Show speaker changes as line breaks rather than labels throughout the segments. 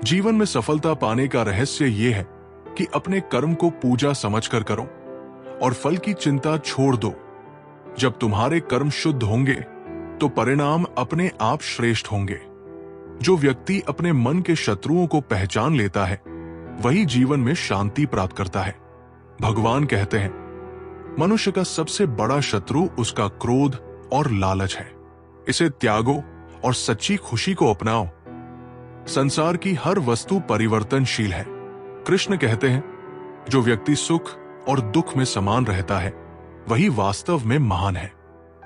जीवन में सफलता पाने का रहस्य यह है कि अपने कर्म को पूजा समझकर करो और फल की चिंता छोड़ दो। जब तुम्हारे कर्म शुद्ध होंगे तो परिणाम अपने आप श्रेष्ठ होंगे। जो व्यक्ति अपने मन के शत्रुओं को पहचान लेता है वही जीवन में शांति प्राप्त करता है। भगवान कहते हैं, मनुष्य का सबसे बड़ा शत्रु उसका क्रोध और लालच है। इसे त्यागो और सच्ची खुशी को अपनाओ। संसार की हर वस्तु परिवर्तनशील है। कृष्ण कहते हैं, जो व्यक्ति सुख और दुख में समान रहता है वही वास्तव में महान है।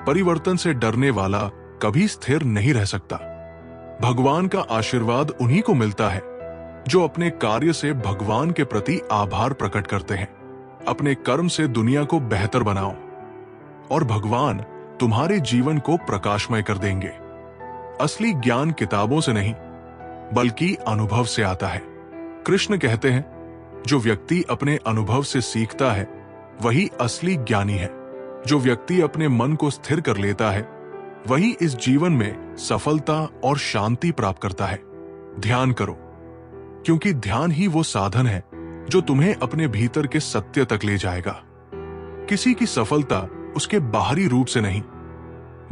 परिवर्तन से डरने वाला कभी स्थिर नहीं रह सकता। भगवान का आशीर्वाद उन्हीं को मिलता है जो अपने कार्य से भगवान के प्रति आभार प्रकट करते हैं। अपने कर्म से दुनिया को बेहतर बनाओ और भगवान तुम्हारे जीवन को प्रकाशमय कर देंगे। असली ज्ञान किताबों से नहीं बल्कि अनुभव से आता है। कृष्ण कहते हैं, जो व्यक्ति अपने अनुभव से सीखता है वही असली ज्ञानी है। जो व्यक्ति अपने मन को स्थिर कर लेता है वही इस जीवन में सफलता और शांति प्राप्त करता है। ध्यान करो, क्योंकि ध्यान ही वो साधन है जो तुम्हें अपने भीतर के सत्य तक ले जाएगा। किसी की सफलता उसके बाहरी रूप से नहीं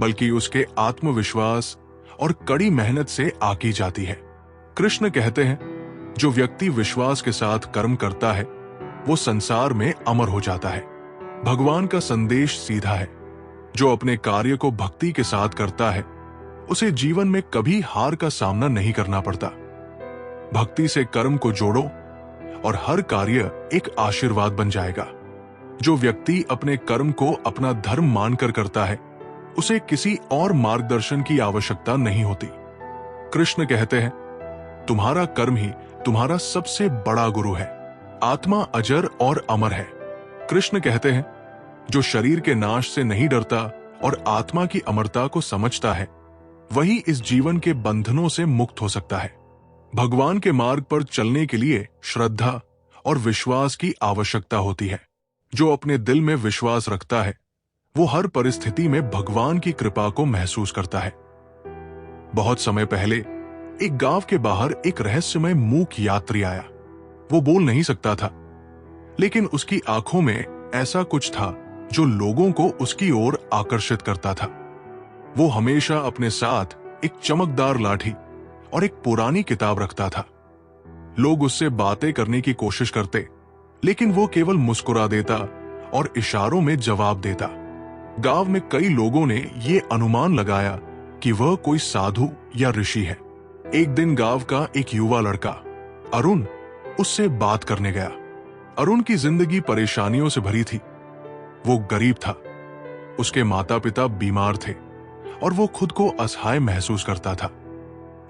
बल्कि उसके आत्मविश्वास और कड़ी मेहनत से आकी जाती है। कृष्ण कहते हैं, जो व्यक्ति विश्वास के साथ कर्म करता है वो संसार में अमर हो जाता है। भगवान का संदेश सीधा है, जो अपने कार्य को भक्ति के साथ करता है उसे जीवन में कभी हार का सामना नहीं करना पड़ता। भक्ति से कर्म को जोड़ो और हर कार्य एक आशीर्वाद बन जाएगा। जो व्यक्ति अपने कर्म को अपना धर्म मानकर करता है उसे किसी और मार्गदर्शन की आवश्यकता नहीं होती। कृष्ण कहते हैं, तुम्हारा कर्म ही तुम्हारा सबसे बड़ा गुरु है। आत्मा अजर और अमर है। कृष्ण कहते हैं, जो शरीर के नाश से नहीं डरता और आत्मा की अमरता को समझता है वही इस जीवन के बंधनों से मुक्त हो सकता है। भगवान के मार्ग पर चलने के लिए श्रद्धा और विश्वास की आवश्यकता होती है। जो अपने दिल में विश्वास रखता है वो हर परिस्थिति में भगवान की कृपा को महसूस करता है। बहुत समय पहले एक गांव के बाहर एक रहस्यमय मूक यात्री आया। वो बोल नहीं सकता था, लेकिन उसकी आंखों में ऐसा कुछ था जो लोगों को उसकी ओर आकर्षित करता था। वो हमेशा अपने साथ एक चमकदार लाठी और एक पुरानी किताब रखता था। लोग उससे बातें करने की कोशिश करते, लेकिन वो केवल मुस्कुरा देता और इशारों में जवाब देता। गांव में कई लोगों ने ये अनुमान लगाया कि वह कोई साधु या ऋषि है। एक दिन गांव का एक युवा लड़का अरुण उससे बात करने गया। अरुण की जिंदगी परेशानियों से भरी थी। वो गरीब था, उसके माता पिता बीमार थे और वो खुद को असहाय महसूस करता था।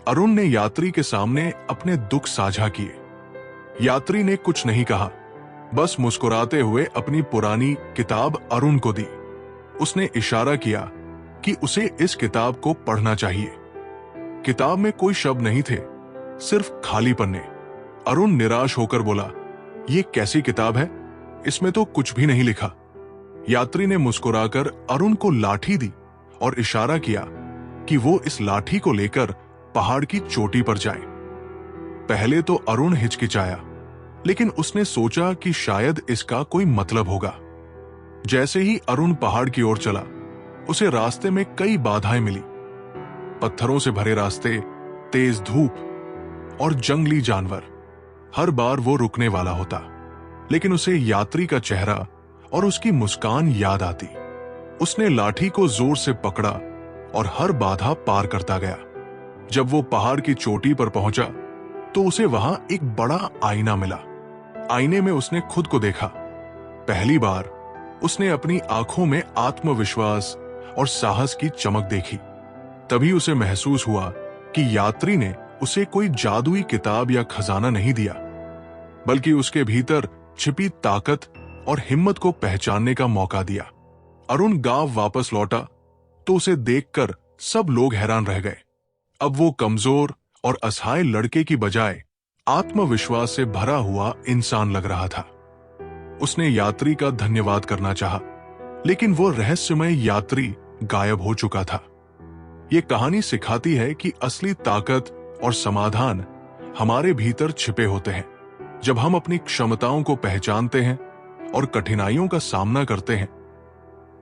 अरुण ने यात्री के सामने अपने दुख साझा किए। यात्री ने कुछ नहीं कहा, बस मुस्कुराते हुए अपनी पुरानी किताब अरुण को दी। उसने इशारा किया कि उसे इस किताब को पढ़ना चाहिए। किताब में कोई शब्द नहीं थे, सिर्फ खाली पन्ने। अरुण निराश होकर बोला, ये कैसी किताब है, इसमें तो कुछ भी नहीं लिखा। यात्री ने मुस्कुराकर अरुण को लाठी दी और इशारा किया कि वो इस लाठी को लेकर पहाड़ की चोटी पर जाए। पहले तो अरुण हिचकिचाया, लेकिन उसने सोचा कि शायद इसका कोई मतलब होगा। जैसे ही अरुण पहाड़ की ओर चला, उसे रास्ते में कई बाधाएं मिली। पत्थरों से भरे रास्ते, तेज धूप और जंगली जानवर। हर बार वो रुकने वाला होता, लेकिन उसे यात्री का चेहरा और उसकी मुस्कान याद आती। उसने लाठी को जोर से पकड़ा और हर बाधा पार करता गया। जब वो पहाड़ की चोटी पर पहुंचा तो उसे वहां एक बड़ा आईना मिला। आईने में उसने खुद को देखा। पहली बार उसने अपनी आंखों में आत्मविश्वास और साहस की चमक देखी। तभी उसे महसूस हुआ कि यात्री ने उसे कोई जादुई किताब या खजाना नहीं दिया, बल्कि उसके भीतर छिपी ताकत और हिम्मत को पहचानने का मौका दिया। अरुण गांव वापस लौटा तो उसे देखकर सब लोग हैरान रह गए। अब वो कमजोर और असहाय लड़के की बजाय आत्मविश्वास से भरा हुआ इंसान लग रहा था। उसने यात्री का धन्यवाद करना चाहा, लेकिन वो रहस्यमय यात्री गायब हो चुका था। ये कहानी सिखाती है कि असली ताकत और समाधान हमारे भीतर छिपे होते हैं। जब हम अपनी क्षमताओं को पहचानते हैं और कठिनाइयों का सामना करते हैं,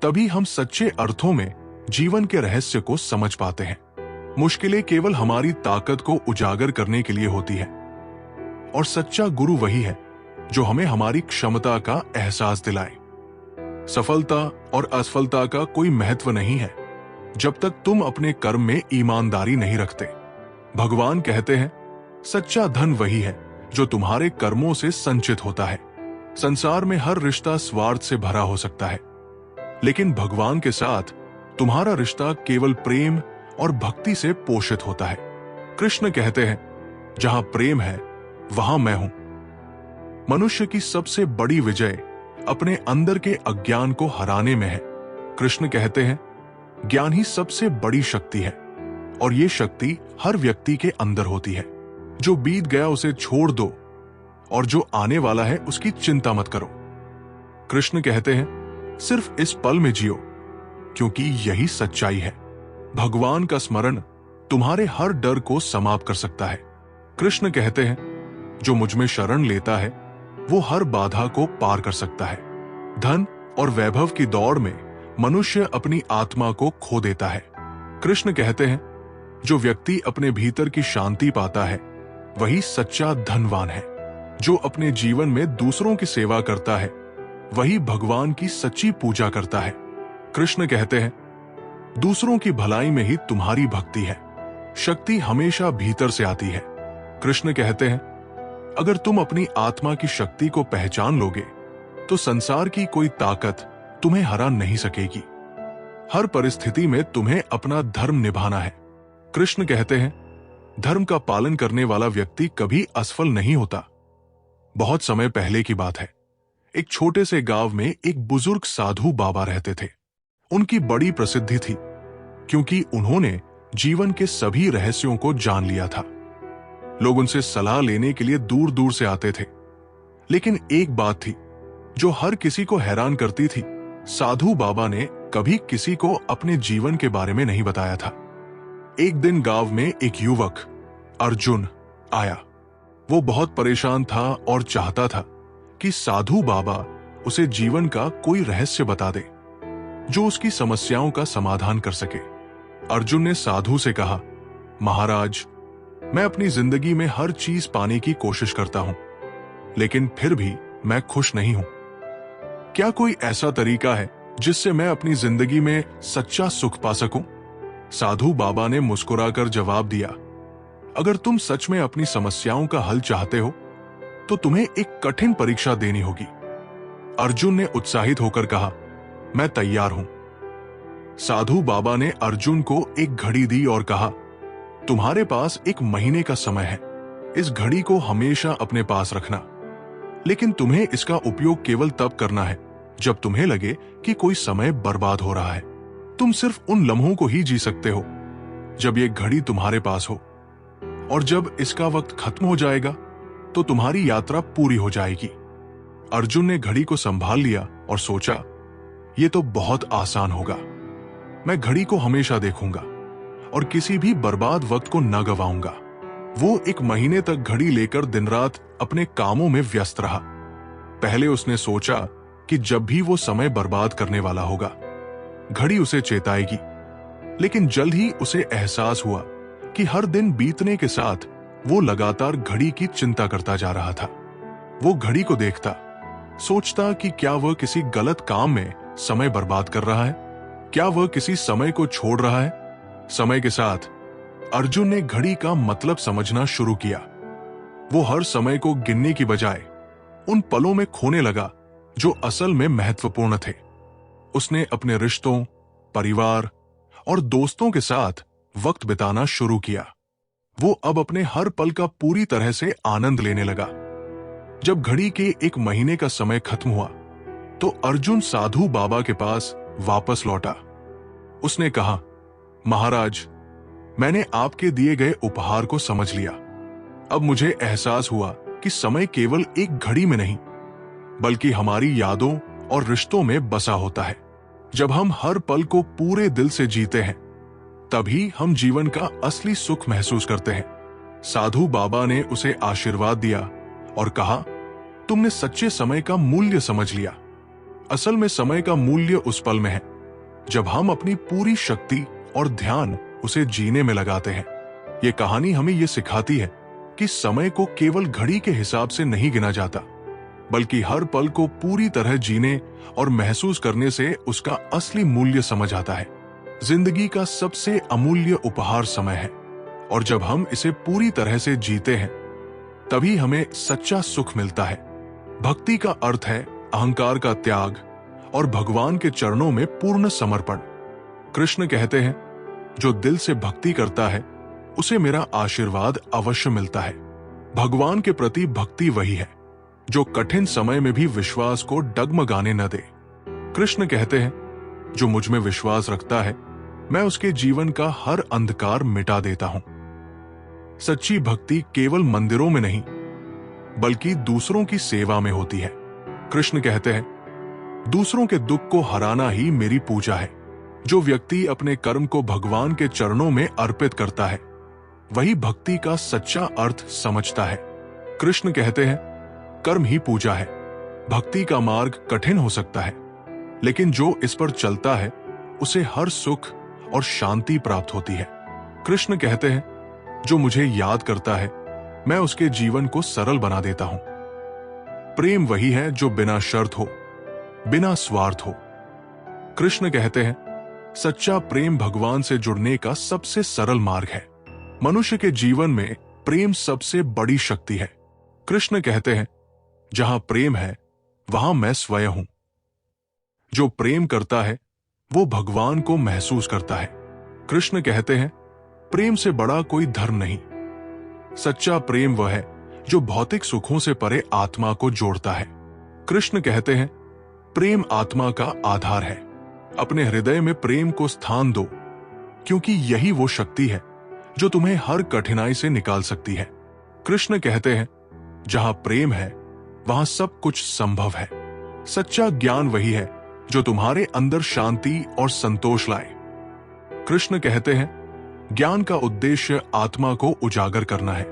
तभी हम सच्चे अर्थों में जीवन के रहस्य को समझ पाते हैं। मुश्किलें केवल हमारी ताकत को उजागर करने के लिए होती है, और सच्चा गुरु वही है जो हमें हमारी क्षमता का एहसास दिलाए। सफलता और असफलता का कोई महत्व नहीं है जब तक तुम अपने कर्म में ईमानदारी नहीं रखते। भगवान कहते हैं, सच्चा धन वही है जो तुम्हारे कर्मों से संचित होता है। संसार में हर रिश्ता स्वार्थ से भरा हो सकता है, लेकिन भगवान के साथ तुम्हारा रिश्ता केवल प्रेम और भक्ति से पोषित होता है। कृष्ण कहते हैं, जहां प्रेम है वहां मैं हूं। मनुष्य की सबसे बड़ी विजय अपने अंदर के अज्ञान को हराने में है। कृष्ण कहते हैं, ज्ञान ही सबसे बड़ी शक्ति है, और ये शक्ति हर व्यक्ति के अंदर होती है। जो बीत गया उसे छोड़ दो, और जो आने वाला है उसकी चिंता मत करो। कृष्ण कहते हैं, सिर्फ इस पल में जियो, क्योंकि यही सच्चाई है। भगवान का स्मरण तुम्हारे हर डर को समाप्त कर सकता है। कृष्ण कहते हैं, जो मुझ में शरण लेता है वो हर बाधा को पार कर सकता है। धन और वैभव की दौड़ में मनुष्य अपनी आत्मा को खो देता है। कृष्ण कहते हैं, जो व्यक्ति अपने भीतर की शांति पाता है वही सच्चा धनवान है। जो अपने जीवन में दूसरों की सेवा करता है वही भगवान की सच्ची पूजा करता है। कृष्ण कहते हैं, दूसरों की भलाई में ही तुम्हारी भक्ति है। शक्ति हमेशा भीतर से आती है। कृष्ण कहते हैं, अगर तुम अपनी आत्मा की शक्ति को पहचान लोगे तो संसार की कोई ताकत तुम्हें हरा नहीं सकेगी। हर परिस्थिति में तुम्हें अपना धर्म निभाना है। कृष्ण कहते हैं, धर्म का पालन करने वाला व्यक्ति कभी असफल नहीं होता। बहुत समय पहले की बात है। एक छोटे से गांव में एक बुजुर्ग साधु बाबा रहते थे। उनकी बड़ी प्रसिद्धि थी क्योंकि उन्होंने जीवन के सभी रहस्यों को जान लिया था। लोग उनसे सलाह लेने के लिए दूर दूर से आते थे, लेकिन एक बात थी जो हर किसी को हैरान करती थी। साधु बाबा ने कभी किसी को अपने जीवन के बारे में नहीं बताया था। एक दिन गांव में एक युवक अर्जुन आया। वो बहुत परेशान था और चाहता था कि साधु बाबा उसे जीवन का कोई रहस्य बता दे जो उसकी समस्याओं का समाधान कर सके। अर्जुन ने साधु से कहा, महाराज, मैं अपनी जिंदगी में हर चीज पाने की कोशिश करता हूं, लेकिन फिर भी मैं खुश नहीं हूं। क्या कोई ऐसा तरीका है जिससे मैं अपनी जिंदगी में सच्चा सुख पा सकूं? साधु बाबा ने मुस्कुराकर जवाब दिया, अगर तुम सच में अपनी समस्याओं का हल चाहते हो तो तुम्हें एक कठिन परीक्षा देनी होगी। अर्जुन ने उत्साहित होकर कहा, मैं तैयार हूं। साधु बाबा ने अर्जुन को एक घड़ी दी और कहा, तुम्हारे पास 1 महीने का समय है। इस घड़ी को हमेशा अपने पास रखना, लेकिन तुम्हें इसका उपयोग केवल तब करना है जब तुम्हें लगे कि कोई समय बर्बाद हो रहा है। तुम सिर्फ उन लम्हों को ही जी सकते हो जब ये घड़ी तुम्हारे पास हो, और जब इसका वक्त खत्म हो जाएगा तो तुम्हारी यात्रा पूरी हो जाएगी। अर्जुन ने घड़ी को संभाल लिया और सोचा, ये तो बहुत आसान होगा। मैं घड़ी को हमेशा देखूंगा और किसी भी बर्बाद वक्त को न गवाऊंगा। वो 1 महीने तक घड़ी लेकर दिन रात अपने कामों में व्यस्त रहा। पहले उसने सोचा कि जब भी वो समय बर्बाद करने वाला होगा, घड़ी उसे चेताएगी, लेकिन जल्द ही उसे एहसास हुआ कि हर दिन बीतने के साथ वो लगातार घड़ी की चिंता करता जा रहा था। वो घड़ी को देखता, सोचता कि क्या वह किसी गलत काम में समय बर्बाद कर रहा है, क्या वह किसी समय को छोड़ रहा है। समय के साथ अर्जुन ने घड़ी का मतलब समझना शुरू किया। वो हर समय को गिनने की बजाय उन पलों में खोने लगा जो असल में महत्वपूर्ण थे। उसने अपने रिश्तों, परिवार और दोस्तों के साथ वक्त बिताना शुरू किया। वो अब अपने हर पल का पूरी तरह से आनंद लेने लगा। जब घड़ी के 1 महीने का समय खत्म हुआ तो अर्जुन साधु बाबा के पास वापस लौटा। उसने कहा, महाराज, मैंने आपके दिए गए उपहार को समझ लिया। अब मुझे एहसास हुआ कि समय केवल एक घड़ी में नहीं, बल्कि हमारी यादों और रिश्तों में बसा होता है। जब हम हर पल को पूरे दिल से जीते हैं, तभी हम जीवन का असली सुख महसूस करते हैं। साधु बाबा ने उसे आशीर्वाद दिया और कहा, तुमने सच्चे समय का मूल्य समझ लिया। असल में समय का मूल्य उस पल में है जब हम अपनी पूरी शक्ति और ध्यान उसे जीने में लगाते हैं। ये कहानी हमें ये सिखाती है कि समय को केवल घड़ी के हिसाब से नहीं गिना जाता, बल्कि हर पल को पूरी तरह जीने और महसूस करने से उसका असली मूल्य समझ आता है। जिंदगी का सबसे अमूल्य उपहार समय है, और जब हम इसे पूरी तरह से जीते हैं तभी हमें सच्चा सुख मिलता है। भक्ति का अर्थ है अहंकार का त्याग और भगवान के चरणों में पूर्ण समर्पण। कृष्ण कहते हैं, जो दिल से भक्ति करता है उसे मेरा आशीर्वाद अवश्य मिलता है। भगवान के प्रति भक्ति वही है जो कठिन समय में भी विश्वास को डगमगाने न दे। कृष्ण कहते हैं, जो मुझ में विश्वास रखता है मैं उसके जीवन का हर अंधकार मिटा देता हूं। सच्ची भक्ति केवल मंदिरों में नहीं बल्कि दूसरों की सेवा में होती है। कृष्ण कहते हैं, दूसरों के दुख को हराना ही मेरी पूजा है। जो व्यक्ति अपने कर्म को भगवान के चरणों में अर्पित करता है वही भक्ति का सच्चा अर्थ समझता है। कृष्ण कहते हैं, कर्म ही पूजा है। भक्ति का मार्ग कठिन हो सकता है, लेकिन जो इस पर चलता है उसे हर सुख और शांति प्राप्त होती है। कृष्ण कहते हैं, जो मुझे याद करता है मैं उसके जीवन को सरल बना देता हूं। प्रेम वही है जो बिना शर्त हो, बिना स्वार्थ हो। कृष्ण कहते हैं, सच्चा प्रेम भगवान से जुड़ने का सबसे सरल मार्ग है। मनुष्य के जीवन में प्रेम सबसे बड़ी शक्ति है। कृष्ण कहते हैं, जहां प्रेम है वहां मैं स्वयं हूं। जो प्रेम करता है वो भगवान को महसूस करता है। कृष्ण कहते हैं, प्रेम से बड़ा कोई धर्म नहीं। सच्चा प्रेम वह है जो भौतिक सुखों से परे आत्मा को जोड़ता है। कृष्ण कहते हैं, प्रेम आत्मा का आधार है। अपने हृदय में प्रेम को स्थान दो, क्योंकि यही वो शक्ति है जो तुम्हें हर कठिनाई से निकाल सकती है। कृष्ण कहते हैं, जहां प्रेम है वहां सब कुछ संभव है। सच्चा ज्ञान वही है जो तुम्हारे अंदर शांति और संतोष लाए। कृष्ण कहते हैं, ज्ञान का उद्देश्य आत्मा को उजागर करना है।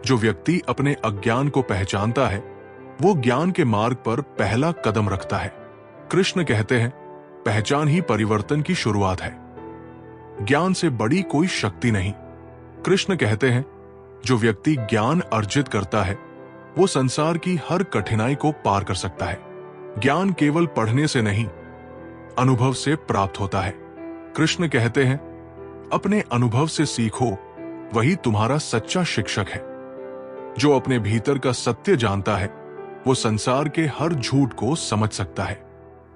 जो व्यक्ति अपने अज्ञान को पहचानता है वो ज्ञान के मार्ग पर पहला कदम रखता है। कृष्ण कहते हैं, पहचान ही परिवर्तन की शुरुआत है। ज्ञान से बड़ी कोई शक्ति नहीं। कृष्ण कहते हैं, जो व्यक्ति ज्ञान अर्जित करता है वो संसार की हर कठिनाई को पार कर सकता है। ज्ञान केवल पढ़ने से नहीं, अनुभव से प्राप्त होता है। कृष्ण कहते हैं, अपने अनुभव से सीखो, वही तुम्हारा सच्चा शिक्षक है। जो अपने भीतर का सत्य जानता है वो संसार के हर झूठ को समझ सकता है।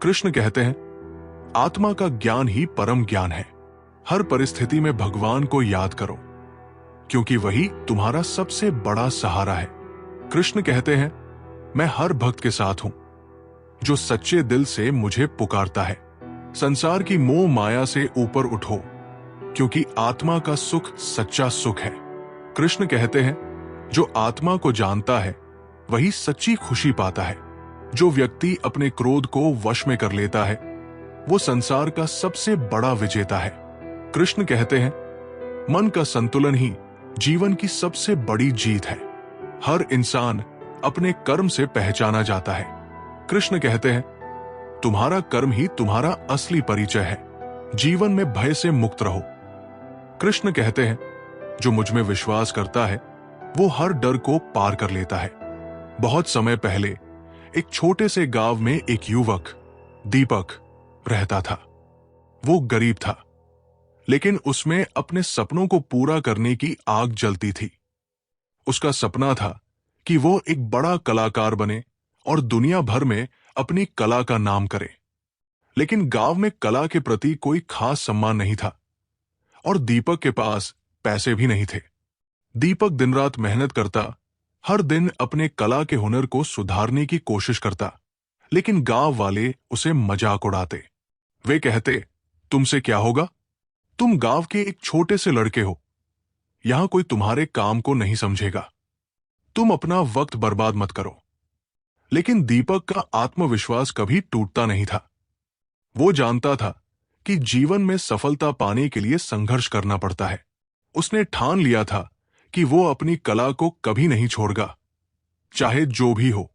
कृष्ण कहते हैं, आत्मा का ज्ञान ही परम ज्ञान है। हर परिस्थिति में भगवान को याद करो, क्योंकि वही तुम्हारा सबसे बड़ा सहारा है। कृष्ण कहते हैं, मैं हर भक्त के साथ हूं जो सच्चे दिल से मुझे पुकारता है। संसार की मोह माया से ऊपर उठो, क्योंकि आत्मा का सुख सच्चा सुख है। कृष्ण कहते हैं, जो आत्मा को जानता है वही सच्ची खुशी पाता है। जो व्यक्ति अपने क्रोध को वश में कर लेता है वो संसार का सबसे बड़ा विजेता है। कृष्ण कहते हैं, मन का संतुलन ही जीवन की सबसे बड़ी जीत है। हर इंसान अपने कर्म से पहचाना जाता है। कृष्ण कहते हैं, तुम्हारा कर्म ही तुम्हारा असली परिचय है। जीवन में भय से मुक्त रहो। कृष्ण कहते हैं, जो मुझ में विश्वास करता है वो हर डर को पार कर लेता है। बहुत समय पहले एक छोटे से गांव में एक युवक दीपक रहता था। वो गरीब था, लेकिन उसमें अपने सपनों को पूरा करने की आग जलती थी। उसका सपना था कि वो एक बड़ा कलाकार बने और दुनिया भर में अपनी कला का नाम करे। लेकिन गांव में कला के प्रति कोई खास सम्मान नहीं था और दीपक के पास पैसे भी नहीं थे। दीपक दिन रात मेहनत करता, हर दिन अपने कला के हुनर को सुधारने की कोशिश करता, लेकिन गांव वाले उसे मजाक उड़ाते। वे कहते, तुमसे क्या होगा? तुम गांव के एक छोटे से लड़के हो, यहां कोई तुम्हारे काम को नहीं समझेगा। तुम अपना वक्त बर्बाद मत करो। लेकिन दीपक का आत्मविश्वास कभी टूटता नहीं था। वो जानता था कि जीवन में सफलता पाने के लिए संघर्ष करना पड़ता है। उसने ठान लिया था कि वो अपनी कला को कभी नहीं छोड़ेगा, चाहे जो भी हो।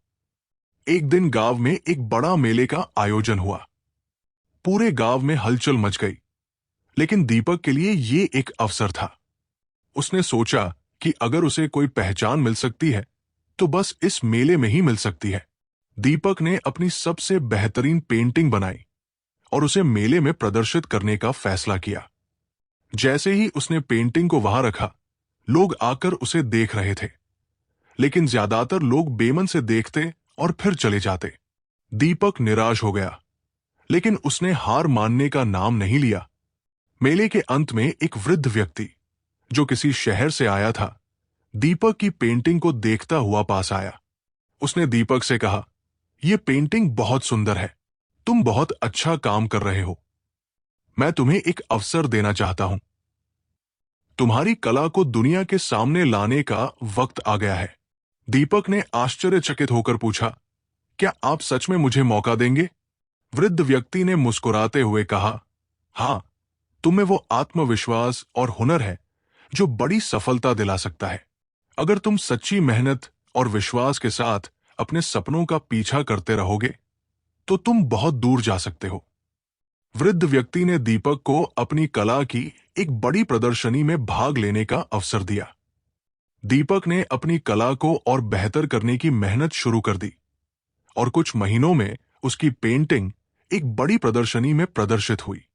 एक दिन गांव में एक बड़ा मेले का आयोजन हुआ। पूरे गांव में हलचल मच गई, लेकिन दीपक के लिए ये एक अवसर था। उसने सोचा कि अगर उसे कोई पहचान मिल सकती है तो बस इस मेले में ही मिल सकती है। दीपक ने अपनी सबसे बेहतरीन पेंटिंग बनाई और उसे मेले में प्रदर्शित करने का फैसला किया। जैसे ही उसने पेंटिंग को वहां रखा, लोग आकर उसे देख रहे थे, लेकिन ज्यादातर लोग बेमन से देखते और फिर चले जाते। दीपक निराश हो गया, लेकिन उसने हार मानने का नाम नहीं लिया। मेले के अंत में एक वृद्ध व्यक्ति जो किसी शहर से आया था, दीपक की पेंटिंग को देखता हुआ पास आया। उसने दीपक से कहा, यह पेंटिंग बहुत सुंदर है, तुम बहुत अच्छा काम कर रहे हो। मैं तुम्हें एक अवसर देना चाहता हूं। तुम्हारी कला को दुनिया के सामने लाने का वक्त आ गया है। दीपक ने आश्चर्यचकित होकर पूछा, क्या आप सच में मुझे मौका देंगे? वृद्ध व्यक्ति ने मुस्कुराते हुए कहा, हां, तुम्हें वो आत्मविश्वास और हुनर है जो बड़ी सफलता दिला सकता है। अगर तुम सच्ची मेहनत और विश्वास के साथ अपने सपनों का पीछा करते रहोगे तो तुम बहुत दूर जा सकते हो। वृद्ध व्यक्ति ने दीपक को अपनी कला की एक बड़ी प्रदर्शनी में भाग लेने का अवसर दिया। दीपक ने अपनी कला को और बेहतर करने की मेहनत शुरू कर दी और कुछ महीनों में उसकी पेंटिंग एक बड़ी प्रदर्शनी में प्रदर्शित हुई।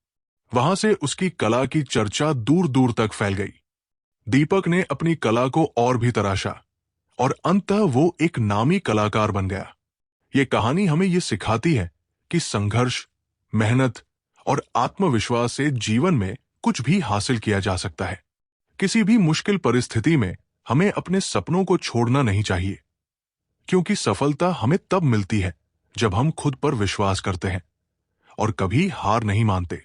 वहां से उसकी कला की चर्चा दूर दूर तक फैल गई। दीपक ने अपनी कला को और भी तराशा और अंततः वो एक नामी कलाकार बन गया। ये कहानी हमें ये सिखाती है कि संघर्ष, मेहनत और आत्मविश्वास से जीवन में कुछ भी हासिल किया जा सकता है। किसी भी मुश्किल परिस्थिति में हमें अपने सपनों को छोड़ना नहीं चाहिए, क्योंकि सफलता हमें तब मिलती है जब हम खुद पर विश्वास करते हैं और कभी हार नहीं मानते।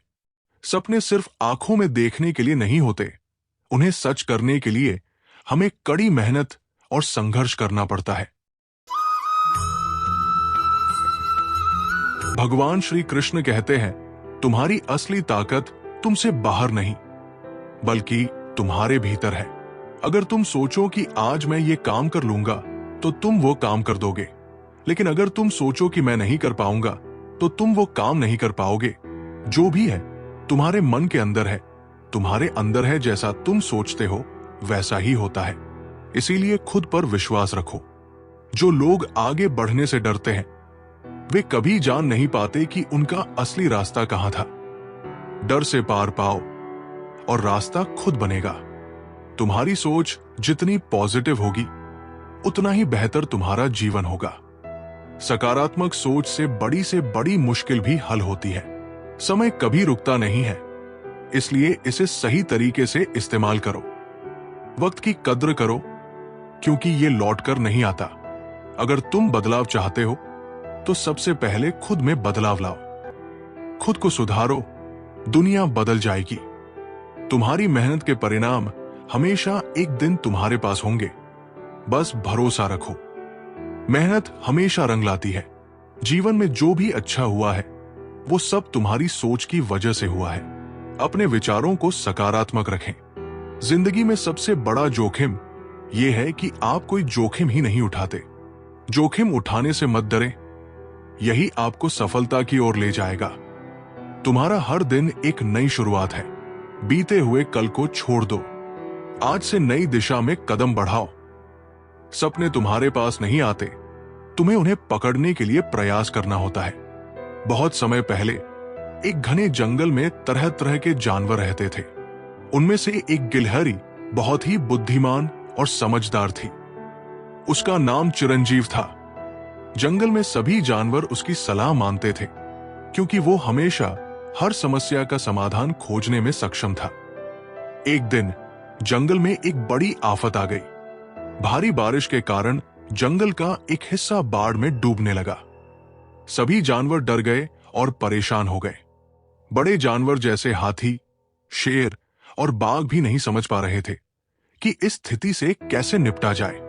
सपने सिर्फ आंखों में देखने के लिए नहीं होते, उन्हें सच करने के लिए हमें कड़ी मेहनत और संघर्ष करना पड़ता है। भगवान श्री कृष्ण कहते हैं, तुम्हारी असली ताकत तुमसे बाहर नहीं बल्कि तुम्हारे भीतर है। अगर तुम सोचो कि आज मैं ये काम कर लूंगा तो तुम वो काम कर दोगे, लेकिन अगर तुम सोचो कि मैं नहीं कर पाऊंगा तो तुम वो काम नहीं कर पाओगे। जो भी है तुम्हारे मन के अंदर है, तुम्हारे अंदर है। जैसा तुम सोचते हो वैसा ही होता है। इसीलिए खुद पर विश्वास रखो। जो लोग आगे बढ़ने से डरते हैं वे कभी जान नहीं पाते कि उनका असली रास्ता कहां था। डर से पार पाओ और रास्ता खुद बनेगा। तुम्हारी सोच जितनी पॉजिटिव होगी उतना ही बेहतर तुम्हारा जीवन होगा। सकारात्मक सोच से बड़ी मुश्किल भी हल होती है। समय कभी रुकता नहीं है, इसलिए इसे सही तरीके से इस्तेमाल करो। वक्त की कद्र करो, क्योंकि ये लौटकर नहीं आता। अगर तुम बदलाव चाहते हो तो सबसे पहले खुद में बदलाव लाओ। खुद को सुधारो, दुनिया बदल जाएगी। तुम्हारी मेहनत के परिणाम हमेशा एक दिन तुम्हारे पास होंगे। बस भरोसा रखो। मेहनत हमेशा रंग लाती है। जीवन में जो भी अच्छा हुआ है वो सब तुम्हारी सोच की वजह से हुआ है। अपने विचारों को सकारात्मक रखें। जिंदगी में सबसे बड़ा जोखिम यह है कि आप कोई जोखिम ही नहीं उठाते। जोखिम उठाने से मत डरें, यही आपको सफलता की ओर ले जाएगा। तुम्हारा हर दिन एक नई शुरुआत है। बीते हुए कल को छोड़ दो। आज से नई दिशा में कदम बढ़ाओ। सपने तुम्हारे पास नहीं आते, तुम्हें उन्हें पकड़ने के लिए प्रयास करना होता है। बहुत समय पहले एक घने जंगल में तरह तरह के जानवर रहते थे। उनमें से एक गिलहरी बहुत ही बुद्धिमान और समझदार थी। उसका नाम चिरंजीव था। जंगल में सभी जानवर उसकी सलाह मानते थे, क्योंकि वो हमेशा हर समस्या का समाधान खोजने में सक्षम था। एक दिन जंगल में एक बड़ी आफत आ गई। भारी बारिश के कारण जंगल का एक हिस्सा बाढ़ में डूबने लगा। सभी जानवर डर गए और परेशान हो गए। बड़े जानवर जैसे हाथी, शेर और बाघ भी नहीं समझ पा रहे थे कि इस स्थिति से कैसे निपटा जाए।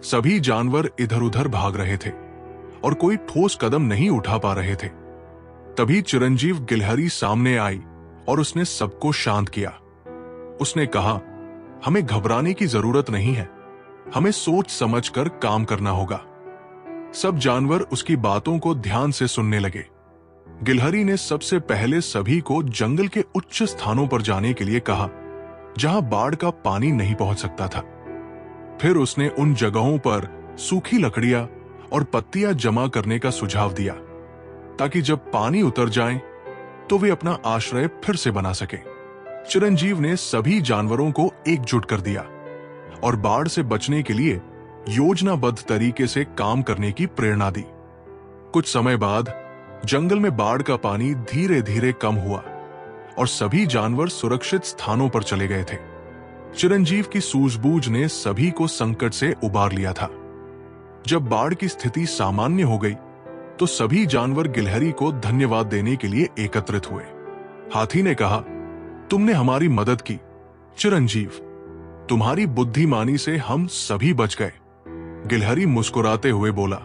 सभी जानवर इधर उधर भाग रहे थे और कोई ठोस कदम नहीं उठा पा रहे थे। तभी चिरंजीव गिलहरी सामने आई और उसने सबको शांत किया। उसने कहा, हमें घबराने की जरूरत नहीं है, हमें सोच समझकर काम करना होगा। सब जानवर उसकी बातों को ध्यान से सुनने लगे। गिलहरी ने सबसे पहले सभी को जंगल के उच्च स्थानों पर जाने के लिए कहा, जहां बाढ़ का पानी नहीं पहुंच सकता था। फिर उसने उन जगहों पर सूखी लकड़ियां और पत्तियां जमा करने का सुझाव दिया, ताकि जब पानी उतर जाए तो वे अपना आश्रय फिर से बना सके। चिरंजीव ने सभी जानवरों को एकजुट कर दिया और बाढ़ से बचने के लिए योजनाबद्ध तरीके से काम करने की प्रेरणा दी। कुछ समय बाद जंगल में बाढ़ का पानी धीरे धीरे कम हुआ और सभी जानवर सुरक्षित स्थानों पर चले गए थे। चिरंजीव की सूझबूझ ने सभी को संकट से उबार लिया था। जब बाढ़ की स्थिति सामान्य हो गई तो सभी जानवर गिलहरी को धन्यवाद देने के लिए एकत्रित हुए। हाथी ने कहा, तुमने हमारी मदद की चिरंजीव, तुम्हारी बुद्धिमानी से हम सभी बच गए। गिलहरी मुस्कुराते हुए बोला,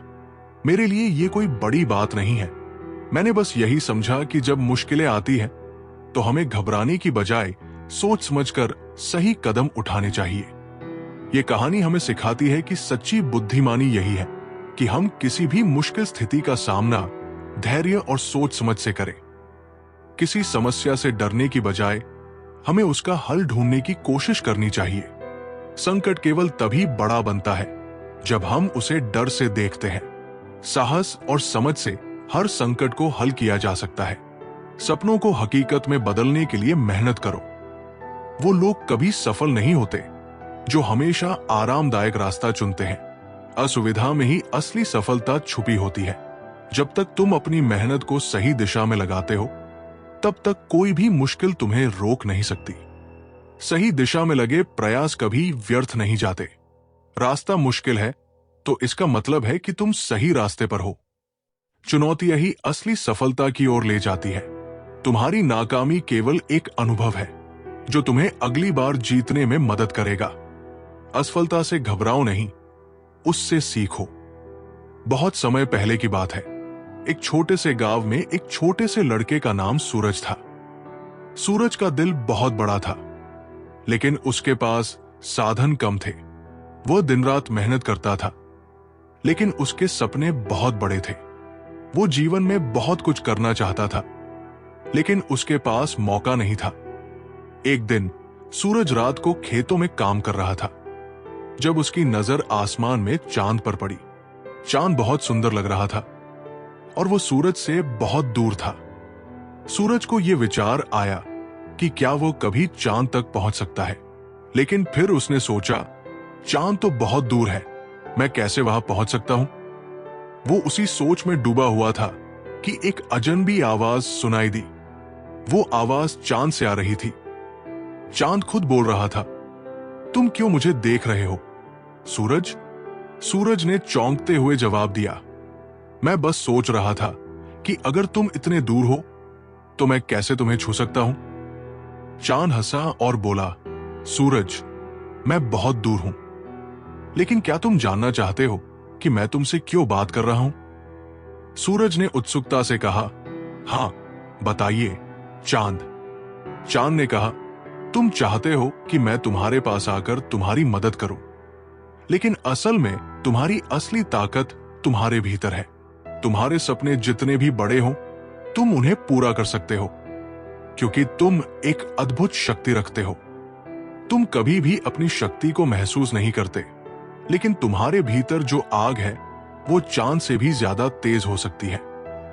मेरे लिए ये कोई बड़ी बात नहीं है, मैंने बस यही समझा कि जब मुश्किलें आती हैं तो हमें घबराने की बजाय सोच समझकर सही कदम उठाने चाहिए। ये कहानी हमें सिखाती है कि सच्ची बुद्धिमानी यही है कि हम किसी भी मुश्किल स्थिति का सामना धैर्य और सोच समझ से करें। किसी समस्या से डरने की बजाय हमें उसका हल ढूंढने की कोशिश करनी चाहिए। संकट केवल तभी बड़ा बनता है जब हम उसे डर से देखते हैं। साहस और समझ से हर संकट को हल किया जा सकता है। सपनों को हकीकत में बदलने के लिए मेहनत करो। वो लोग कभी सफल नहीं होते जो हमेशा आरामदायक रास्ता चुनते हैं। असुविधा में ही असली सफलता छुपी होती है। जब तक तुम अपनी मेहनत को सही दिशा में लगाते हो, तब तक कोई भी मुश्किल तुम्हें रोक नहीं सकती। सही दिशा में लगे प्रयास कभी व्यर्थ नहीं जाते। रास्ता मुश्किल है तो इसका मतलब है कि तुम सही रास्ते पर हो। चुनौतियां ही असली सफलता की ओर ले जाती है। तुम्हारी नाकामी केवल एक अनुभव है जो तुम्हें अगली बार जीतने में मदद करेगा। असफलता से घबराओ नहीं, उससे सीखो। बहुत समय पहले की बात है। एक छोटे से गांव में एक छोटे से लड़के का नाम सूरज था। सूरज का दिल बहुत बड़ा था, लेकिन उसके पास साधन कम थे। वह दिन रात मेहनत करता था, लेकिन उसके सपने बहुत बड़े थे। वो जीवन में बहुत कुछ करना चाहता था, लेकिन उसके पास मौका नहीं था। एक दिन सूरज रात को खेतों में काम कर रहा था, जब उसकी नजर आसमान में चांद पर पड़ी। चांद बहुत सुंदर लग रहा था और वो सूरज से बहुत दूर था। सूरज को यह विचार आया कि क्या वो कभी चांद तक पहुंच सकता है, लेकिन फिर उसने सोचा, चांद तो बहुत दूर है, मैं कैसे वहां पहुंच सकता हूं। वो उसी सोच में डूबा हुआ था कि एक अजनबी आवाज सुनाई दी। वो आवाज चांद से आ रही थी। चांद खुद बोल रहा था, तुम क्यों मुझे देख रहे हो सूरज? सूरज ने चौंकते हुए जवाब दिया, मैं बस सोच रहा था कि अगर तुम इतने दूर हो तो मैं कैसे तुम्हें छू सकता हूं। चांद हंसा और बोला, सूरज, मैं बहुत दूर हूं, लेकिन क्या तुम जानना चाहते हो कि मैं तुमसे क्यों बात कर रहा हूं? सूरज ने उत्सुकता से कहा, हां, बताइए चांद। चांद ने कहा, तुम चाहते हो कि मैं तुम्हारे पास आकर तुम्हारी मदद करूं, लेकिन असल में तुम्हारी असली ताकत तुम्हारे भीतर है। तुम्हारे सपने जितने भी बड़े हों, तुम उन्हें पूरा कर सकते हो, क्योंकि तुम एक अद्भुत शक्ति रखते हो। तुम कभी भी अपनी शक्ति को महसूस नहीं करते, लेकिन तुम्हारे भीतर जो आग है वो चांद से भी ज्यादा तेज हो सकती है।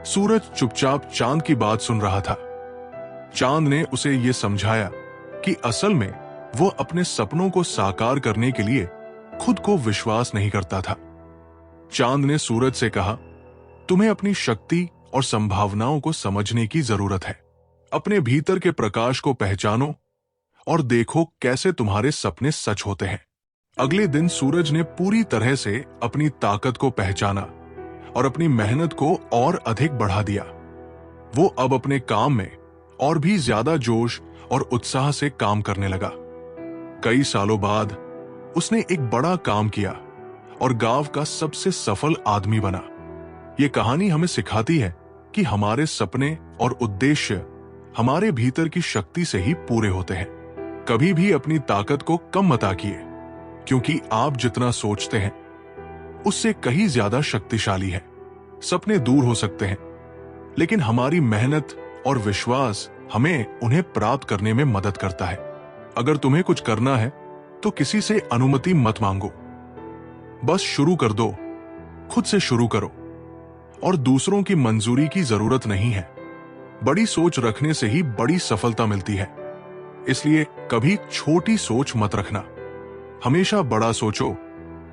सूरज चुपचाप चांद की बात सुन रहा था। चांद ने उसे ये समझाया कि असल में वो अपने सपनों को साकार करने के लिए खुद को विश्वास नहीं करता था। चांद ने सूरज से कहा, तुम्हें अपनी शक्ति और संभावनाओं को समझने की जरूरत है। अपने भीतर के प्रकाश को पहचानो और देखो कैसे तुम्हारे सपने सच होते हैं। अगले दिन सूरज ने पूरी तरह से अपनी ताकत को पहचाना और अपनी मेहनत को और अधिक बढ़ा दिया। वो अब अपने काम में और भी ज्यादा जोश और उत्साह से काम करने लगा। कई सालों बाद उसने एक बड़ा काम किया और गांव का सबसे सफल आदमी बना। ये कहानी हमें सिखाती है कि हमारे सपने और उद्देश्य हमारे भीतर की शक्ति से ही पूरे होते हैं। कभी भी अपनी ताकत को कम मत आंकिए, क्योंकि आप जितना सोचते हैं उससे कहीं ज्यादा शक्तिशाली है। सपने दूर हो सकते हैं, लेकिन हमारी मेहनत और विश्वास हमें उन्हें प्राप्त करने में मदद करता है। अगर तुम्हें कुछ करना है तो किसी से अनुमति मत मांगो, बस शुरू कर दो। खुद से शुरू करो और दूसरों की मंजूरी की जरूरत नहीं है। बड़ी सोच रखने से ही बड़ी सफलता मिलती है, इसलिए कभी छोटी सोच मत रखना। हमेशा बड़ा सोचो,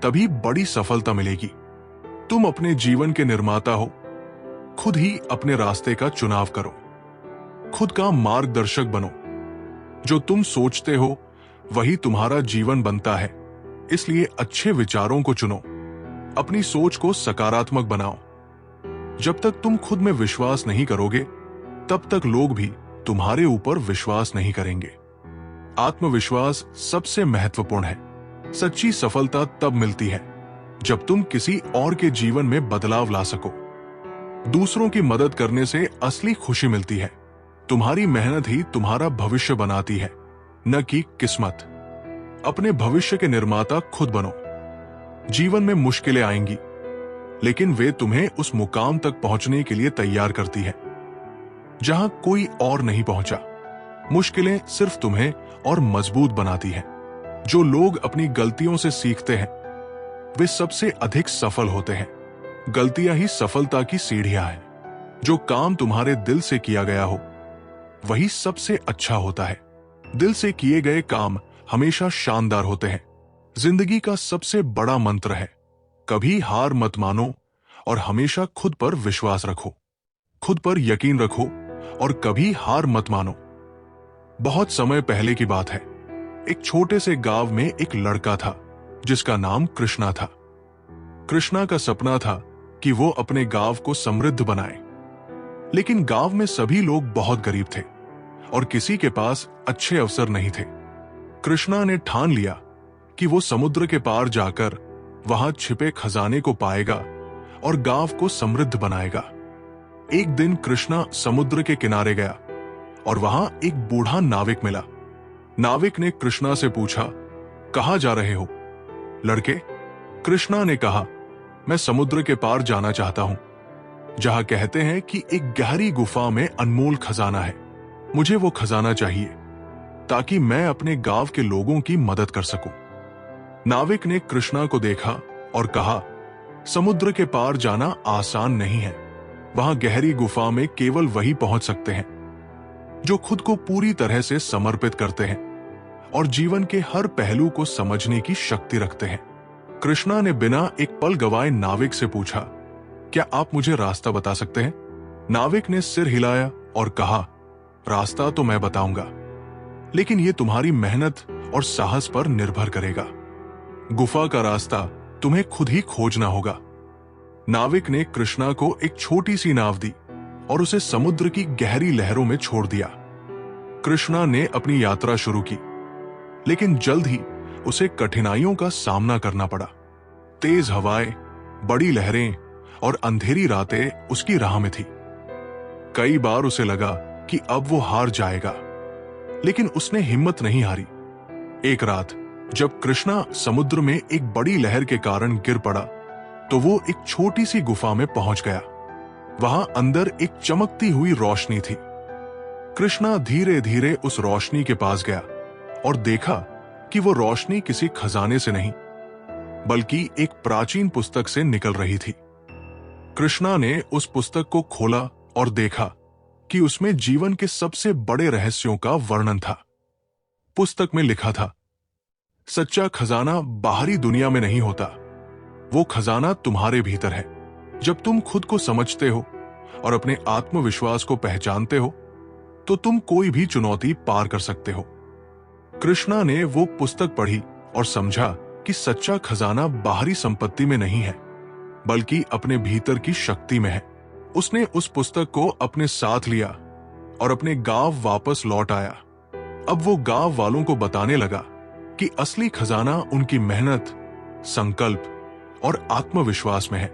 तभी बड़ी सफलता मिलेगी। तुम अपने जीवन के निर्माता हो, खुद ही अपने रास्ते का चुनाव करो, खुद का मार्गदर्शक बनो। जो तुम सोचते हो वही तुम्हारा जीवन बनता है, इसलिए अच्छे विचारों को चुनो, अपनी सोच को सकारात्मक बनाओ। जब तक तुम खुद में विश्वास नहीं करोगे, तब तक लोग भी तुम्हारे ऊपर विश्वास नहीं करेंगे। आत्मविश्वास सबसे महत्वपूर्ण है। सच्ची सफलता तब मिलती है जब तुम किसी और के जीवन में बदलाव ला सको। दूसरों की मदद करने से असली खुशी मिलती है। तुम्हारी मेहनत ही तुम्हारा भविष्य बनाती है, न कि किस्मत। अपने भविष्य के निर्माता खुद बनो। जीवन में मुश्किलें आएंगी, लेकिन वे तुम्हें उस मुकाम तक पहुंचने के लिए तैयार करती है जहां कोई और नहीं पहुंचा। मुश्किलें सिर्फ तुम्हें और मजबूत बनाती हैं। जो लोग अपनी गलतियों से सीखते हैं वे सबसे अधिक सफल होते हैं। गलतियां ही सफलता की सीढ़ियां हैं। जो काम तुम्हारे दिल से किया गया हो वही सबसे अच्छा होता है। दिल से किए गए काम हमेशा शानदार होते हैं। जिंदगी का सबसे बड़ा मंत्र है, कभी हार मत मानो और हमेशा खुद पर विश्वास रखो। खुद पर यकीन रखो और कभी हार मत मानो। बहुत समय पहले की बात है। एक छोटे से गांव में एक लड़का था जिसका नाम कृष्णा था। कृष्णा का सपना था कि वो अपने गांव को समृद्ध बनाए, लेकिन गांव में सभी लोग बहुत गरीब थे और किसी के पास अच्छे अवसर नहीं थे। कृष्णा ने ठान लिया कि वो समुद्र के पार जाकर वहां छिपे खजाने को पाएगा और गांव को समृद्ध बनाएगा। एक दिन कृष्णा समुद्र के किनारे गया और वहां एक बूढ़ा नाविक मिला। नाविक ने कृष्णा से पूछा, कहां जा रहे हो? लड़के, कृष्णा ने कहा, मैं समुद्र के पार जाना चाहता हूं, जहां कहते हैं कि एक गहरी गुफा में अनमोल खजाना है। मुझे वो खजाना चाहिए ताकि मैं अपने गांव के लोगों की मदद कर सकूं। नाविक ने कृष्णा को देखा और कहा, समुद्र के पार जाना आसान नहीं है। वहां गहरी गुफा में केवल वही पहुंच सकते हैं जो खुद को पूरी तरह से समर्पित करते हैं और जीवन के हर पहलू को समझने की शक्ति रखते हैं। कृष्णा ने बिना एक पल गवाए नाविक से पूछा, क्या आप मुझे रास्ता बता सकते हैं? नाविक ने सिर हिलाया और कहा, रास्ता तो मैं बताऊंगा, लेकिन यह तुम्हारी मेहनत और साहस पर निर्भर करेगा। गुफा का रास्ता तुम्हें खुद ही खोजना होगा। नाविक ने कृष्णा को एक छोटी सी नाव दी और उसे समुद्र की गहरी लहरों में छोड़ दिया। कृष्णा ने अपनी यात्रा शुरू की, लेकिन जल्द ही उसे कठिनाइयों का सामना करना पड़ा। तेज हवाएं, बड़ी लहरें और अंधेरी रातें उसकी राह में थी। कई बार उसे लगा कि अब वो हार जाएगा, लेकिन उसने हिम्मत नहीं हारी। एक रात जब कृष्णा समुद्र में एक बड़ी लहर के कारण गिर पड़ा, तो वो एक छोटी सी गुफा में पहुंच गया। वहां अंदर एक चमकती हुई रोशनी थी। कृष्णा धीरे धीरे उस रोशनी के पास गया और देखा कि वो रोशनी किसी खजाने से नहीं, बल्कि एक प्राचीन पुस्तक से निकल रही थी। कृष्णा ने उस पुस्तक को खोला और देखा कि उसमें जीवन के सबसे बड़े रहस्यों का वर्णन था। पुस्तक में लिखा था, सच्चा खजाना बाहरी दुनिया में नहीं होता, वो खजाना तुम्हारे भीतर है। जब तुम खुद को समझते हो और अपने आत्मविश्वास को पहचानते हो, तो तुम कोई भी चुनौती पार कर सकते हो। कृष्णा ने वो पुस्तक पढ़ी और समझा कि सच्चा खजाना बाहरी संपत्ति में नहीं है, बल्कि अपने भीतर की शक्ति में है। उसने उस पुस्तक को अपने साथ लिया और अपने गांव वापस लौट आया। अब वो गांव वालों को बताने लगा कि असली खजाना उनकी मेहनत, संकल्प और आत्मविश्वास में है।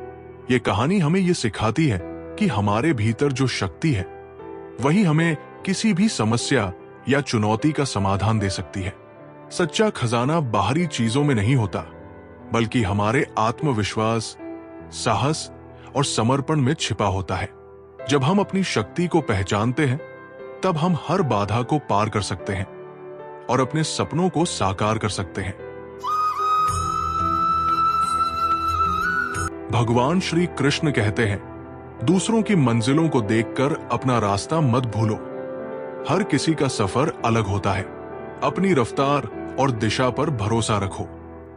ये कहानी हमें ये सिखाती है कि हमारे भीतर जो शक्ति है, वही हमें किसी भी समस्या या चुनौती का समाधान दे सकती है। सच्चा खजाना बाहरी चीजों में नहीं होता, बल्कि हमारे आत्मविश्वास, साहस और समर्पण में छिपा होता है। जब हम अपनी शक्ति को पहचानते हैं, तब हम हर बाधा को पार कर सकते हैं और अपने सपनों को साकार कर सकते हैं। भगवान श्री कृष्ण कहते हैं, दूसरों की मंजिलों को देखकर अपना रास्ता मत भूलो। हर किसी का सफर अलग होता है। अपनी रफ्तार और दिशा पर भरोसा रखो।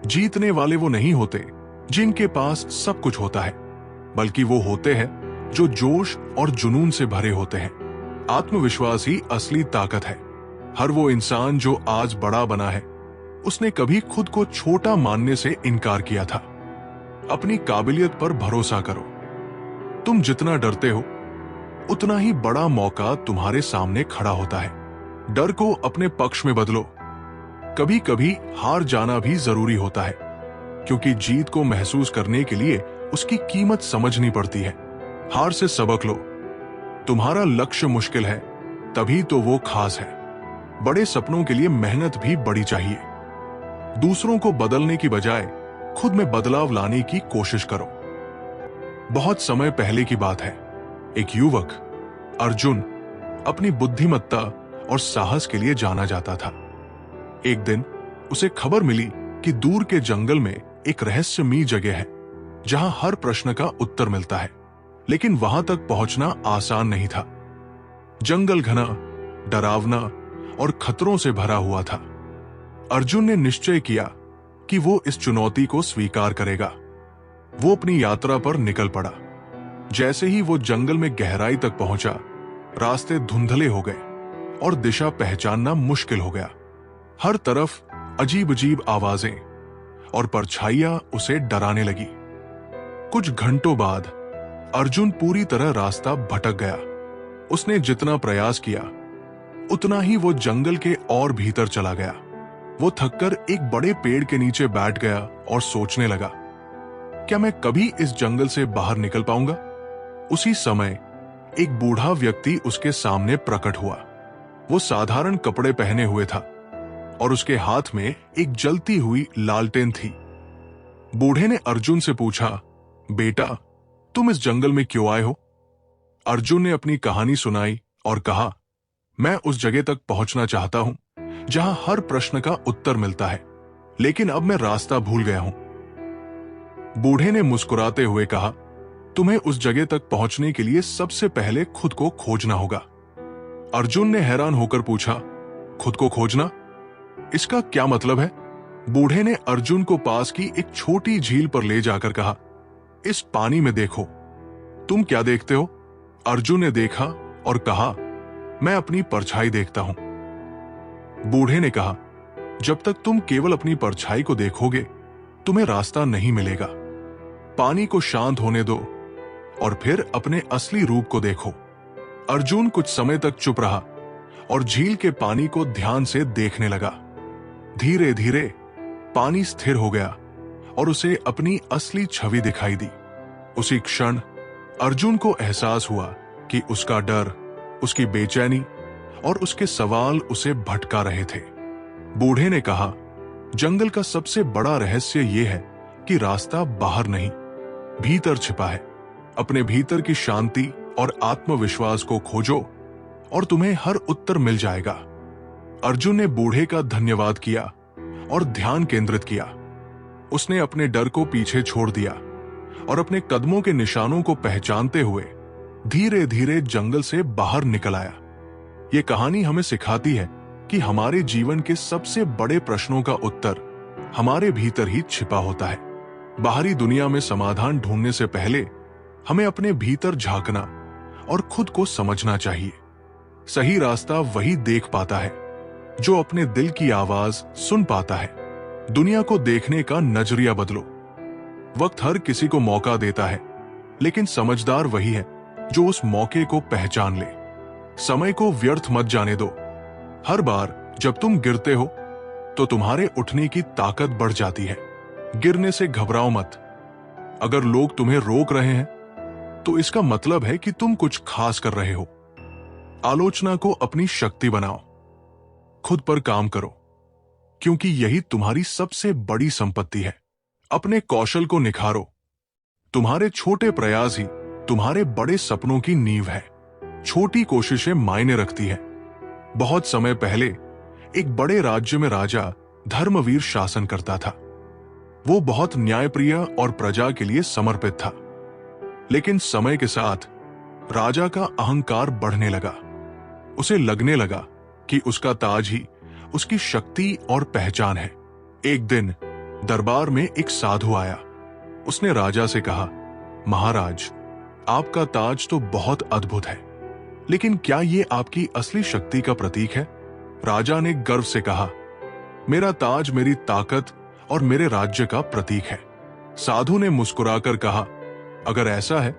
जीतने वाले वो नहीं होते जिनके पास सब कुछ होता है, बल्कि वो होते हैं जो जोश और जुनून से भरे होते हैं। आत्मविश्वास ही असली ताकत है। हर वो इंसान जो आज बड़ा बना है, उसने कभी खुद को छोटा मानने से इनकार किया था। अपनी काबिलियत पर भरोसा करो। तुम जितना डरते हो, उतना ही बड़ा मौका तुम्हारे सामने खड़ा होता है। डर को अपने पक्ष में बदलो। कभी कभी हार जाना भी जरूरी होता है, क्योंकि जीत को महसूस करने के लिए उसकी कीमत समझनी पड़ती है। हार से सबक लो। तुम्हारा लक्ष्य मुश्किल है, तभी तो वो खास है। बड़े सपनों के लिए मेहनत भी बड़ी चाहिए। दूसरों को बदलने की बजाय खुद में बदलाव लाने की कोशिश करो। बहुत समय पहले की बात है। एक युवक अर्जुन अपनी बुद्धिमत्ता और साहस के लिए जाना जाता था। एक दिन उसे खबर मिली कि दूर के जंगल में एक रहस्यमयी जगह है, जहां हर प्रश्न का उत्तर मिलता है। लेकिन वहां तक पहुंचना आसान नहीं था। जंगल घना, डरावना और खतरों से भरा हुआ था। अर्जुन ने निश्चय किया कि वो इस चुनौती को स्वीकार करेगा। वो अपनी यात्रा पर निकल पड़ा। जैसे ही वो जंगल में गहराई तक पहुंचा, रास्ते धुंधले हो गए और दिशा पहचानना मुश्किल हो गया। हर तरफ अजीब अजीब आवाजें और परछाइयां उसे डराने लगी। कुछ घंटों बाद अर्जुन पूरी तरह रास्ता भटक गया। उसने जितना प्रयास किया, उतना ही वो जंगल के और भीतर चला गया। वो थककर एक बड़े पेड़ के नीचे बैठ गया और सोचने लगा, क्या मैं कभी इस जंगल से बाहर निकल पाऊंगा? उसी समय एक बूढ़ा व्यक्ति उसके सामने प्रकट हुआ। वो साधारण कपड़े पहने हुए था और उसके हाथ में एक जलती हुई लालटेन थी। बूढ़े ने अर्जुन से पूछा, बेटा, तुम इस जंगल में क्यों आए हो? अर्जुन ने अपनी कहानी सुनाई और कहा, मैं उस जगह तक पहुंचना चाहता हूं जहां हर प्रश्न का उत्तर मिलता है, लेकिन अब मैं रास्ता भूल गया हूं। बूढ़े ने मुस्कुराते हुए कहा, तुम्हें उस जगह तक पहुंचने के लिए सबसे पहले खुद को खोजना होगा। अर्जुन ने हैरान होकर पूछा, खुद को खोजना? इसका क्या मतलब है? बूढ़े ने अर्जुन को पास की एक छोटी झील पर ले जाकर कहा, इस पानी में देखो। तुम क्या देखते हो? अर्जुन ने देखा और कहा, मैं अपनी परछाई देखता हूं। बूढ़े ने कहा, जब तक तुम केवल अपनी परछाई को देखोगे, तुम्हें रास्ता नहीं मिलेगा। पानी को शांत होने दो और फिर अपने असली रूप को देखो। अर्जुन कुछ समय तक चुप रहा और झील के पानी को ध्यान से देखने लगा। धीरे धीरे पानी स्थिर हो गया और उसे अपनी असली छवि दिखाई दी। उसी क्षण अर्जुन को एहसास हुआ कि उसका डर, उसकी बेचैनी और उसके सवाल उसे भटका रहे थे। बूढ़े ने कहा, जंगल का सबसे बड़ा रहस्य यह है कि रास्ता बाहर नहीं, भीतर छिपा है। अपने भीतर की शांति और आत्मविश्वास को खोजो और तुम्हें हर उत्तर मिल जाएगा। अर्जुन ने बूढ़े का धन्यवाद किया और ध्यान केंद्रित किया। उसने अपने डर को पीछे छोड़ दिया और अपने कदमों के निशानों को पहचानते हुए धीरे धीरे जंगल से बाहर निकल आया। ये कहानी हमें सिखाती है कि हमारे जीवन के सबसे बड़े प्रश्नों का उत्तर हमारे भीतर ही छिपा होता है। बाहरी दुनिया में समाधान ढूंढने से पहले हमें अपने भीतर झांकना और खुद को समझना चाहिए। सही रास्ता वही देख पाता है जो अपने दिल की आवाज सुन पाता है। दुनिया को देखने का नजरिया बदलो। वक्त हर किसी को मौका देता है, लेकिन समझदार वही है जो उस मौके को पहचान ले। समय को व्यर्थ मत जाने दो। हर बार जब तुम गिरते हो तो तुम्हारे उठने की ताकत बढ़ जाती है। गिरने से घबराओ मत। अगर लोग तुम्हें रोक रहे हैं तो इसका मतलब है कि तुम कुछ खास कर रहे हो। आलोचना को अपनी शक्ति बनाओ। खुद पर काम करो, क्योंकि यही तुम्हारी सबसे बड़ी संपत्ति है। अपने कौशल को निखारो। तुम्हारे छोटे प्रयास ही तुम्हारे बड़े सपनों की नींव है। छोटी कोशिशें मायने रखती हैं। बहुत समय पहले एक बड़े राज्य में राजा धर्मवीर शासन करता था। वो बहुत न्यायप्रिय और प्रजा के लिए समर्पित था। लेकिन समय के साथ राजा का अहंकार बढ़ने लगा। उसे लगने लगा कि उसका ताज ही उसकी शक्ति और पहचान है। एक दिन दरबार में एक साधु आया। उसने राजा से कहा, महाराज, आपका ताज तो बहुत अद्भुत है, लेकिन क्या ये आपकी असली शक्ति का प्रतीक है? राजा ने गर्व से कहा, मेरा ताज मेरी ताकत और मेरे राज्य का प्रतीक है। साधु ने मुस्कुराकर कहा, अगर ऐसा है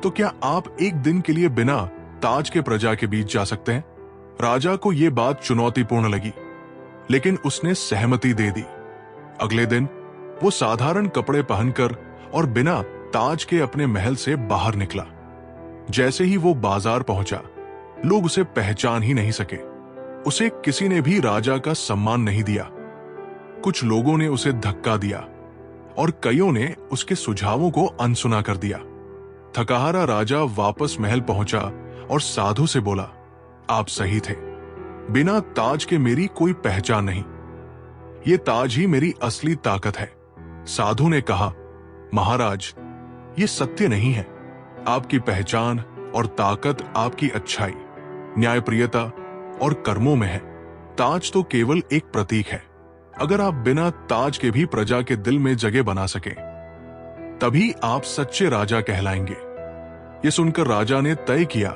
तो क्या आप एक दिन के लिए बिना ताज के प्रजा के बीच जा सकते हैं? राजा को यह बात चुनौतीपूर्ण लगी, लेकिन उसने सहमति दे दी। अगले दिन वो साधारण कपड़े पहनकर और बिना ताज के अपने महल से बाहर निकला। जैसे ही वो बाजार पहुंचा, लोग उसे पहचान ही नहीं सके। उसे किसी ने भी राजा का सम्मान नहीं दिया। कुछ लोगों ने उसे धक्का दिया और कईयों ने उसके सुझावों को अनसुना कर दिया। थकाहारा राजा वापस महल पहुंचा और साधु से बोला, आप सही थे, बिना ताज के मेरी कोई पहचान नहीं। ये ताज ही मेरी असली ताकत है। साधु ने कहा, महाराज, ये सत्य नहीं है। आपकी पहचान और ताकत आपकी अच्छाई, न्यायप्रियता और कर्मों में है। ताज तो केवल एक प्रतीक है। अगर आप बिना ताज के भी प्रजा के दिल में जगह बना सके, तभी आप सच्चे राजा कहलाएंगे। ये सुनकर राजा ने तय किया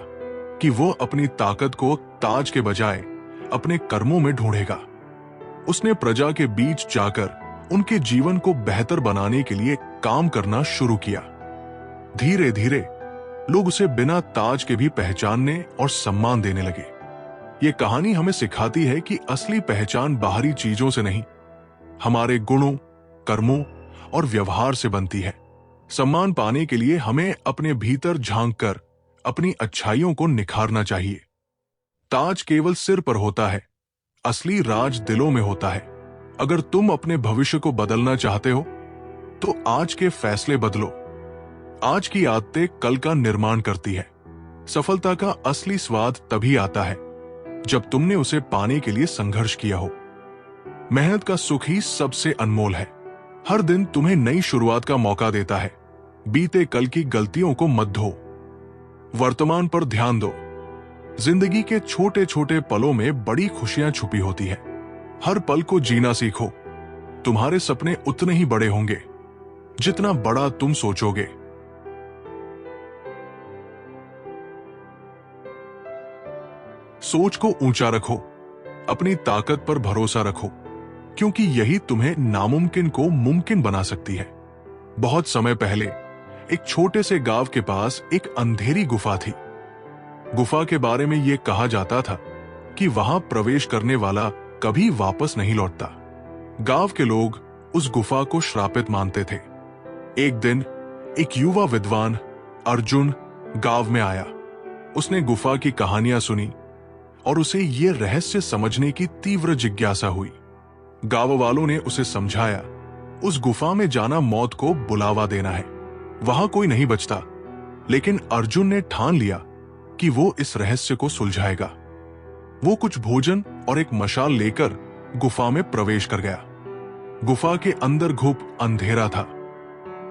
कि वो अपनी ताकत को ताज के बजाय अपने कर्मों में ढूंढेगा। उसने प्रजा के बीच जाकर उनके जीवन को बेहतर बनाने के लिए काम करना शुरू किया। धीरे धीरे लोग उसे बिना ताज के भी पहचानने और सम्मान देने लगे। ये कहानी हमें सिखाती है कि असली पहचान बाहरी चीजों से नहीं, हमारे गुणों, कर्मों और व्यवहार से बनती है। सम्मान पाने के लिए हमें अपने भीतर झांककर अपनी अच्छाइयों को निखारना चाहिए। ताज केवल सिर पर होता है, असली राज दिलों में होता है। अगर तुम अपने भविष्य को बदलना चाहते हो, तो आज के फैसले बदलो। आज की आदतें कल का निर्माण करती है। सफलता का असली स्वाद तभी आता है जब तुमने उसे पाने के लिए संघर्ष किया हो। मेहनत का सुख ही सबसे अनमोल है। हर दिन तुम्हें नई शुरुआत का मौका देता है। बीते कल की गलतियों को मत धो, वर्तमान पर ध्यान दो। जिंदगी के छोटे छोटे पलों में बड़ी खुशियां छुपी होती है। हर पल को जीना सीखो। तुम्हारे सपने उतने ही बड़े होंगे जितना बड़ा तुम सोचोगे। सोच को ऊंचा रखो, अपनी ताकत पर भरोसा रखो, क्योंकि यही तुम्हें नामुमकिन को मुमकिन बना सकती है। बहुत समय पहले एक छोटे से गांव के पास एक अंधेरी गुफा थी। गुफा के बारे में यह कहा जाता था कि वहां प्रवेश करने वाला कभी वापस नहीं लौटता। गांव के लोग उस गुफा को श्रापित मानते थे। एक दिन एक युवा विद्वान अर्जुन गांव में आया। उसने गुफा की कहानियां सुनी और उसे यह रहस्य समझने की तीव्र जिज्ञासा हुई। गांव वालों ने उसे समझाया, उस गुफा में जाना मौत को बुलावा देना है, वहां कोई नहीं बचता। लेकिन अर्जुन ने ठान लिया कि वो इस रहस्य को सुलझाएगा। वो कुछ भोजन और एक मशाल लेकर गुफा में प्रवेश कर गया। गुफा के अंदर घुप अंधेरा था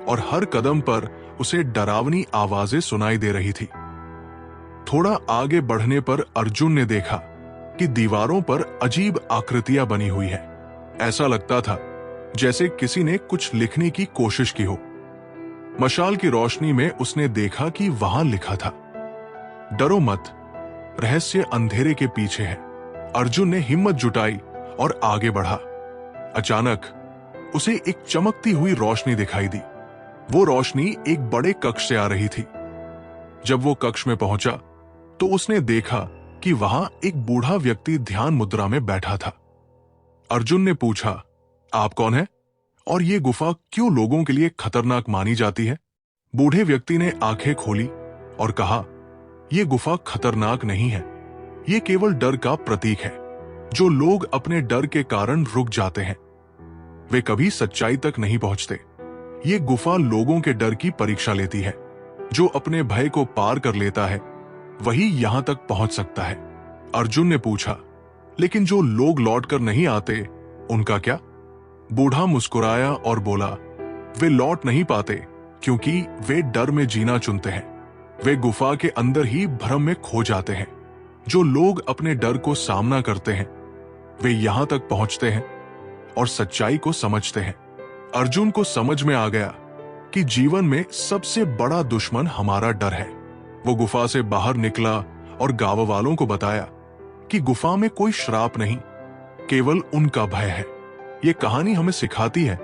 और हर कदम पर उसे डरावनी आवाजें सुनाई दे रही थी। थोड़ा आगे बढ़ने पर अर्जुन ने देखा कि दीवारों पर अजीब आकृतियां बनी हुई है। ऐसा लगता था जैसे किसी ने कुछ लिखने की कोशिश की हो। मशाल की रोशनी में उसने देखा कि वहां लिखा था, डरो मत, रहस्य अंधेरे के पीछे है। अर्जुन ने हिम्मत जुटाई और आगे बढ़ा। अचानक उसे एक चमकती हुई रोशनी दिखाई दी। वो रोशनी एक बड़े कक्ष से आ रही थी। जब वो कक्ष में पहुंचा तो उसने देखा कि वहां एक बूढ़ा व्यक्ति ध्यान मुद्रा में बैठा था। अर्जुन ने पूछा, आप कौन हैं और ये गुफा क्यों लोगों के लिए खतरनाक मानी जाती है? बूढ़े व्यक्ति ने आंखें खोली और कहा, यह गुफा खतरनाक नहीं है, ये केवल डर का प्रतीक है। जो लोग अपने डर के कारण रुक जाते हैं वे कभी सच्चाई तक नहीं पहुंचते। ये गुफा लोगों के डर की परीक्षा लेती है। जो अपने भय को पार कर लेता है वही यहां तक पहुंच सकता है। अर्जुन ने पूछा, लेकिन जो लोग लौट कर नहीं आते उनका क्या? बूढ़ा मुस्कुराया और बोला, वे लौट नहीं पाते क्योंकि वे डर में जीना चुनते हैं। वे गुफा के अंदर ही भ्रम में खो जाते हैं। जो लोग अपने डर को सामना करते हैं वे यहां तक पहुंचते हैं और सच्चाई को समझते हैं। अर्जुन को समझ में आ गया कि जीवन में सबसे बड़ा दुश्मन हमारा डर है। वो गुफा से बाहर निकला और गांव वालों को बताया कि गुफा में कोई श्राप नहीं, केवल उनका भय है। ये कहानी हमें सिखाती है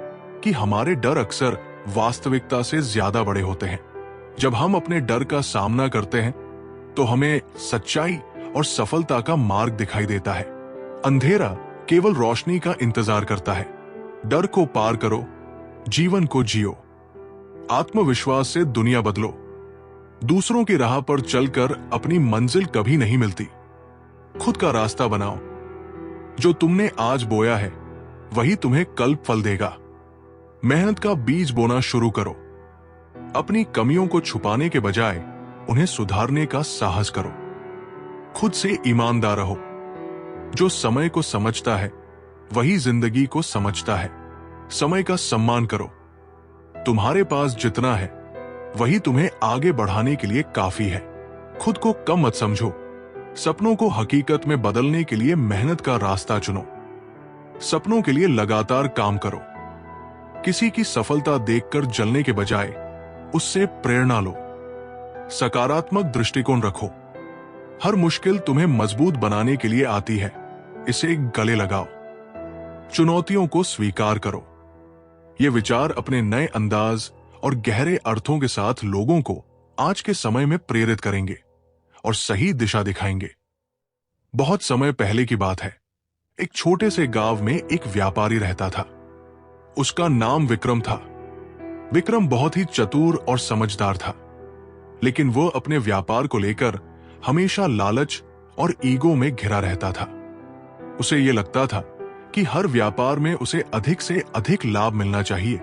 कि हमारे डर अक्सर वास्तविकता से ज्यादा बड़े होते हैं। जब हम अपने डर का सामना करते हैं तो हमें सच्चाई और सफलता का मार्ग दिखाई देता है। अंधेरा केवल रोशनी का इंतजार करता है। डर को पार करो, जीवन को जियो, आत्मविश्वास से दुनिया बदलो। दूसरों की राह पर चलकर अपनी मंजिल कभी नहीं मिलती। खुद का रास्ता बनाओ। जो तुमने आज बोया है वही तुम्हें कल फल देगा। मेहनत का बीज बोना शुरू करो। अपनी कमियों को छुपाने के बजाय उन्हें सुधारने का साहस करो। खुद से ईमानदार रहो। जो समय को समझता है वही जिंदगी को समझता है। समय का सम्मान करो। तुम्हारे पास जितना है वही तुम्हें आगे बढ़ाने के लिए काफी है। खुद को कम मत समझो। सपनों को हकीकत में बदलने के लिए मेहनत का रास्ता चुनो। सपनों के लिए लगातार काम करो। किसी की सफलता देखकर जलने के बजाय उससे प्रेरणा लो। सकारात्मक दृष्टिकोण रखो। हर मुश्किल तुम्हें मजबूत बनाने के लिए आती है, इसे गले लगाओ। चुनौतियों को स्वीकार करो। ये विचार अपने नए अंदाज और गहरे अर्थों के साथ लोगों को आज के समय में प्रेरित करेंगे और सही दिशा दिखाएंगे। बहुत समय पहले की बात है। एक छोटे से गांव में एक व्यापारी रहता था। उसका नाम विक्रम था। विक्रम बहुत ही चतुर और समझदार था, लेकिन वो अपने व्यापार को लेकर हमेशा लालच और ईगो में घिरा रहता था। उसे यह लगता था कि हर व्यापार में उसे अधिक से अधिक लाभ मिलना चाहिए,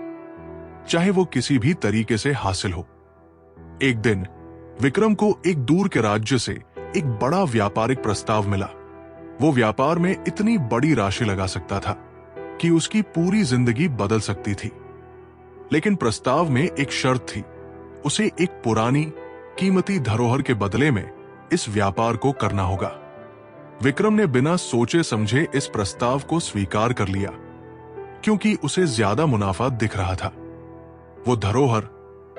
चाहे वो किसी भी तरीके से हासिल हो। एक दिन विक्रम को एक दूर के राज्य से एक बड़ा व्यापारिक प्रस्ताव मिला। वो व्यापार में इतनी बड़ी राशि लगा सकता था कि उसकी पूरी जिंदगी बदल सकती थी। लेकिन प्रस्ताव में एक शर्त थी। उसे एक पुरानी कीमती धरोहर के बदले में इस व्यापार को करना होगा। विक्रम ने बिना सोचे समझे इस प्रस्ताव को स्वीकार कर लिया, क्योंकि उसे ज्यादा मुनाफा दिख रहा था। वो धरोहर,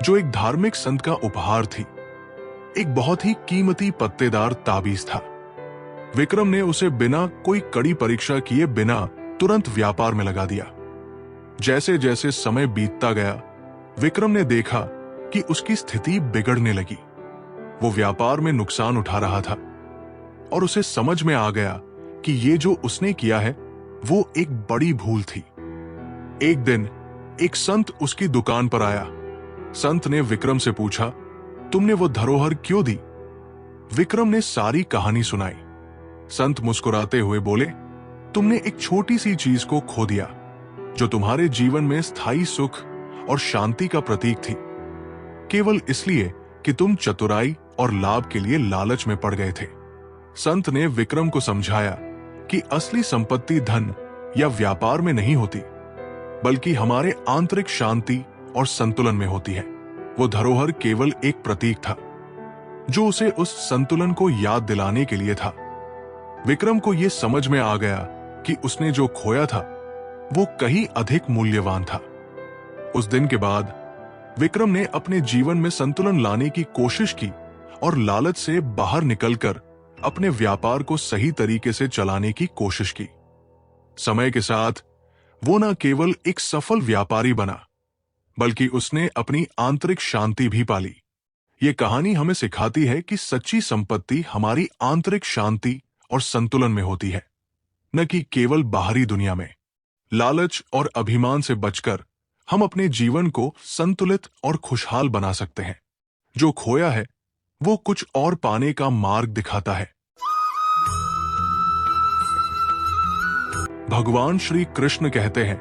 जो एक धार्मिक संत का उपहार थी, एक बहुत ही कीमती पत्तेदार ताबीज था। विक्रम ने उसे बिना कोई कड़ी परीक्षा किए बिना तुरंत व्यापार में लगा दिया। जैसे जैसे समय बीतता गया, विक्रम ने देखा कि उसकी स्थिति बिगड़ने लगी। वो व्यापार में नुकसान उठा रहा था और उसे समझ में आ गया कि ये जो उसने किया है वो एक बड़ी भूल थी। एक दिन एक संत उसकी दुकान पर आया। संत ने विक्रम से पूछा, तुमने वो धरोहर क्यों दी? विक्रम ने सारी कहानी सुनाई। संत मुस्कुराते हुए बोले, तुमने एक छोटी सी चीज को खो दिया जो तुम्हारे जीवन में स्थायी सुख और शांति का प्रतीक थी, केवल इसलिए कि तुम चतुराई और लाभ के लिए लालच में पड़ गए थे। संत ने विक्रम को समझाया कि असली संपत्ति धन या व्यापार में नहीं होती, बल्कि हमारे आंतरिक शांति और संतुलन में होती है। वो धरोहर केवल एक प्रतीक था जो उसे उस संतुलन को याद दिलाने के लिए था। विक्रम को यह समझ में आ गया कि उसने जो खोया था वो कहीं अधिक मूल्यवान था। उस दिन के बाद विक्रम ने अपने जीवन में संतुलन लाने की कोशिश की और लालच से बाहर निकलकर अपने व्यापार को सही तरीके से चलाने की कोशिश की। समय के साथ वो न केवल एक सफल व्यापारी बना, बल्कि उसने अपनी आंतरिक शांति भी पाली। ये कहानी हमें सिखाती है कि सच्ची संपत्ति हमारी आंतरिक शांति और संतुलन में होती है, न कि केवल बाहरी दुनिया में। लालच और अभिमान से बचकर हम अपने जीवन को संतुलित और खुशहाल बना सकते हैं। जो खोया है वो कुछ और पाने का मार्ग दिखाता है। भगवान श्री कृष्ण कहते हैं,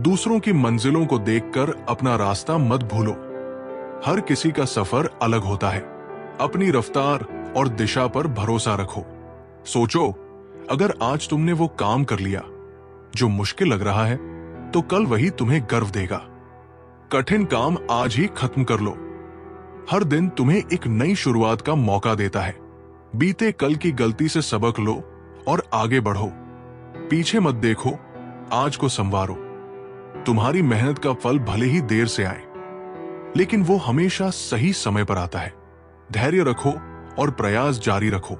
दूसरों की मंजिलों को देखकर अपना रास्ता मत भूलो। हर किसी का सफर अलग होता है। अपनी रफ्तार और दिशा पर भरोसा रखो। सोचो, अगर आज तुमने वो काम कर लिया जो मुश्किल लग रहा है, तो कल वही तुम्हें गर्व देगा। कठिन काम आज ही खत्म कर लो। हर दिन तुम्हें एक नई शुरुआत का मौका देता है। बीते कल की गलती से सबक लो और आगे बढ़ो। पीछे मत देखो, आज को संवारो। तुम्हारी मेहनत का फल भले ही देर से आए, लेकिन वो हमेशा सही समय पर आता है। धैर्य रखो और प्रयास जारी रखो।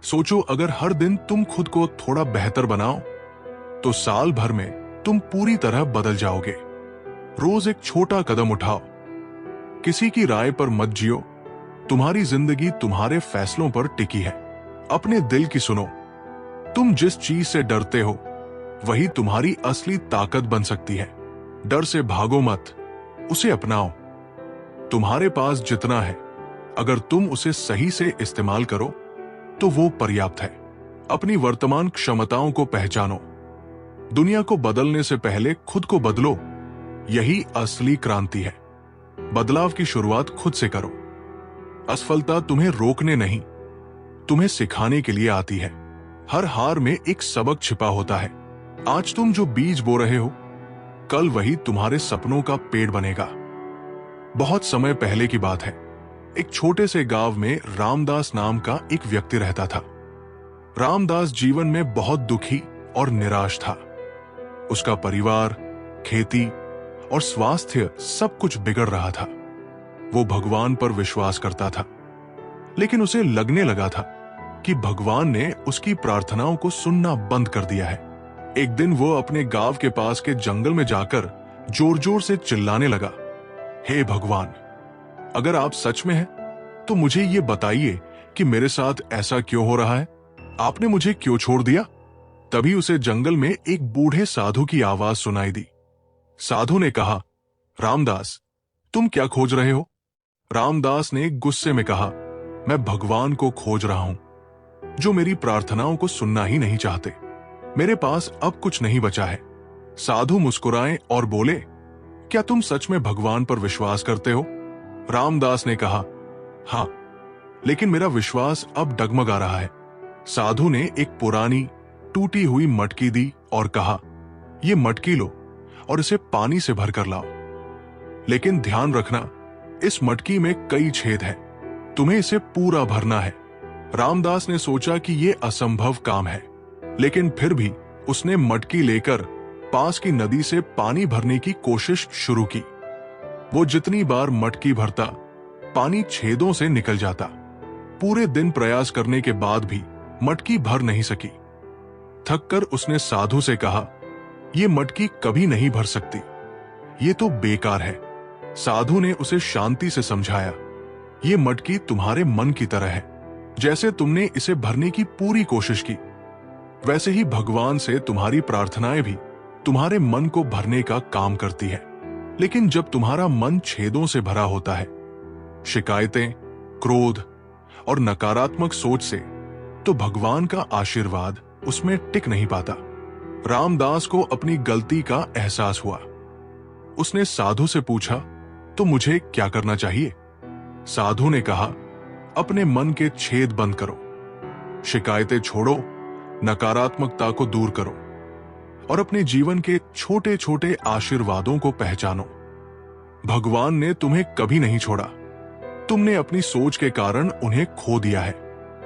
सोचो, अगर हर दिन तुम खुद को थोड़ा बेहतर बनाओ, तो साल भर में तुम पूरी तरह बदल जाओगे। रोज एक छोटा कदम उठाओ। किसी की राय पर मत जियो। तुम्हारी जिंदगी तुम्हारे फैसलों पर टिकी है। अपने दिल की सुनो। तुम जिस चीज से डरते हो, वही तुम्हारी असली ताकत बन सकती है। डर से भागो मत, उसे अपनाओ। तुम्हारे पास जितना है, अगर तुम उसे सही से इस्तेमाल करो, तो वो पर्याप्त है। अपनी वर्तमान क्षमताओं को पहचानो। दुनिया को बदलने से पहले खुद को बदलो। यही असली क्रांति है। बदलाव की शुरुआत खुद से करो। असफलता तुम्हें रोकने नहीं, तुम्हें सिखाने के लिए आती है। हर हार में एक सबक छिपा होता है। आज तुम जो बीज बो रहे हो, कल वही तुम्हारे सपनों का पेड़ बनेगा। बहुत समय पहले की बात है। एक छोटे से गांव में रामदास नाम का एक व्यक्ति रहता था। रामदास जीवन में बहुत दुखी और निराश था। उसका परिवार, खेती और स्वास्थ्य सब कुछ बिगड़ रहा था। वो भगवान पर विश्वास करता था, लेकिन उसे लगने लगा था कि भगवान ने उसकी प्रार्थनाओं को सुनना बंद कर दिया है। एक दिन वो अपने गांव के पास के जंगल में जाकर जोर जोर से चिल्लाने लगा, हे भगवान, अगर आप सच में हैं, तो मुझे ये बताइए कि मेरे साथ ऐसा क्यों हो रहा है? आपने मुझे क्यों छोड़ दिया? तभी उसे जंगल में एक बूढ़े साधु की आवाज सुनाई दी। साधु ने कहा, रामदास, तुम क्या खोज रहे हो? रामदास ने गुस्से में कहा, मैं भगवान को खोज रहा हूं, जो मेरी प्रार्थनाओं को सुनना ही नहीं चाहते। मेरे पास अब कुछ नहीं बचा है। साधु मुस्कुराए और बोले, क्या तुम सच में भगवान पर विश्वास करते हो? रामदास ने कहा, हाँ, लेकिन मेरा विश्वास अब डगमगा रहा है। साधु ने एक पुरानी टूटी हुई मटकी दी और कहा, ये मटकी लो और इसे पानी से भरकर लाओ। लेकिन ध्यान रखना, इस मटकी में कई छेद हैं। तुम्हें इसे पूरा भरना है। रामदास ने सोचा कि यह असंभव काम है, लेकिन फिर भी उसने मटकी लेकर पास की नदी से पानी भरने की कोशिश शुरू की। वो जितनी बार मटकी भरता, पानी छेदों से निकल जाता। पूरे दिन प्रयास करने के बाद भी मटकी भर नहीं सकी। थककर उसने साधु से कहा, यह मटकी कभी नहीं भर सकती, ये तो बेकार है। साधु ने उसे शांति से समझाया, ये मटकी तुम्हारे मन की तरह है। जैसे तुमने इसे भरने की पूरी कोशिश की, वैसे ही भगवान से तुम्हारी प्रार्थनाएं भी तुम्हारे मन को भरने का काम करती है। लेकिन जब तुम्हारा मन छेदों से भरा होता है, शिकायतें, क्रोध और नकारात्मक सोच से, तो भगवान का आशीर्वाद उसमें टिक नहीं पाता। रामदास को अपनी गलती का एहसास हुआ। उसने साधु से पूछा, तो मुझे क्या करना चाहिए? साधु ने कहा, अपने मन के छेद बंद करो, शिकायतें छोड़ो, नकारात्मकता को दूर करो और अपने जीवन के छोटे छोटे आशीर्वादों को पहचानो। भगवान ने तुम्हें कभी नहीं छोड़ा, तुमने अपनी सोच के कारण उन्हें खो दिया है।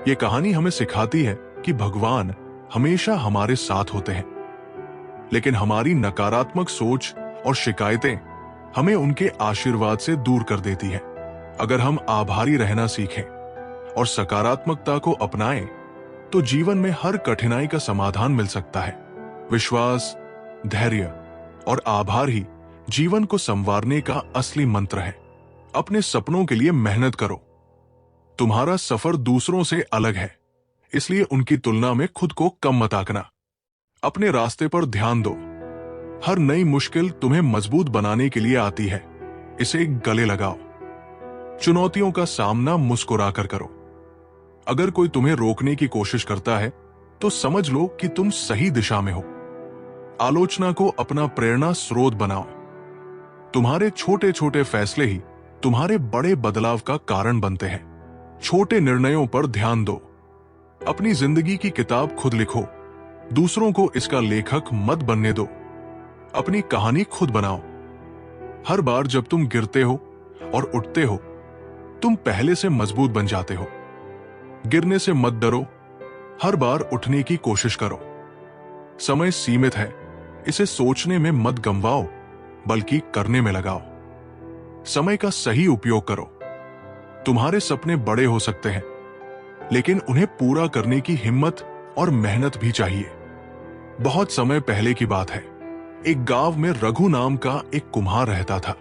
ये कहानी हमें सिखाती है कि भगवान हमेशा हमारे साथ होते हैं, लेकिन हमारी नकारात्मक सोच और शिकायतें हमें उनके आशीर्वाद से दूर कर देती है। अगर हम आभारी रहना सीखें और सकारात्मकता को अपनाएं, तो जीवन में हर कठिनाई का समाधान मिल सकता है। विश्वास, धैर्य और आभार ही जीवन को संवारने का असली मंत्र है। अपने सपनों के लिए मेहनत करो। तुम्हारा सफर दूसरों से अलग है, इसलिए उनकी तुलना में खुद को कम मत आंकना। अपने रास्ते पर ध्यान दो। हर नई मुश्किल तुम्हें मजबूत बनाने के लिए आती है, इसे गले लगाओ। चुनौतियों का सामना मुस्कुराकर करो। अगर कोई तुम्हें रोकने की कोशिश करता है, तो समझ लो कि तुम सही दिशा में हो। आलोचना को अपना प्रेरणा स्रोत बनाओ। तुम्हारे छोटे छोटे फैसले ही तुम्हारे बड़े बदलाव का कारण बनते हैं। छोटे निर्णयों पर ध्यान दो। अपनी जिंदगी की किताब खुद लिखो, दूसरों को इसका लेखक मत बनने दो। अपनी कहानी खुद बनाओ। हर बार जब तुम गिरते हो और उठते हो, तुम पहले से मजबूत बन जाते हो। गिरने से मत डरो, हर बार उठने की कोशिश करो। समय सीमित है, इसे सोचने में मत गंवाओ, बल्कि करने में लगाओ। समय का सही उपयोग करो। तुम्हारे सपने बड़े हो सकते हैं, लेकिन उन्हें पूरा करने की हिम्मत और मेहनत भी चाहिए। बहुत समय पहले की बात है, एक गांव में रघु नाम का एक कुम्हार रहता था।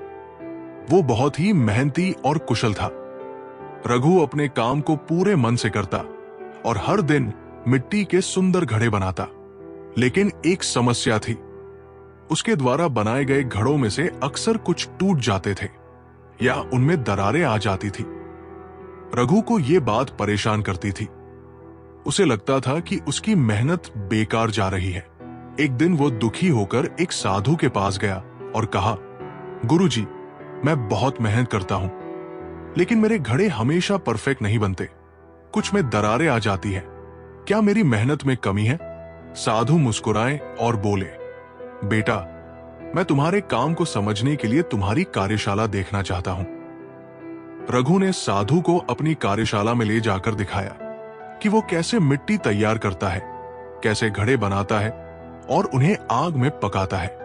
वो बहुत ही मेहनती और कुशल था। रघु अपने काम को पूरे मन से करता और हर दिन मिट्टी के सुंदर घड़े बनाता। लेकिन एक समस्या थी, उसके द्वारा बनाए गए घड़ों में से अक्सर कुछ टूट जाते थे या उनमें दरारें आ जाती थी। रघु को यह बात परेशान करती थी। उसे लगता था कि उसकी मेहनत बेकार जा रही है। एक दिन वो दुखी होकर एक साधु के पास गया और कहा, गुरुजी, मैं बहुत मेहनत करता हूं, लेकिन मेरे घड़े हमेशा परफेक्ट नहीं बनते। कुछ में दरारें आ जाती हैं। क्या मेरी मेहनत में कमी है? साधु मुस्कुराए और बोले, बेटा, मैं तुम्हारे काम को समझने के लिए तुम्हारी कार्यशाला देखना चाहता हूं। रघु ने साधु को अपनी कार्यशाला में ले जाकर दिखाया कि वो कैसे मिट्टी तैयार करता है, कैसे घड़े बनाता है और उन्हें आग में पकाता है।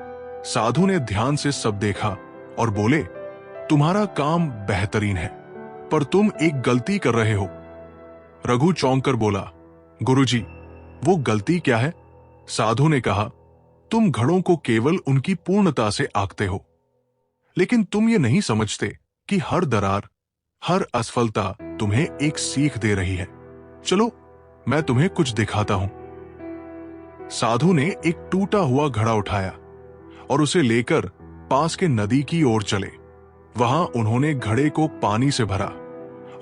साधु ने ध्यान से सब देखा और बोले, तुम्हारा काम बेहतरीन है, पर तुम एक गलती कर रहे हो। रघु चौंक कर बोला, गुरुजी, वो गलती क्या है? साधु ने कहा, तुम घड़ों को केवल उनकी पूर्णता से आंकते हो, लेकिन तुम ये नहीं समझते कि हर दरार, हर असफलता तुम्हें एक सीख दे रही है। चलो, मैं तुम्हें कुछ दिखाता हूं। साधु ने एक टूटा हुआ घड़ा उठाया और उसे लेकर पास के नदी की ओर चले। वहां उन्होंने घड़े को पानी से भरा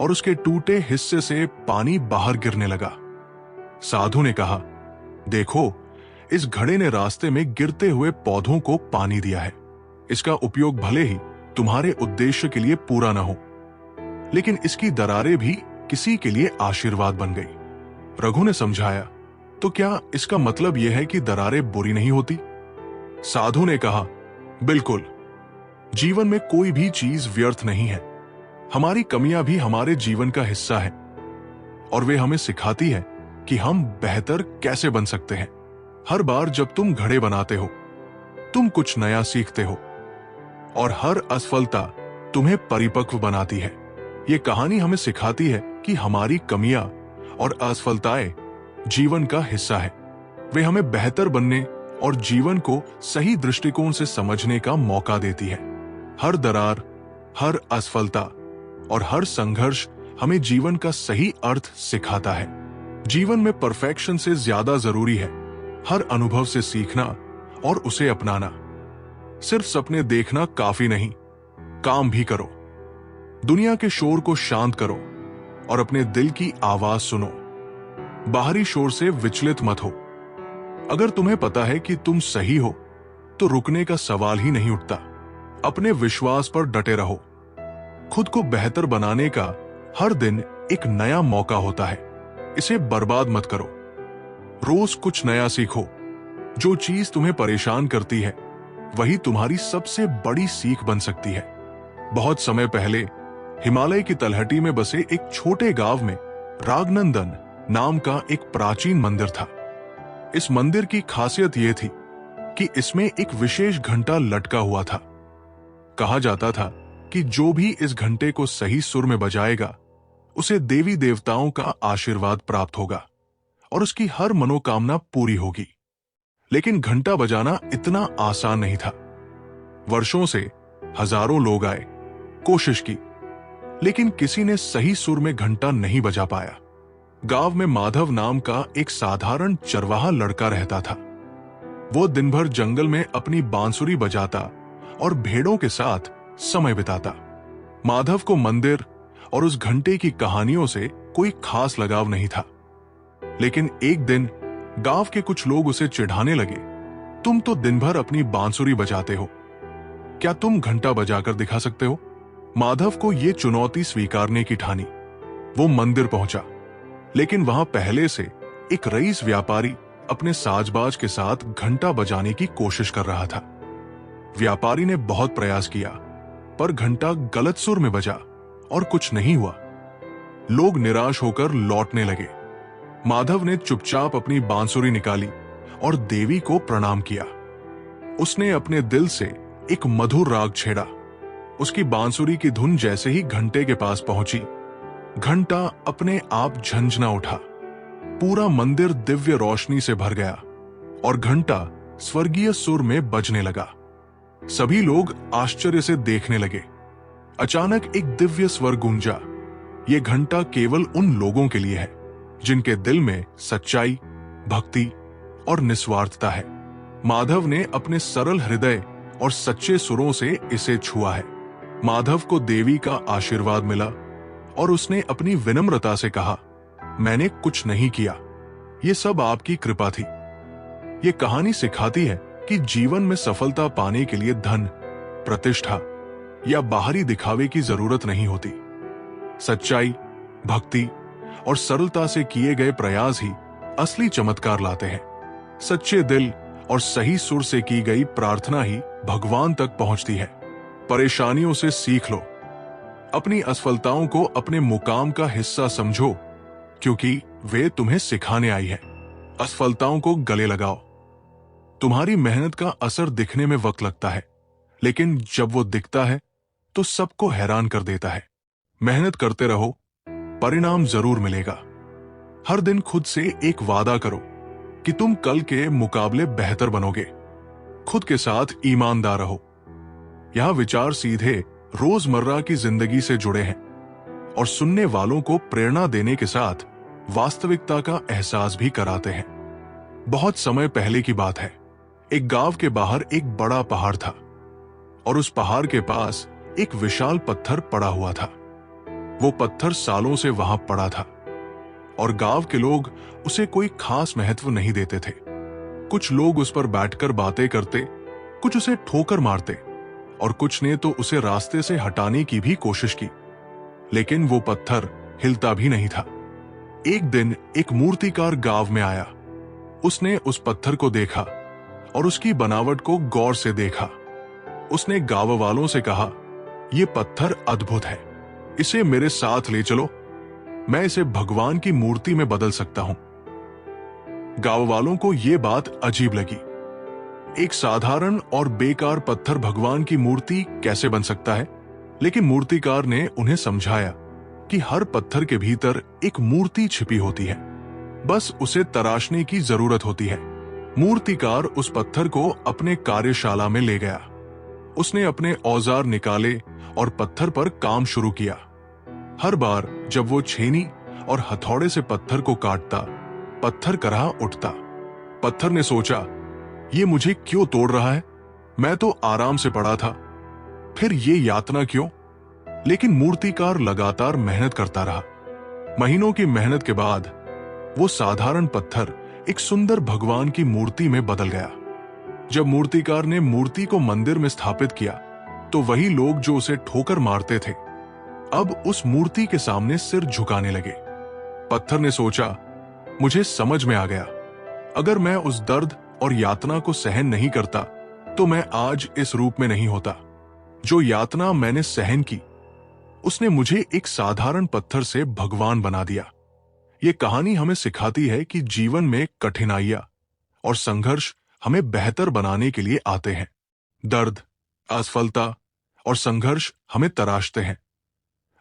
और उसके टूटे हिस्से से पानी बाहर गिरने लगा। साधु ने कहा, देखो, इस घड़े ने रास्ते में गिरते हुए पौधों को पानी दिया है। इसका उपयोग भले ही तुम्हारे उद्देश्य के लिए पूरा न हो, लेकिन इसकी दरारें भी किसी के लिए आशीर्वाद बन गई। रघु ने समझाया, तो क्या इसका मतलब यह है कि दरारें बुरी नहीं होती? साधु ने कहा, बिल्कुल। जीवन में कोई भी चीज व्यर्थ नहीं है। हमारी कमियां भी हमारे जीवन का हिस्सा है और वे हमें सिखाती है कि हम बेहतर कैसे बन सकते हैं। हर बार जब तुम घड़े बनाते हो, तुम कुछ नया सीखते हो और हर असफलता तुम्हें परिपक्व बनाती है। ये कहानी हमें सिखाती है कि हमारी कमियां और असफलताएं जीवन का हिस्सा है। वे हमें बेहतर बनने और जीवन को सही दृष्टिकोण से समझने का मौका देती है। हर दरार, हर असफलता और हर संघर्ष हमें जीवन का सही अर्थ सिखाता है। जीवन में परफेक्शन से ज्यादा जरूरी है हर अनुभव से सीखना और उसे अपनाना। सिर्फ सपने देखना काफी नहीं, काम भी करो। दुनिया के शोर को शांत करो और अपने दिल की आवाज सुनो। बाहरी शोर से विचलित मत हो। अगर तुम्हें पता है कि तुम सही हो, तो रुकने का सवाल ही नहीं उठता। अपने विश्वास पर डटे रहो। खुद को बेहतर बनाने का हर दिन एक नया मौका होता है, इसे बर्बाद मत करो। रोज कुछ नया सीखो। जो चीज तुम्हें परेशान करती है, वही तुम्हारी सबसे बड़ी सीख बन सकती है। बहुत समय पहले हिमालय की तलहटी में बसे एक छोटे गांव में रागनंदन नाम का एक प्राचीन मंदिर था। इस मंदिर की खासियत यह थी कि इसमें एक विशेष घंटा लटका हुआ था। कहा जाता था कि जो भी इस घंटे को सही सुर में बजाएगा, उसे देवी देवताओं का आशीर्वाद प्राप्त होगा और उसकी हर मनोकामना पूरी होगी। लेकिन घंटा बजाना इतना आसान नहीं था। वर्षों से हजारों लोग आए, कोशिश की, लेकिन किसी ने सही सुर में घंटा नहीं बजा पाया। गांव में माधव नाम का एक साधारण चरवाहा लड़का रहता था। वो दिन भर जंगल में अपनी बांसुरी बजाता और भेड़ों के साथ समय बिताता। माधव को मंदिर और उस घंटे की कहानियों से कोई खास लगाव नहीं था। लेकिन एक दिन गांव के कुछ लोग उसे चिढ़ाने लगे तुम तो दिन भर अपनी बांसुरी बजाते हो, क्या तुम घंटा बजाकर दिखा सकते हो? माधव को यह चुनौती स्वीकारने की ठानी। वो मंदिर पहुंचा, लेकिन वहां पहले से एक रईस व्यापारी अपने साजबाज के साथ घंटा बजाने की कोशिश कर रहा था। व्यापारी ने बहुत प्रयास किया, पर घंटा गलत सुर में बजा और कुछ नहीं हुआ। लोग निराश होकर लौटने लगे। माधव ने चुपचाप अपनी बांसुरी निकाली और देवी को प्रणाम किया। उसने अपने दिल से एक मधुर राग छेड़ा। उसकी बांसुरी की धुन जैसे ही घंटे के पास पहुंची, घंटा अपने आप झंझना उठा। पूरा मंदिर दिव्य रोशनी से भर गया और घंटा स्वर्गीय सुर में बजने लगा। सभी लोग आश्चर्य से देखने लगे। अचानक एक दिव्य स्वर गूंजा। यह घंटा केवल उन लोगों के लिए है जिनके दिल में सच्चाई, भक्ति और निस्वार्थता है। माधव ने अपने सरल हृदय और सच्चे सुरों से इसे छुआ है। माधव को देवी का आशीर्वाद मिला और उसने अपनी विनम्रता से कहा, मैंने कुछ नहीं किया, ये सब आपकी कृपा थी। ये कहानी सिखाती है कि जीवन में सफलता पाने के लिए धन, प्रतिष्ठा या बाहरी दिखावे की जरूरत नहीं होती। सच्चाई, भक्ति और सरलता से किए गए प्रयास ही असली चमत्कार लाते हैं। सच्चे दिल और सही सुर से की गई प्रार्थना ही भगवान तक पहुंचती है। परेशानियों से सीख लो। अपनी असफलताओं को अपने मुकाम का हिस्सा समझो, क्योंकि वे तुम्हें सिखाने आई है। असफलताओं को गले लगाओ। तुम्हारी मेहनत का असर दिखने में वक्त लगता है, लेकिन जब वो दिखता है तो सबको हैरान कर देता है। मेहनत करते रहो, परिणाम जरूर मिलेगा। हर दिन खुद से एक वादा करो कि तुम कल के मुकाबले बेहतर बनोगे। खुद के साथ ईमानदार रहो। यह विचार सीधे रोजमर्रा की जिंदगी से जुड़े हैं और सुनने वालों को प्रेरणा देने के साथ वास्तविकता का एहसास भी कराते हैं। बहुत समय पहले की बात है। एक गांव के बाहर एक बड़ा पहाड़ था और उस पहाड़ के पास एक विशाल पत्थर पड़ा हुआ था। वो पत्थर सालों से वहां पड़ा था और गांव के लोग उसे कोई खास महत्व नहीं देते थे। कुछ लोग उस पर बैठकर बातें करते, कुछ उसे ठोकर मारते और कुछ ने तो उसे रास्ते से हटाने की भी कोशिश की, लेकिन वो पत्थर हिलता भी नहीं था। एक दिन एक मूर्तिकार गांव में आया। उसने उस पत्थर को देखा और उसकी बनावट को गौर से देखा। उसने गांव वालों से कहा, यह पत्थर अद्भुत है, इसे मेरे साथ ले चलो, मैं इसे भगवान की मूर्ति में बदल सकता हूं। गांव वालों को यह बात अजीब लगी। एक साधारण और बेकार पत्थर भगवान की मूर्ति कैसे बन सकता है? लेकिन मूर्तिकार ने उन्हें समझाया कि हर पत्थर के भीतर एक मूर्ति छिपी होती है, बस उसे तराशने की जरूरत होती है। मूर्तिकार उस पत्थर को अपने कार्यशाला में ले गया। उसने अपने औजार निकाले और पत्थर पर काम शुरू किया। हर बार जब वो छेनी और हथौड़े से पत्थर को काटता, पत्थर करहा उठता। पत्थर ने सोचा, ये मुझे क्यों तोड़ रहा है? मैं तो आराम से पड़ा था, फिर ये यातना क्यों? लेकिन मूर्तिकार लगातार मेहनत करता रहा। महीनों की मेहनत के बाद वो साधारण पत्थर एक सुंदर भगवान की मूर्ति में बदल गया। जब मूर्तिकार ने मूर्ति को मंदिर में स्थापित किया, तो वही लोग जो उसे ठोकर मारते थे, अब उस मूर्ति के सामने सिर झुकाने लगे। पत्थर ने सोचा, मुझे समझ में आ गया, अगर मैं उस दर्द और यातना को सहन नहीं करता, तो मैं आज इस रूप में नहीं होता। जो यातना मैंने सहन की, उसने मुझे एक साधारण पत्थर से भगवान बना दिया। ये कहानी हमें सिखाती है कि जीवन में कठिनाइयां और संघर्ष हमें बेहतर बनाने के लिए आते हैं। दर्द, असफलता और संघर्ष हमें तराशते हैं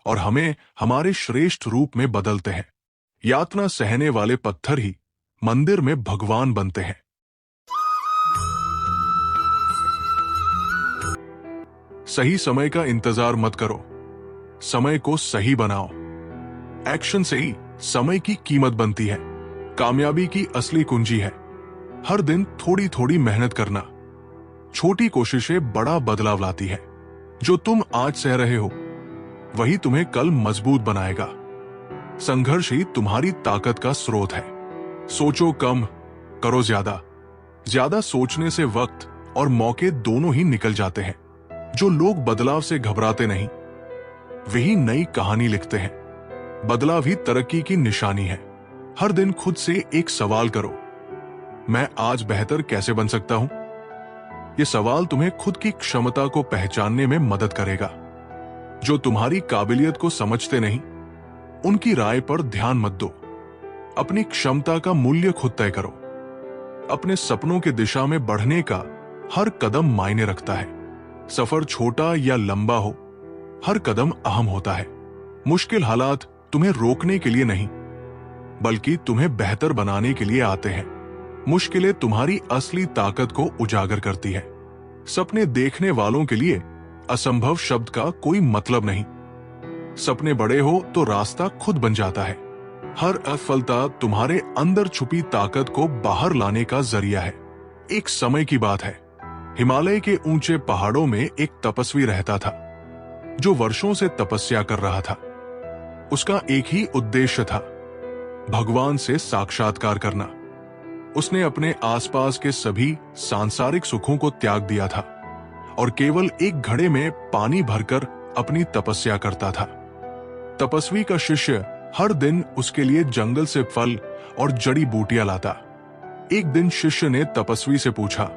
और हमें हमारे श्रेष्ठ रूप में बदलते हैं। यातना सहने वाले पत्थर ही मंदिर में भगवान बनते हैं। सही समय का इंतजार मत करो, समय को सही बनाओ। एक्शन से ही समय की कीमत बनती है। कामयाबी की असली कुंजी है हर दिन थोड़ी थोड़ी मेहनत करना। छोटी कोशिशें बड़ा बदलाव लाती है। जो तुम आज सह रहे हो, वही तुम्हें कल मजबूत बनाएगा। संघर्ष ही तुम्हारी ताकत का स्रोत है। सोचो कम, करो ज्यादा। ज्यादा सोचने से वक्त और मौके दोनों ही निकल जाते हैं। जो लोग बदलाव से घबराते नहीं, वही नई कहानी लिखते हैं। बदलाव ही तरक्की की निशानी है। हर दिन खुद से एक सवाल करो, मैं आज बेहतर कैसे बन सकता हूं? यह सवाल तुम्हें खुद की क्षमता को पहचानने में मदद करेगा। जो तुम्हारी काबिलियत को समझते नहीं, उनकी राय पर ध्यान मत दो। अपनी क्षमता का मूल्य खुद तय करो। अपने सपनों की दिशा में बढ़ने का हर कदम मायने रखता है। सफर छोटा या लंबा हो, हर कदम अहम होता है। मुश्किल हालात तुम्हें रोकने के लिए नहीं, बल्कि तुम्हें बेहतर बनाने के लिए आते हैं। मुश्किलें तुम्हारी असली ताकत को उजागर करती है। सपने देखने वालों के लिए असंभव शब्द का कोई मतलब नहीं। सपने बड़े हो तो रास्ता खुद बन जाता है। हर असफलता तुम्हारे अंदर छुपी ताकत को बाहर लाने का जरिया है। एक समय की बात है, हिमालय के ऊंचे पहाड़ों में एक तपस्वी रहता था, जो वर्षों से तपस्या कर रहा था। उसका एक ही उद्देश्य था, भगवान से साक्षात्कार करना। उसने अपने आसपास के सभी सांसारिक सुखों को त्याग दिया था और केवल एक घड़े में पानी भरकर अपनी तपस्या करता था। तपस्वी का शिष्य हर दिन उसके लिए जंगल से फल और जड़ी बूटियां लाता। एक दिन शिष्य ने तपस्वी से पूछा,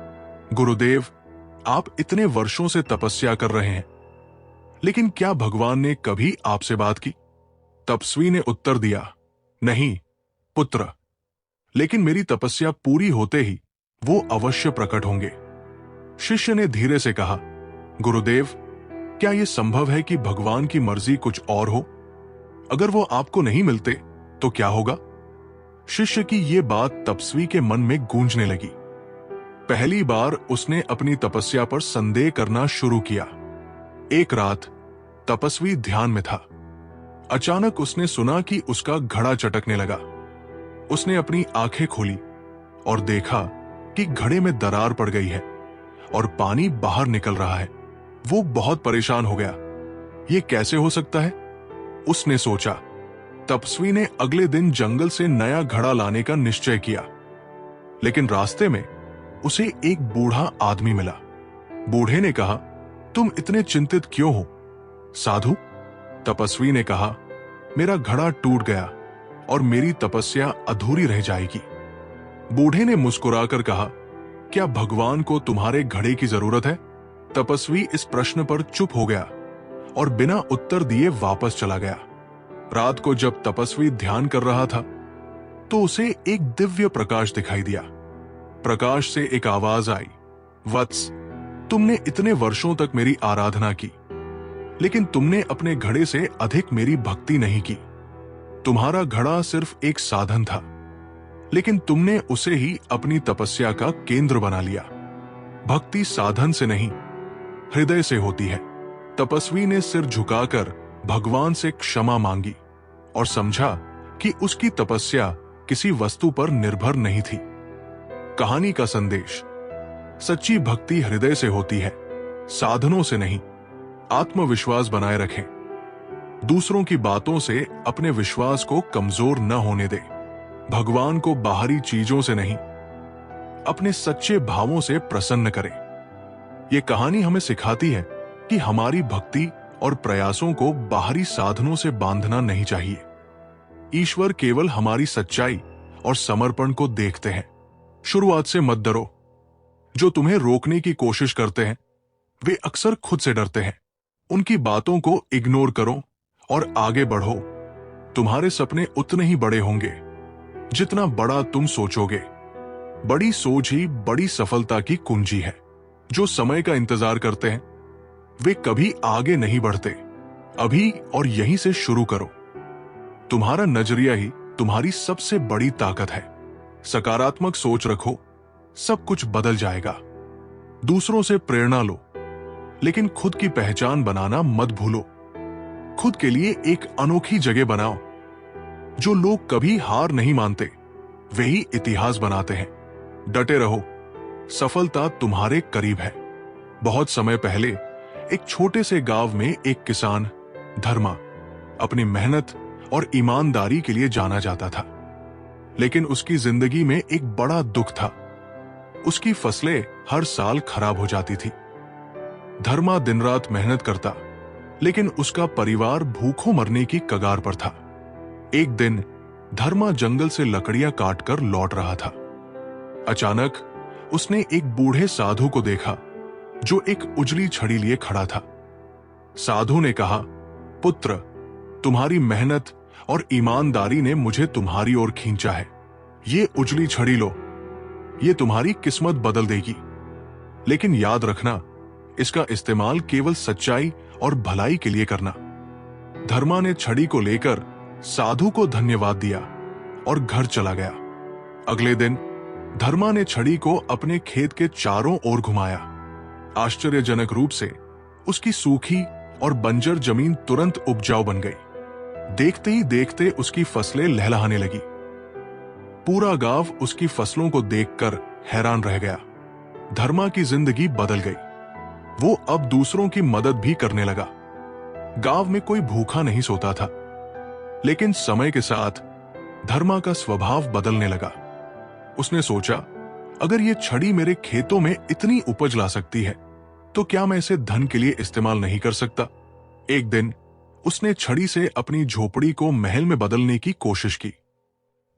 गुरुदेव, आप इतने वर्षों से तपस्या कर रहे हैं, लेकिन क्या भगवान ने कभी आपसे बात की? तपस्वी ने उत्तर दिया, नहीं पुत्र, लेकिन मेरी तपस्या पूरी होते ही वो अवश्य प्रकट होंगे। शिष्य ने धीरे से कहा, गुरुदेव, क्या यह संभव है कि भगवान की मर्जी कुछ और हो? अगर वो आपको नहीं मिलते तो क्या होगा? शिष्य की यह बात तपस्वी के मन में गूंजने लगी। पहली बार उसने अपनी तपस्या पर संदेह करना शुरू किया। एक रात तपस्वी ध्यान में था। अचानक उसने सुना कि उसका घड़ा चटकने लगा। उसने अपनी आंखें खोली और देखा कि घड़े में दरार पड़ गई है और पानी बाहर निकल रहा है। वो बहुत परेशान हो गया। ये कैसे हो सकता है? उसने सोचा। तपस्वी ने अगले दिन जंगल से नया घड़ा लाने का निश्चय किया, लेकिन रास्ते में उसे एक बूढ़ा आदमी मिला। बूढ़े ने कहा, तुम इतने चिंतित क्यों हो साधु? तपस्वी ने कहा, मेरा घड़ा टूट गया और मेरी तपस्या अधूरी रह जाएगी। बूढ़े ने मुस्कुराकर कहा, क्या भगवान को तुम्हारे घड़े की जरूरत है? तपस्वी इस प्रश्न पर चुप हो गया और बिना उत्तर दिए वापस चला गया। रात को जब तपस्वी ध्यान कर रहा था, तो उसे एक दिव्य प्रकाश दिखाई दिया। प्रकाश से एक आवाज आई, वत्स, तुमने इतने वर्षों तक मेरी आराधना की, लेकिन तुमने अपने घड़े से अधिक मेरी भक्ति नहीं की। तुम्हारा घड़ा सिर्फ एक साधन था, लेकिन तुमने उसे ही अपनी तपस्या का केंद्र बना लिया। भक्ति साधन से नहीं, हृदय से होती है। तपस्वी ने सिर झुकाकर भगवान से क्षमा मांगी और समझा कि उसकी तपस्या किसी वस्तु पर निर्भर नहीं थी। कहानी का संदेश, सच्ची भक्ति हृदय से होती है, साधनों से नहीं। आत्मविश्वास बनाए रखें। दूसरों की बातों से अपने विश्वास को कमजोर न होने दें। भगवान को बाहरी चीजों से नहीं, अपने सच्चे भावों से प्रसन्न करें। यह कहानी हमें सिखाती है कि हमारी भक्ति और प्रयासों को बाहरी साधनों से बांधना नहीं चाहिए। ईश्वर केवल हमारी सच्चाई और समर्पण को देखते हैं। शुरुआत से मत डरो। जो तुम्हें रोकने की कोशिश करते हैं, वे अक्सर खुद से डरते हैं। उनकी बातों को इग्नोर करो और आगे बढ़ो। तुम्हारे सपने उतने ही बड़े होंगे जितना बड़ा तुम सोचोगे। बड़ी सोच ही बड़ी सफलता की कुंजी है। जो समय का इंतजार करते हैं, वे कभी आगे नहीं बढ़ते। अभी और यहीं से शुरू करो। तुम्हारा नजरिया ही तुम्हारी सबसे बड़ी ताकत है। सकारात्मक सोच रखो, सब कुछ बदल जाएगा। दूसरों से प्रेरणा लो, लेकिन खुद की पहचान बनाना मत भूलो। खुद के लिए एक अनोखी जगह बनाओ। जो लोग कभी हार नहीं मानते, वे ही इतिहास बनाते हैं। डटे रहो, सफलता तुम्हारे करीब है। बहुत समय पहले एक छोटे से गांव में एक किसान धर्मा अपनी मेहनत और ईमानदारी के लिए जाना जाता था, लेकिन उसकी जिंदगी में एक बड़ा दुख था। उसकी फसलें हर साल खराब हो जाती थी। धर्मा दिन रात मेहनत करता, लेकिन उसका परिवार भूखों मरने की कगार पर था। एक दिन धर्मा जंगल से लकड़ियां काटकर लौट रहा था। अचानक उसने एक बूढ़े साधु को देखा जो एक उजली छड़ी लिए खड़ा था। साधु ने कहा, पुत्र, तुम्हारी मेहनत और ईमानदारी ने मुझे तुम्हारी ओर खींचा है। ये उजली छड़ी लो, ये तुम्हारी किस्मत बदल देगी। लेकिन याद रखना, इसका इस्तेमाल केवल सच्चाई और भलाई के लिए करना। धर्मा ने छड़ी को लेकर साधु को धन्यवाद दिया और घर चला गया। अगले दिन धर्मा ने छड़ी को अपने खेत के चारों ओर घुमाया। आश्चर्यजनक रूप से उसकी सूखी और बंजर जमीन तुरंत उपजाऊ बन गई। देखते ही देखते उसकी फसलें लहलहाने लगी। पूरा गांव उसकी फसलों को देखकर हैरान रह गया। धर्मा की जिंदगी बदल गई। वो अब दूसरों की मदद भी करने लगा। गांव में कोई भूखा नहीं सोता था। लेकिन समय के साथ धर्मा का स्वभाव बदलने लगा। उसने सोचा, अगर ये छड़ी मेरे खेतों में इतनी उपज ला सकती है, तो क्या मैं इसे धन के लिए इस्तेमाल नहीं कर सकता? एक दिन उसने छड़ी से अपनी झोपड़ी को महल में बदलने की कोशिश की।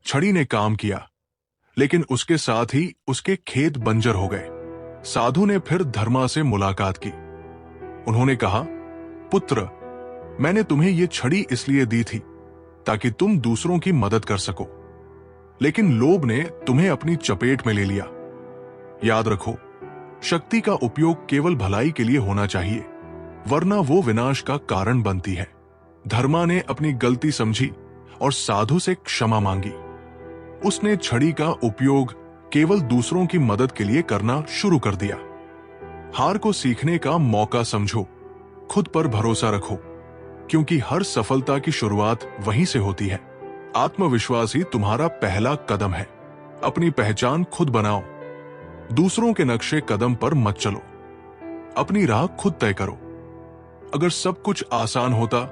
छड़ी ने काम किया, लेकिन उसके साथ ही उसके खेत बंजर हो गए। साधु ने फिर धर्मा से मुलाकात की। उन्होंने कहा, पुत्र, मैंने तुम्हें यह छड़ी इसलिए दी थी ताकि तुम दूसरों की मदद कर सको, लेकिन लोभ ने तुम्हें अपनी चपेट में ले लिया। याद रखो, शक्ति का उपयोग केवल भलाई के लिए होना चाहिए, वरना वो विनाश का कारण बनती है। धर्मा ने अपनी गलती समझी और साधु से क्षमा मांगी। उसने छड़ी का उपयोग केवल दूसरों की मदद के लिए करना शुरू कर दिया। हार को सीखने का मौका समझो, खुद पर भरोसा रखो, क्योंकि हर सफलता की शुरुआत वहीं से होती है। आत्मविश्वास ही तुम्हारा पहला कदम है। अपनी पहचान खुद बनाओ, दूसरों के नक्शे कदम पर मत चलो। अपनी राह खुद तय करो। अगर सब कुछ आसान होता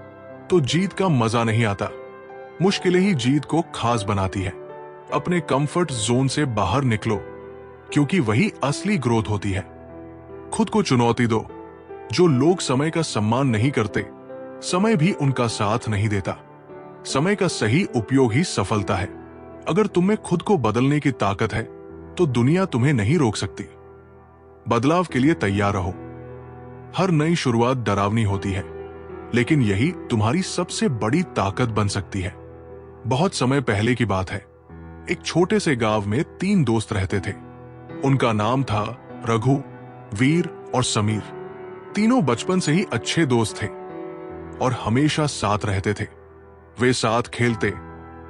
तो जीत का मजा नहीं आता। मुश्किलें ही जीत को खास बनाती है। अपने कंफर्ट जोन से बाहर निकलो, क्योंकि वही असली ग्रोथ होती है। खुद को चुनौती दो। जो लोग समय का सम्मान नहीं करते, समय भी उनका साथ नहीं देता। समय का सही उपयोग ही सफलता है। अगर तुम में खुद को बदलने की ताकत है, तो दुनिया तुम्हें नहीं रोक सकती। बदलाव के लिए तैयार रहो। हर नई शुरुआत डरावनी होती है, लेकिन यही तुम्हारी सबसे बड़ी ताकत बन सकती है। बहुत समय पहले की बात है। एक छोटे से गांव में 3 दोस्त रहते थे। उनका नाम था रघु, वीर और समीर। तीनों बचपन से ही अच्छे दोस्त थे और हमेशा साथ रहते थे। वे साथ खेलते,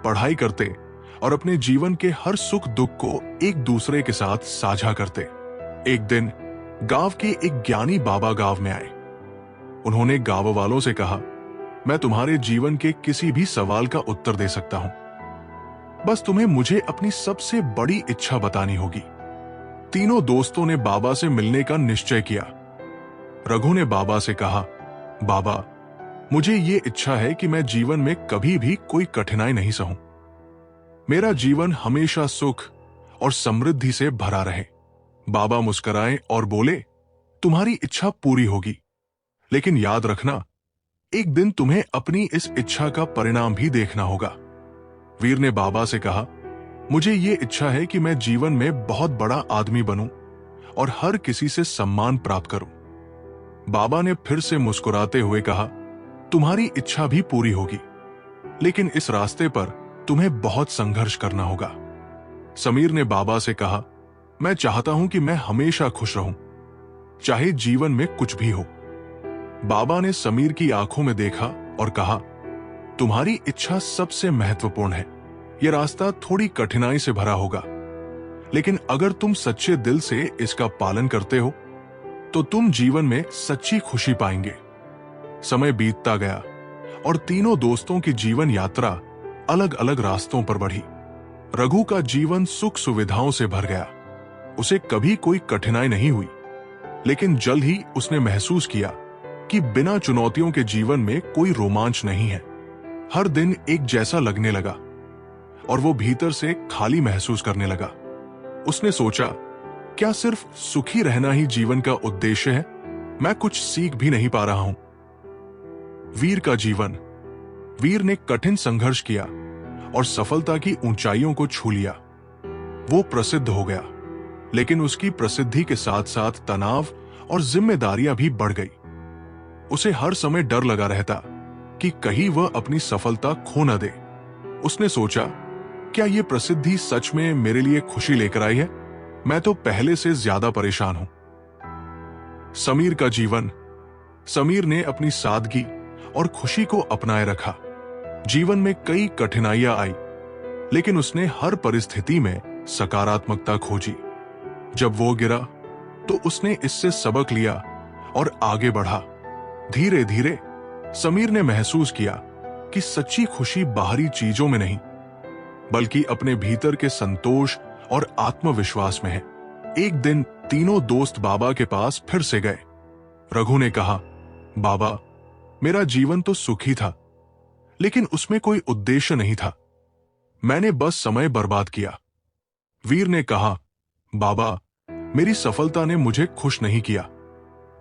पढ़ाई करते और अपने जीवन के हर सुख दुख को एक दूसरे के साथ साझा करते। एक दिन गांव के एक ज्ञानी बाबा गांव में आए। उन्होंने गांव वालों से कहा, मैं तुम्हारे जीवन के किसी भी सवाल का उत्तर दे सकता हूं, बस तुम्हें मुझे अपनी सबसे बड़ी इच्छा बतानी होगी। तीनों दोस्तों ने बाबा से मिलने का निश्चय किया। रघु ने बाबा से कहा, बाबा, मुझे ये इच्छा है कि मैं जीवन में कभी भी कोई कठिनाई नहीं सहूं। मेरा जीवन हमेशा सुख और समृद्धि से भरा रहे। बाबा मुस्कुराए और बोले, तुम्हारी इच्छा पूरी होगी, लेकिन याद रखना, एक दिन तुम्हें अपनी इस इच्छा का परिणाम भी देखना होगा। वीर ने बाबा से कहा, मुझे ये इच्छा है कि मैं जीवन में बहुत बड़ा आदमी बनूं और हर किसी से सम्मान प्राप्त करूं। बाबा ने फिर से मुस्कुराते हुए कहा, तुम्हारी इच्छा भी पूरी होगी, लेकिन इस रास्ते पर तुम्हें बहुत संघर्ष करना होगा। समीर ने बाबा से कहा, मैं चाहता हूं कि मैं हमेशा खुश रहूं, चाहे जीवन में कुछ भी हो। बाबा ने समीर की आंखों में देखा और कहा, तुम्हारी इच्छा सबसे महत्वपूर्ण है। यह रास्ता थोड़ी कठिनाई से भरा होगा, लेकिन अगर तुम सच्चे दिल से इसका पालन करते हो, तो तुम जीवन में सच्ची खुशी पाएंगे। समय बीतता गया और तीनों दोस्तों की जीवन यात्रा अलग अलग रास्तों पर बढ़ी। रघु का जीवन सुख सुविधाओं से भर गया। उसे कभी कोई कठिनाई नहीं हुई, लेकिन जल्द ही उसने महसूस किया कि बिना चुनौतियों के जीवन में कोई रोमांच नहीं है। हर दिन एक जैसा लगने लगा और वो भीतर से खाली महसूस करने लगा। उसने सोचा, क्या सिर्फ सुखी रहना ही जीवन का उद्देश्य है? मैं कुछ सीख भी नहीं पा रहा हूं। वीर का जीवन। वीर ने कठिन संघर्ष किया और सफलता की ऊंचाइयों को छू लिया। वो प्रसिद्ध हो गया, लेकिन उसकी प्रसिद्धि के साथ साथ तनाव और जिम्मेदारियां भी बढ़ गई। उसे हर समय डर लगा रहता कि कहीं वह अपनी सफलता खो न दे। उसने सोचा, क्या यह प्रसिद्धि सच में मेरे लिए खुशी लेकर आई है? मैं तो पहले से ज्यादा परेशान हूं। समीर का जीवन। समीर ने अपनी सादगी और खुशी को अपनाए रखा। जीवन में कई कठिनाइयां आई, लेकिन उसने हर परिस्थिति में सकारात्मकता खोजी। जब वो गिरा तो उसने इससे सबक लिया और आगे बढ़ा। धीरे धीरे समीर ने महसूस किया कि सच्ची खुशी बाहरी चीजों में नहीं, बल्कि अपने भीतर के संतोष और आत्मविश्वास में है। एक दिन तीनों दोस्त बाबा के पास फिर से गए। रघु ने कहा, बाबा, मेरा जीवन तो सुखी था, लेकिन उसमें कोई उद्देश्य नहीं था। मैंने बस समय बर्बाद किया। वीर ने कहा, बाबा, मेरी सफलता ने मुझे खुश नहीं किया।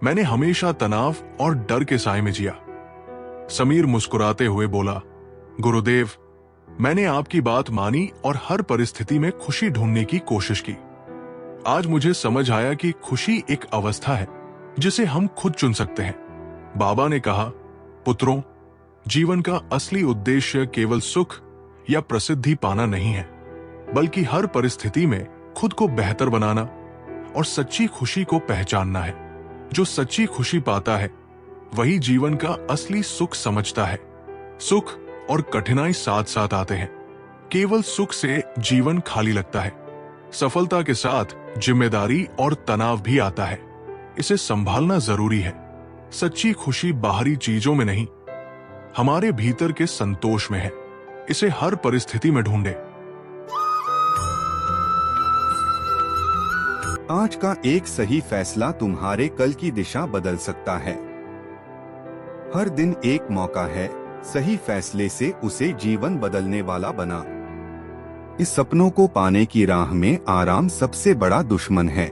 मैंने हमेशा तनाव और डर के साए में जिया। समीर मुस्कुराते हुए बोला, गुरुदेव, मैंने आपकी बात मानी और हर परिस्थिति में खुशी ढूंढने की कोशिश की। आज मुझे समझ आया कि खुशी एक अवस्था है जिसे हम खुद चुन सकते हैं। बाबा ने कहा, पुत्रों, जीवन का असली उद्देश्य केवल सुख या प्रसिद्धि पाना नहीं है, बल्कि हर परिस्थिति में खुद को बेहतर बनाना और सच्ची खुशी को पहचानना है। जो सच्ची खुशी पाता है वही जीवन का असली सुख समझता है। सुख और कठिनाई साथ साथ आते हैं। केवल सुख से जीवन खाली लगता है। सफलता के साथ जिम्मेदारी और तनाव भी आता है। इसे संभालना जरूरी है। सच्ची खुशी बाहरी चीजों में नहीं, हमारे भीतर के संतोष में है। इसे हर परिस्थिति में ढूंढे।
आज का एक सही फैसला तुम्हारे कल की दिशा बदल सकता है। हर दिन एक मौका है, सही फैसले से उसे जीवन बदलने वाला बना। इस सपनों को पाने की राह में आराम सबसे बड़ा दुश्मन है।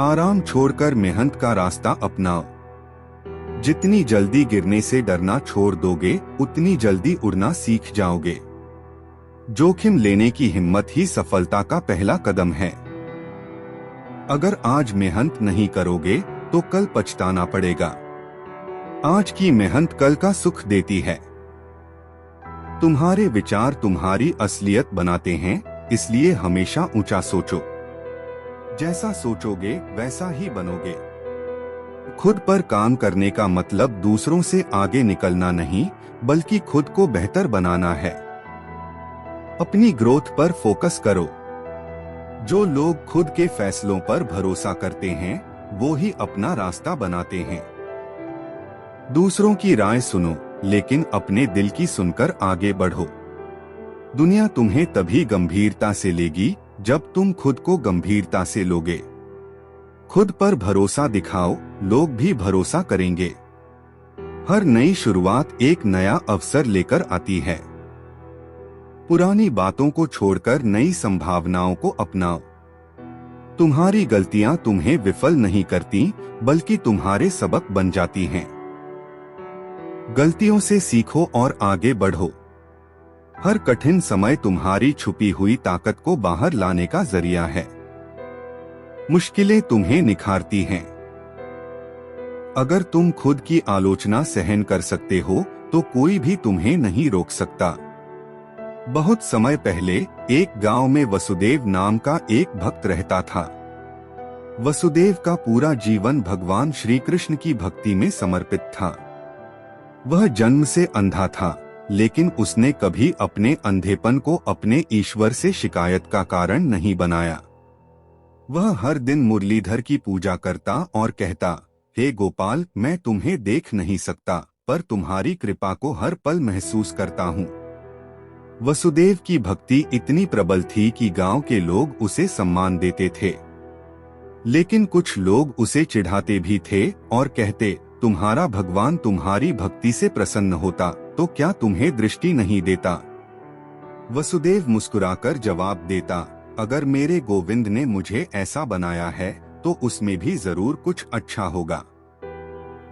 आराम छोड़कर मेहनत का रास्ता अपनाओ। जितनी जल्दी गिरने से डरना छोड़ दोगे, उतनी जल्दी उड़ना सीख जाओगे। जोखिम लेने की हिम्मत ही सफलता का पहला कदम है। अगर आज मेहनत नहीं करोगे तो कल पछताना पड़ेगा। आज की मेहनत कल का सुख देती है। तुम्हारे विचार तुम्हारी असलियत बनाते हैं, इसलिए हमेशा ऊंचा सोचो। जैसा सोचोगे वैसा ही बनोगे। खुद पर काम करने का मतलब दूसरों से आगे निकलना नहीं, बल्कि खुद को बेहतर बनाना है। अपनी ग्रोथ पर फोकस करो। जो लोग खुद के फैसलों पर भरोसा करते हैं, वो ही अपना रास्ता बनाते हैं। दूसरों की राय सुनो, लेकिन अपने दिल की सुनकर आगे बढ़ो। दुनिया तुम्हें तभी गंभीरता से लेगी जब तुम खुद को गंभीरता से लोगे। खुद पर भरोसा दिखाओ, लोग भी भरोसा करेंगे। हर नई शुरुआत एक नया अवसर लेकर आती है। पुरानी बातों को छोड़कर नई संभावनाओं को अपनाओ। तुम्हारी गलतियां तुम्हें विफल नहीं करती, बल्कि तुम्हारे सबक बन जाती हैं। गलतियों से सीखो और आगे बढ़ो। हर कठिन समय तुम्हारी छुपी हुई ताकत को बाहर लाने का जरिया है। मुश्किलें तुम्हें निखारती हैं। अगर तुम खुद की आलोचना सहन कर सकते हो, तो कोई भी तुम्हें नहीं रोक सकता। बहुत समय पहले एक गांव में वसुदेव नाम का एक भक्त रहता था। वसुदेव का पूरा जीवन भगवान श्री कृष्ण की भक्ति में समर्पित था। वह जन्म से अंधा था, लेकिन उसने कभी अपने अंधेपन को अपने ईश्वर से शिकायत का कारण नहीं बनाया। वह हर दिन मुरलीधर की पूजा करता और कहता, हे गोपाल, मैं तुम्हें देख नहीं सकता, पर तुम्हारी कृपा को हर पल महसूस करता हूँ। वसुदेव की भक्ति इतनी प्रबल थी कि गांव के लोग उसे सम्मान देते थे, लेकिन कुछ लोग उसे चिढ़ाते भी थे और कहते, तुम्हारा भगवान तुम्हारी भक्ति से प्रसन्न होता तो क्या तुम्हें दृष्टि नहीं देता। वसुदेव मुस्कुराकर जवाब देता, अगर मेरे गोविंद ने मुझे ऐसा बनाया है तो उसमें भी जरूर कुछ अच्छा होगा।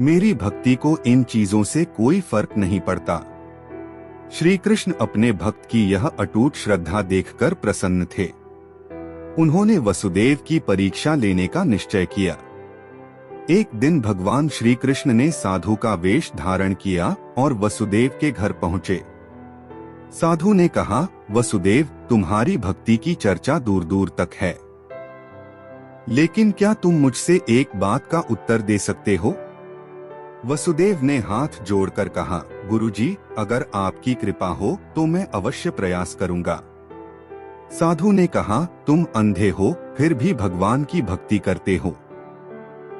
मेरी भक्ति को इन चीजों से कोई फर्क नहीं पड़ता। श्री कृष्ण अपने भक्त की यह अटूट श्रद्धा देखकर प्रसन्न थे। उन्होंने वसुदेव की परीक्षा लेने का निश्चय किया। एक दिन भगवान श्री कृष्ण ने साधु का वेश धारण किया और वसुदेव के घर पहुँचे। साधु ने कहा, वसुदेव, तुम्हारी भक्ति की चर्चा दूर दूर तक है, लेकिन क्या तुम मुझसे एक बात का उत्तर दे सकते हो? वसुदेव ने हाथ जोड़कर कहा, गुरुजी, अगर आपकी कृपा हो तो मैं अवश्य प्रयास करूंगा। साधु ने कहा, तुम अंधे हो फिर भी भगवान की भक्ति करते हो।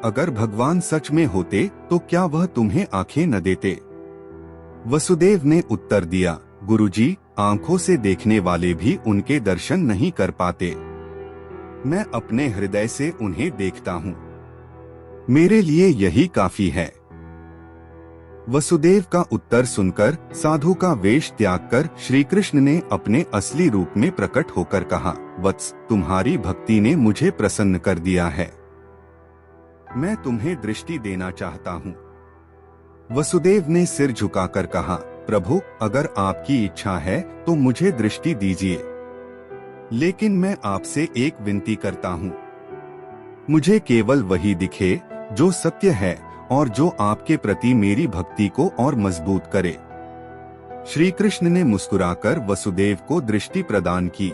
अगर भगवान सच में होते तो क्या वह तुम्हें आंखें न देते? वसुदेव ने उत्तर दिया, गुरुजी, आंखों से देखने वाले भी उनके दर्शन नहीं कर पाते। मैं अपने हृदय से उन्हें देखता हूँ। मेरे लिए यही काफी है। वसुदेव का उत्तर सुनकर साधु का वेश त्याग कर श्री कृष्ण ने अपने असली रूप में प्रकट होकर कहा, वत्स, तुम्हारी भक्ति ने मुझे प्रसन्न कर दिया है। मैं तुम्हें दृष्टि देना चाहता हूँ। वसुदेव ने सिर झुकाकर कहा, प्रभु, अगर आपकी इच्छा है तो मुझे दृष्टि दीजिए, लेकिन मैं आपसे एक विनती करता हूँ। मुझे केवल वही दिखे जो सत्य है और जो आपके प्रति मेरी भक्ति को और मजबूत करे। श्री कृष्ण ने मुस्कुराकर वसुदेव को दृष्टि प्रदान की।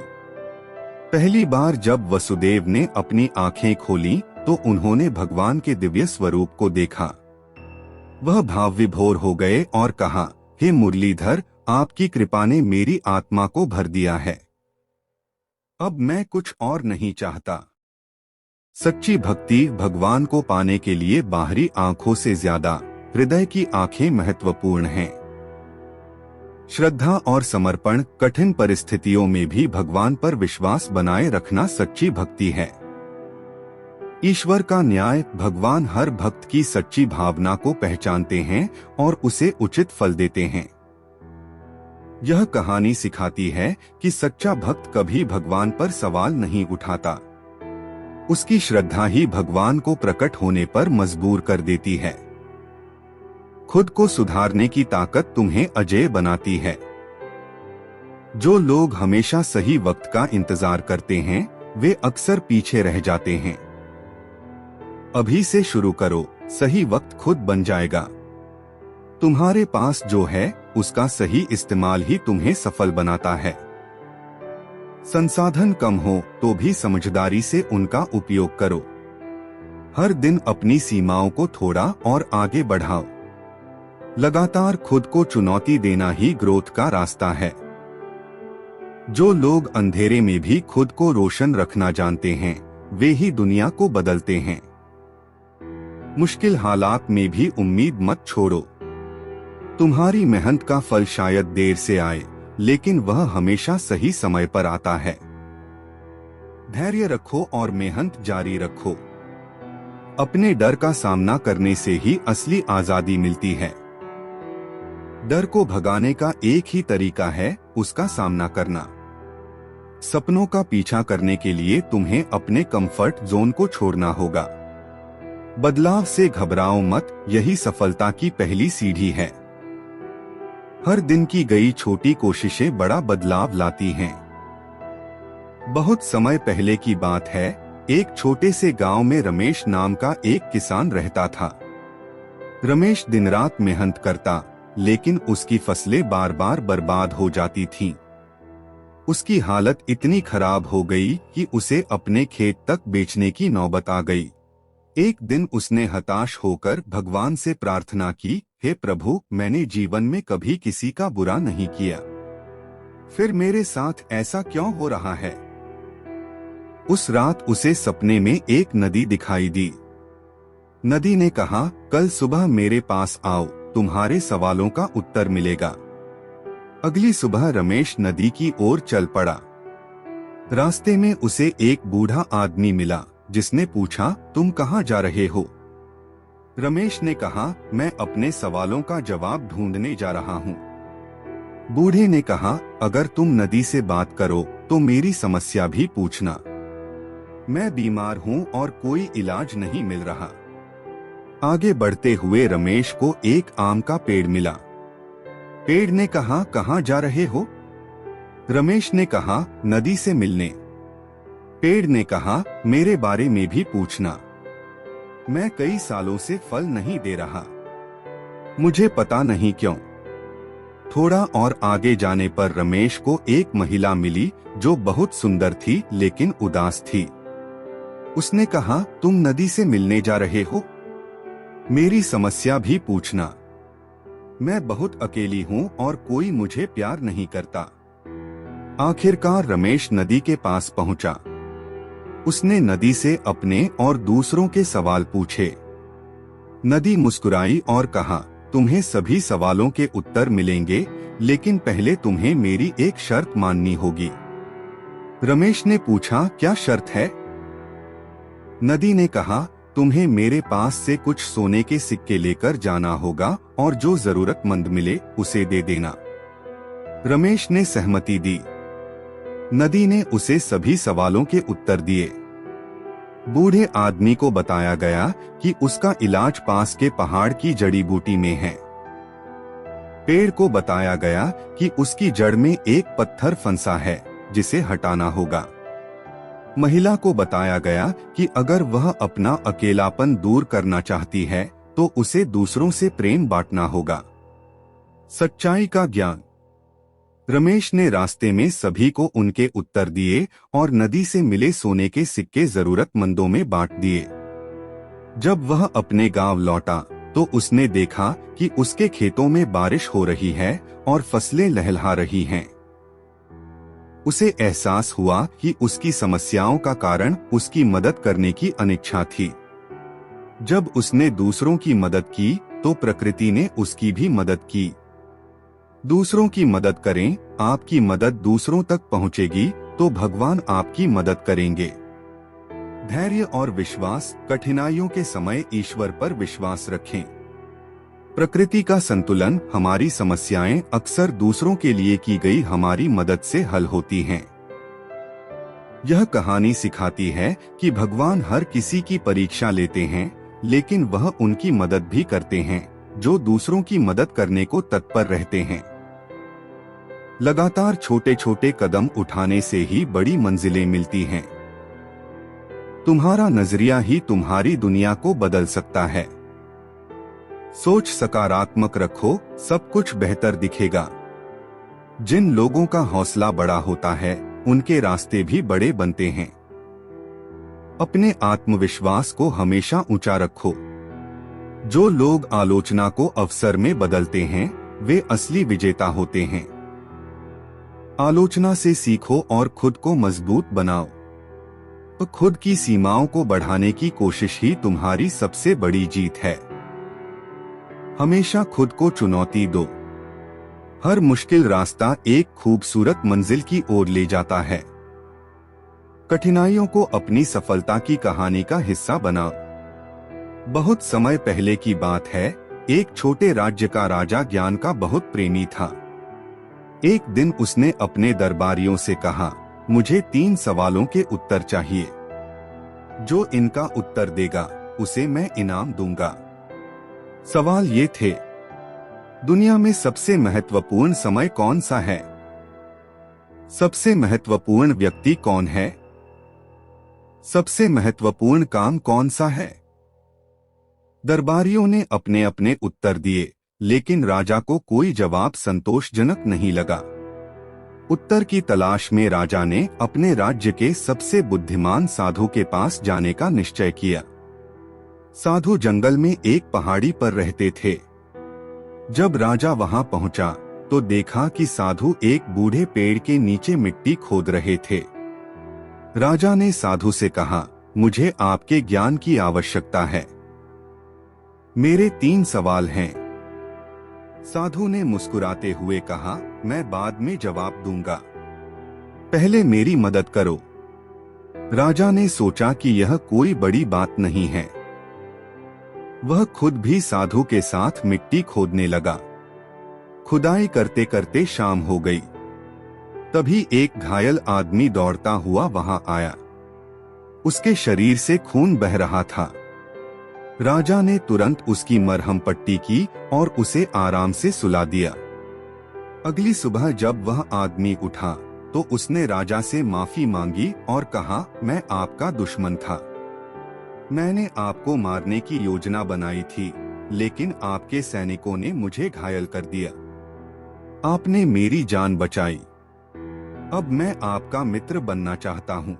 पहली बार जब वसुदेव ने अपनी आंखें खोली तो उन्होंने भगवान के दिव्य स्वरूप को देखा। वह भाव विभोर हो गए और कहा, हे मुरलीधर, आपकी कृपा ने मेरी आत्मा को भर दिया है। अब मैं कुछ और नहीं चाहता। सच्ची भक्ति भगवान को पाने के लिए बाहरी आंखों से ज्यादा हृदय की आंखें महत्वपूर्ण हैं। श्रद्धा और समर्पण, कठिन परिस्थितियों में भी भगवान पर विश्वास बनाए रखना सच्ची भक्ति है। ईश्वर का न्याय, भगवान हर भक्त की सच्ची भावना को पहचानते हैं और उसे उचित फल देते हैं। यह कहानी सिखाती है कि सच्चा भक्त कभी भगवान पर सवाल नहीं उठाता। उसकी श्रद्धा ही भगवान को प्रकट होने पर मजबूर कर देती है। खुद को सुधारने की ताकत तुम्हें अजेय बनाती है। जो लोग हमेशा सही वक्त का इंतजार करते हैं, वे अक्सर पीछे रह जाते हैं। अभी से शुरू करो, सही वक्त खुद बन जाएगा। तुम्हारे पास जो है उसका सही इस्तेमाल ही तुम्हें सफल बनाता है। संसाधन कम हो तो भी समझदारी से उनका उपयोग करो। हर दिन अपनी सीमाओं को थोड़ा और आगे बढ़ाओ। लगातार खुद को चुनौती देना ही ग्रोथ का रास्ता है। जो लोग अंधेरे में भी खुद को रोशन रखना जानते हैं, वे ही दुनिया को बदलते हैं। मुश्किल हालात में भी उम्मीद मत छोड़ो। तुम्हारी मेहनत का फल शायद देर से आए, लेकिन वह हमेशा सही समय पर आता है। धैर्य रखो और मेहनत जारी रखो। अपने डर का सामना करने से ही असली आजादी मिलती है। डर को भगाने का एक ही तरीका है, उसका सामना करना। सपनों का पीछा करने के लिए तुम्हें अपने कंफर्ट जोन को छोड़ना होगा। बदलाव से घबराओ मत, यही सफलता की पहली सीढ़ी है। हर दिन की गई छोटी कोशिशें बड़ा बदलाव लाती हैं। बहुत समय पहले की बात है, एक छोटे से गांव में रमेश नाम का एक किसान रहता था। रमेश दिन रात मेहनत करता, लेकिन उसकी फसलें बार बार बर्बाद हो जाती थीं। उसकी हालत इतनी खराब हो गई कि उसे अपने खेत तक बेचने की नौबत आ गई। एक दिन उसने हताश होकर भगवान से प्रार्थना की, हे प्रभु, मैंने जीवन में कभी किसी का बुरा नहीं किया, फिर मेरे साथ ऐसा क्यों हो रहा है? उस रात उसे सपने में एक नदी दिखाई दी। नदी ने कहा, कल सुबह मेरे पास आओ, तुम्हारे सवालों का उत्तर मिलेगा। अगली सुबह रमेश नदी की ओर चल पड़ा। रास्ते में उसे एक बूढ़ा आदमी मिला, जिसने पूछा, तुम कहाँ जा रहे हो? रमेश ने कहा, मैं अपने सवालों का जवाब ढूंढने जा रहा हूँ। बूढ़े ने कहा, अगर तुम नदी से बात करो तो मेरी समस्या भी पूछना। मैं बीमार हूँ और कोई इलाज नहीं मिल रहा। आगे बढ़ते हुए रमेश को एक आम का पेड़ मिला। पेड़ ने कहा, कहाँ जा रहे हो? रमेश ने कहा, नदी से मिलने। पेड़ ने कहा, मेरे बारे में भी पूछना। मैं कई सालों से फल नहीं दे रहा, मुझे पता नहीं क्यों। थोड़ा और आगे जाने पर रमेश को एक महिला मिली जो बहुत सुंदर थी लेकिन उदास थी। उसने कहा, तुम नदी से मिलने जा रहे हो? मेरी समस्या भी पूछना। मैं बहुत अकेली हूँ और कोई मुझे प्यार नहीं करता। आखिरकार रमेश नदी के पास पहुंचा। उसने नदी से अपने और दूसरों के सवाल पूछे। नदी मुस्कुराई और कहा, तुम्हें सभी सवालों के उत्तर मिलेंगे, लेकिन पहले तुम्हें मेरी एक शर्त माननी होगी। रमेश ने पूछा, क्या शर्त है? नदी ने कहा, तुम्हें मेरे पास से कुछ सोने के सिक्के लेकर जाना होगा और जो जरूरतमंद मिले उसे दे देना। रमेश ने सहमति दी। नदी ने उसे सभी सवालों के उत्तर दिए। बूढ़े आदमी को बताया गया कि उसका इलाज पास के पहाड़ की जड़ी बूटी में है। पेड़ को बताया गया कि उसकी जड़ में एक पत्थर फंसा है जिसे हटाना होगा। महिला को बताया गया कि अगर वह अपना अकेलापन दूर करना चाहती है तो उसे दूसरों से प्रेम बांटना होगा। सच्चाई का ज्ञान। रमेश ने रास्ते में सभी को उनके उत्तर दिए और नदी से मिले सोने के सिक्के जरूरतमंदों में बांट दिए। जब वह अपने गांव लौटा तो उसने देखा कि उसके खेतों में बारिश हो रही है और फसलें लहलहा रही हैं। उसे एहसास हुआ कि उसकी समस्याओं का कारण उसकी मदद करने की अनिच्छा थी। जब उसने दूसरों की मदद की तो प्रकृति ने उसकी भी मदद की। दूसरों की मदद करें, आपकी मदद दूसरों तक पहुंचेगी तो भगवान आपकी मदद करेंगे। धैर्य और विश्वास। कठिनाइयों के समय ईश्वर पर विश्वास रखें। प्रकृति का संतुलन। हमारी समस्याएं अक्सर दूसरों के लिए की गई हमारी मदद से हल होती हैं। यह कहानी सिखाती है कि भगवान हर किसी की परीक्षा लेते हैं, लेकिन वह उनकी मदद भी करते हैं जो दूसरों की मदद करने को तत्पर रहते हैं। लगातार छोटे छोटे कदम उठाने से ही बड़ी मंजिलें मिलती हैं। तुम्हारा नजरिया ही तुम्हारी दुनिया को बदल सकता है। सोच सकारात्मक रखो, सब कुछ बेहतर दिखेगा। जिन लोगों का हौसला बड़ा होता है उनके रास्ते भी बड़े बनते हैं। अपने आत्मविश्वास को हमेशा ऊंचा रखो। जो लोग आलोचना को अवसर में बदलते हैं वे असली विजेता होते हैं। आलोचना से सीखो और खुद को मजबूत बनाओ। तो खुद की सीमाओं को बढ़ाने की कोशिश ही तुम्हारी सबसे बड़ी जीत है। हमेशा खुद को चुनौती दो। हर मुश्किल रास्ता एक खूबसूरत मंजिल की ओर ले जाता है। कठिनाइयों को अपनी सफलता की कहानी का हिस्सा बनाओ। बहुत समय पहले की बात है, एक छोटे राज्य का राजा ज्ञान का बहुत प्रेमी था। एक दिन उसने अपने दरबारियों से कहा, मुझे 3 सवालों के उत्तर चाहिए। जो इनका उत्तर देगा उसे मैं इनाम दूंगा। सवाल ये थे, दुनिया में सबसे महत्वपूर्ण समय कौन सा है? सबसे महत्वपूर्ण व्यक्ति कौन है? सबसे महत्वपूर्ण काम कौन सा है? दरबारियों ने अपने अपने उत्तर दिए, लेकिन राजा को कोई जवाब संतोषजनक नहीं लगा। उत्तर की तलाश में राजा ने अपने राज्य के सबसे बुद्धिमान साधु के पास जाने का निश्चय किया। साधु जंगल में एक पहाड़ी पर रहते थे। जब राजा वहां पहुंचा तो देखा कि साधु एक बूढ़े पेड़ के नीचे मिट्टी खोद रहे थे। राजा ने साधु से कहा, मुझे आपके ज्ञान की आवश्यकता है। मेरे 3 सवाल हैं। साधु ने मुस्कुराते हुए कहा, मैं बाद में जवाब दूंगा, पहले मेरी मदद करो। राजा ने सोचा कि यह कोई बड़ी बात नहीं है। वह खुद भी साधु के साथ मिट्टी खोदने लगा। खुदाई करते करते शाम हो गई। तभी एक घायल आदमी दौड़ता हुआ वहां आया। उसके शरीर से खून बह रहा था। राजा ने तुरंत उसकी मरहम पट्टी की और उसे आराम से सुला दिया। अगली सुबह जब वह आदमी उठा तो उसने राजा से माफी मांगी और कहा, मैं आपका दुश्मन था। मैंने आपको मारने की योजना बनाई थी, लेकिन आपके सैनिकों ने मुझे घायल कर दिया। आपने मेरी जान बचाई। अब मैं आपका मित्र बनना चाहता हूँ।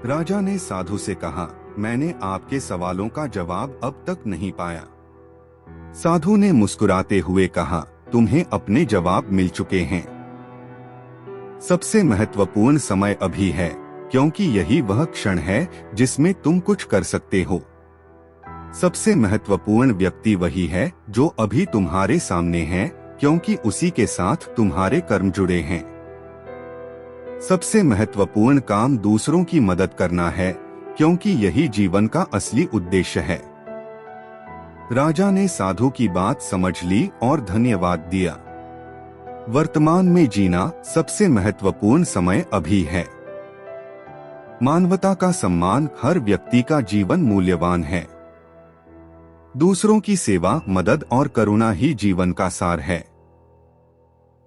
राजा ने साधु से कहा, मैंने आपके सवालों का जवाब अब तक नहीं पाया। साधु ने मुस्कुराते हुए कहा, तुम्हें अपने जवाब मिल चुके हैं। सबसे महत्वपूर्ण समय अभी है, क्योंकि यही वह क्षण है जिसमें तुम कुछ कर सकते हो। सबसे महत्वपूर्ण व्यक्ति वही है जो अभी तुम्हारे सामने है, क्योंकि उसी के साथ तुम्हारे कर्म जुड़े हैं। सबसे महत्वपूर्ण काम दूसरों की मदद करना है, क्योंकि यही जीवन का असली उद्देश्य है। राजा ने साधु की बात समझ ली और धन्यवाद दिया। वर्तमान में जीना सबसे महत्वपूर्ण समय अभी है। मानवता का सम्मान, हर व्यक्ति का जीवन मूल्यवान है। दूसरों की सेवा, मदद और करुणा ही जीवन का सार है।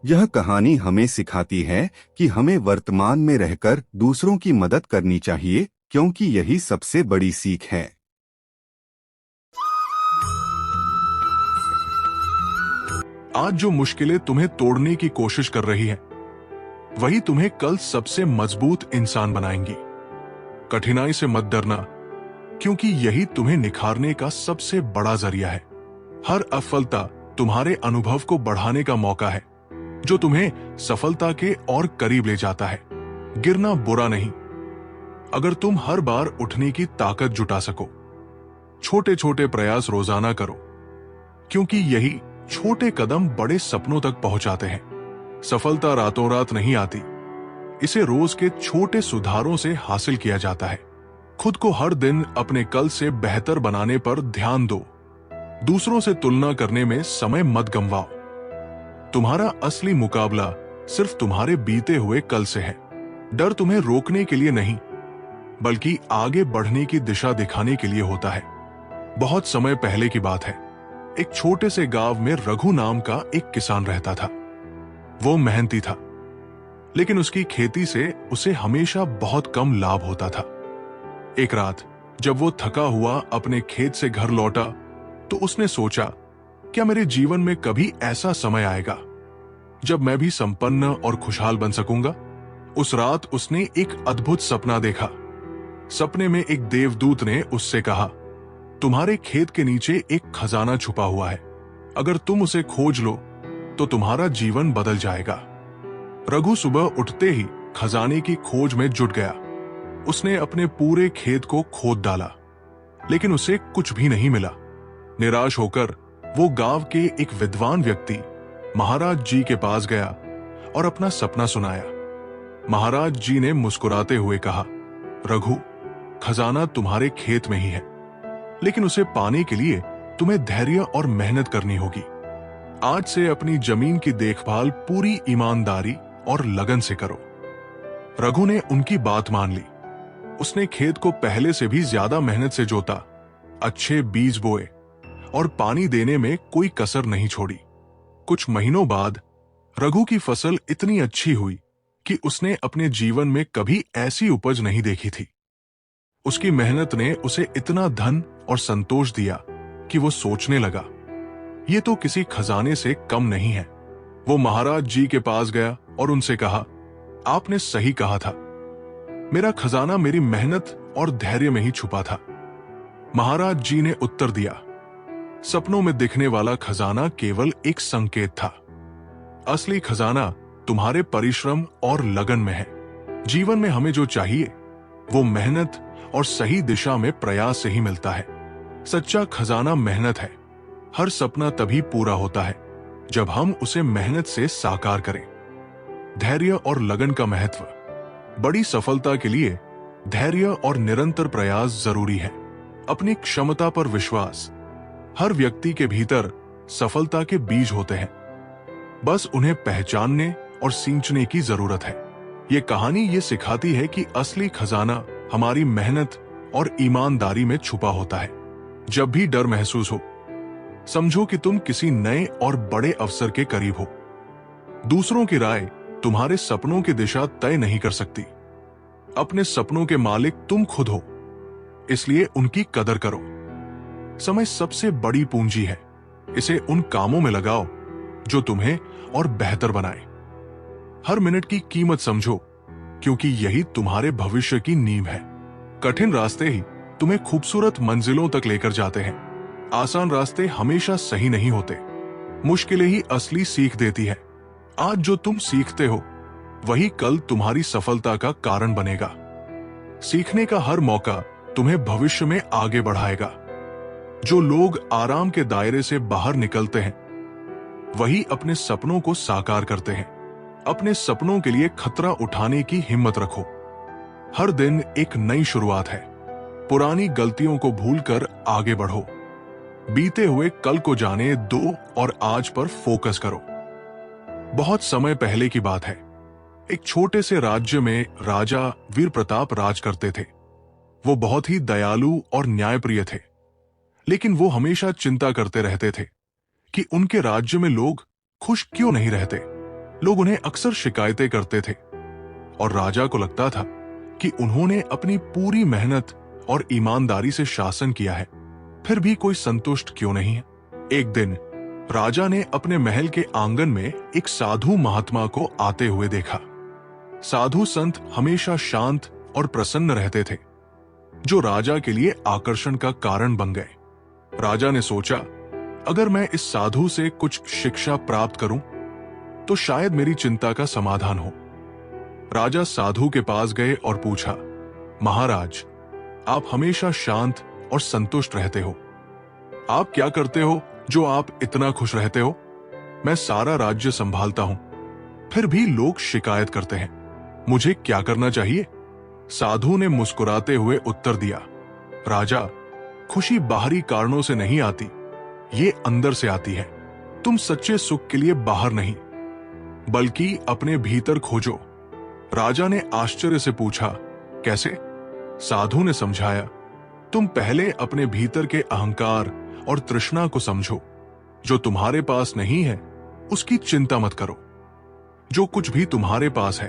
यह कहानी हमें सिखाती है कि हमें वर्तमान में रहकर दूसरों की मदद करनी चाहिए, क्योंकि यही सबसे बड़ी सीख है।
आज जो मुश्किलें तुम्हें तोड़ने की कोशिश कर रही है, वही तुम्हें कल सबसे मजबूत इंसान बनाएंगी। कठिनाई से मत डरना, क्योंकि यही तुम्हें निखारने का सबसे बड़ा जरिया है। हर असफलता तुम्हारे अनुभव को बढ़ाने का मौका है, जो तुम्हें सफलता के और करीब ले जाता है। गिरना बुरा नहीं, अगर तुम हर बार उठने की ताकत जुटा सको। छोटे छोटे प्रयास रोजाना करो, क्योंकि यही छोटे कदम बड़े सपनों तक पहुंचाते हैं। सफलता रातों रात नहीं आती, इसे रोज के छोटे सुधारों से हासिल किया जाता है। खुद को हर दिन अपने कल से बेहतर बनाने पर ध्यान दो। दूसरों से तुलना करने में समय मत गंवाओ। तुम्हारा असली मुकाबला सिर्फ तुम्हारे बीते हुए कल से है। डर तुम्हें रोकने के लिए नहीं, बल्कि आगे बढ़ने की दिशा दिखाने के लिए होता है। बहुत समय पहले की बात है, एक छोटे से गांव में रघु नाम का एक किसान रहता था। वो मेहनती था, लेकिन उसकी खेती से उसे हमेशा बहुत कम लाभ होता था। एक रात जब वो थका हुआ अपने खेत से घर लौटा, तो उसने सोचा, क्या मेरे जीवन में कभी ऐसा समय आएगा जब मैं भी संपन्न और खुशहाल बन सकूंगा? उस रात उसने एक अद्भुत सपना देखा। सपने में एक देवदूत ने उससे कहा, तुम्हारे खेत के नीचे एक खजाना छुपा हुआ है। अगर तुम उसे खोज लो तो तुम्हारा जीवन बदल जाएगा। रघु सुबह उठते ही खजाने की खोज में जुट गया। उसने अपने पूरे खेत को खोद डाला, लेकिन उसे कुछ भी नहीं मिला। निराश होकर वो गांव के एक विद्वान व्यक्ति महाराज जी के पास गया और अपना सपना सुनाया। महाराज जी ने मुस्कुराते हुए कहा, रघु, खजाना तुम्हारे खेत में ही है, लेकिन उसे पाने के लिए तुम्हें धैर्य और मेहनत करनी होगी। आज से अपनी जमीन की देखभाल पूरी ईमानदारी और लगन से करो। रघु ने उनकी बात मान ली। उसने खेत को पहले से भी ज्यादा मेहनत से जोता, अच्छे बीज बोए और पानी देने में कोई कसर नहीं छोड़ी। कुछ महीनों बाद रघु की फसल इतनी अच्छी हुई कि उसने अपने जीवन में कभी ऐसी उपज नहीं देखी थी। उसकी मेहनत ने उसे इतना धन और संतोष दिया कि वो सोचने लगा, ये तो किसी खजाने से कम नहीं है। वो महाराज जी के पास गया और उनसे कहा, आपने सही कहा था, मेरा खजाना मेरी मेहनत और धैर्य में ही छुपा था। महाराज जी ने उत्तर दिया, सपनों में दिखने वाला खजाना केवल एक संकेत था। असली खजाना तुम्हारे परिश्रम और लगन में है। जीवन में हमें जो चाहिए वो मेहनत और सही दिशा में प्रयास से ही मिलता है। सच्चा खजाना मेहनत है। हर सपना तभी पूरा होता है जब हम उसे मेहनत से साकार करें। धैर्य और लगन का महत्व। बड़ी सफलता के लिए धैर्य और निरंतर प्रयास जरूरी है। अपनी क्षमता पर विश्वास। हर व्यक्ति के भीतर सफलता के बीज होते हैं, बस उन्हें पहचानने और सींचने की जरूरत है। ये कहानी ये सिखाती है कि असली खजाना हमारी मेहनत और ईमानदारी में छुपा होता है। जब भी डर महसूस हो, समझो कि तुम किसी नए और बड़े अवसर के करीब हो। दूसरों की राय तुम्हारे सपनों की दिशा तय नहीं कर सकती। अपने सपनों के मालिक तुम खुद हो, इसलिए उनकी कदर करो। समय सबसे बड़ी पूंजी है, इसे उन कामों में लगाओ जो तुम्हें और बेहतर बनाए। हर मिनट की कीमत समझो, क्योंकि यही तुम्हारे भविष्य की नींव है। कठिन रास्ते ही तुम्हें खूबसूरत मंजिलों तक लेकर जाते हैं। आसान रास्ते हमेशा सही नहीं होते। मुश्किलें ही असली सीख देती है। आज जो तुम सीखते हो, वही कल तुम्हारी सफलता का कारण बनेगा। सीखने का हर मौका तुम्हें भविष्य में आगे बढ़ाएगा। जो लोग आराम के दायरे से बाहर निकलते हैं, वही अपने सपनों को साकार करते हैं। अपने सपनों के लिए खतरा उठाने की हिम्मत रखो। हर दिन एक नई शुरुआत है। पुरानी गलतियों को भूलकर आगे बढ़ो। बीते हुए कल को जाने दो और आज पर फोकस करो। बहुत समय पहले की बात है। एक छोटे से राज्य में राजा वीर प्रताप राज करते थे। वो बहुत ही दयालु और न्यायप्रिय थे, लेकिन वो हमेशा चिंता करते रहते थे कि उनके राज्य में लोग खुश क्यों नहीं रहते। लोग उन्हें अक्सर शिकायतें करते थे और राजा को लगता था कि उन्होंने अपनी पूरी मेहनत और ईमानदारी से शासन किया है, फिर भी कोई संतुष्ट क्यों नहीं है। एक दिन राजा ने अपने महल के आंगन में एक साधु महात्मा को आते हुए देखा। साधु संत हमेशा शांत और प्रसन्न रहते थे, जो राजा के लिए आकर्षण का कारण बन गए। राजा ने सोचा, अगर मैं इस साधु से कुछ शिक्षा प्राप्त करूं तो शायद मेरी चिंता का समाधान हो। राजा साधु के पास गए और पूछा, महाराज, आप हमेशा शांत और संतुष्ट रहते हो। आप क्या करते हो जो आप इतना खुश रहते हो? मैं सारा राज्य संभालता हूं, फिर भी लोग शिकायत करते हैं। मुझे क्या करना चाहिए? साधु ने मुस्कुराते हुए उत्तर दिया, राजा, खुशी बाहरी कारणों से नहीं आती, ये अंदर से आती है। तुम सच्चे सुख के लिए बाहर नहीं, बल्कि अपने भीतर खोजो। राजा ने आश्चर्य से पूछा, कैसे? साधु ने समझाया, तुम पहले अपने भीतर के अहंकार और तृष्णा को समझो। जो तुम्हारे पास नहीं है, उसकी चिंता मत करो। जो कुछ भी तुम्हारे पास है,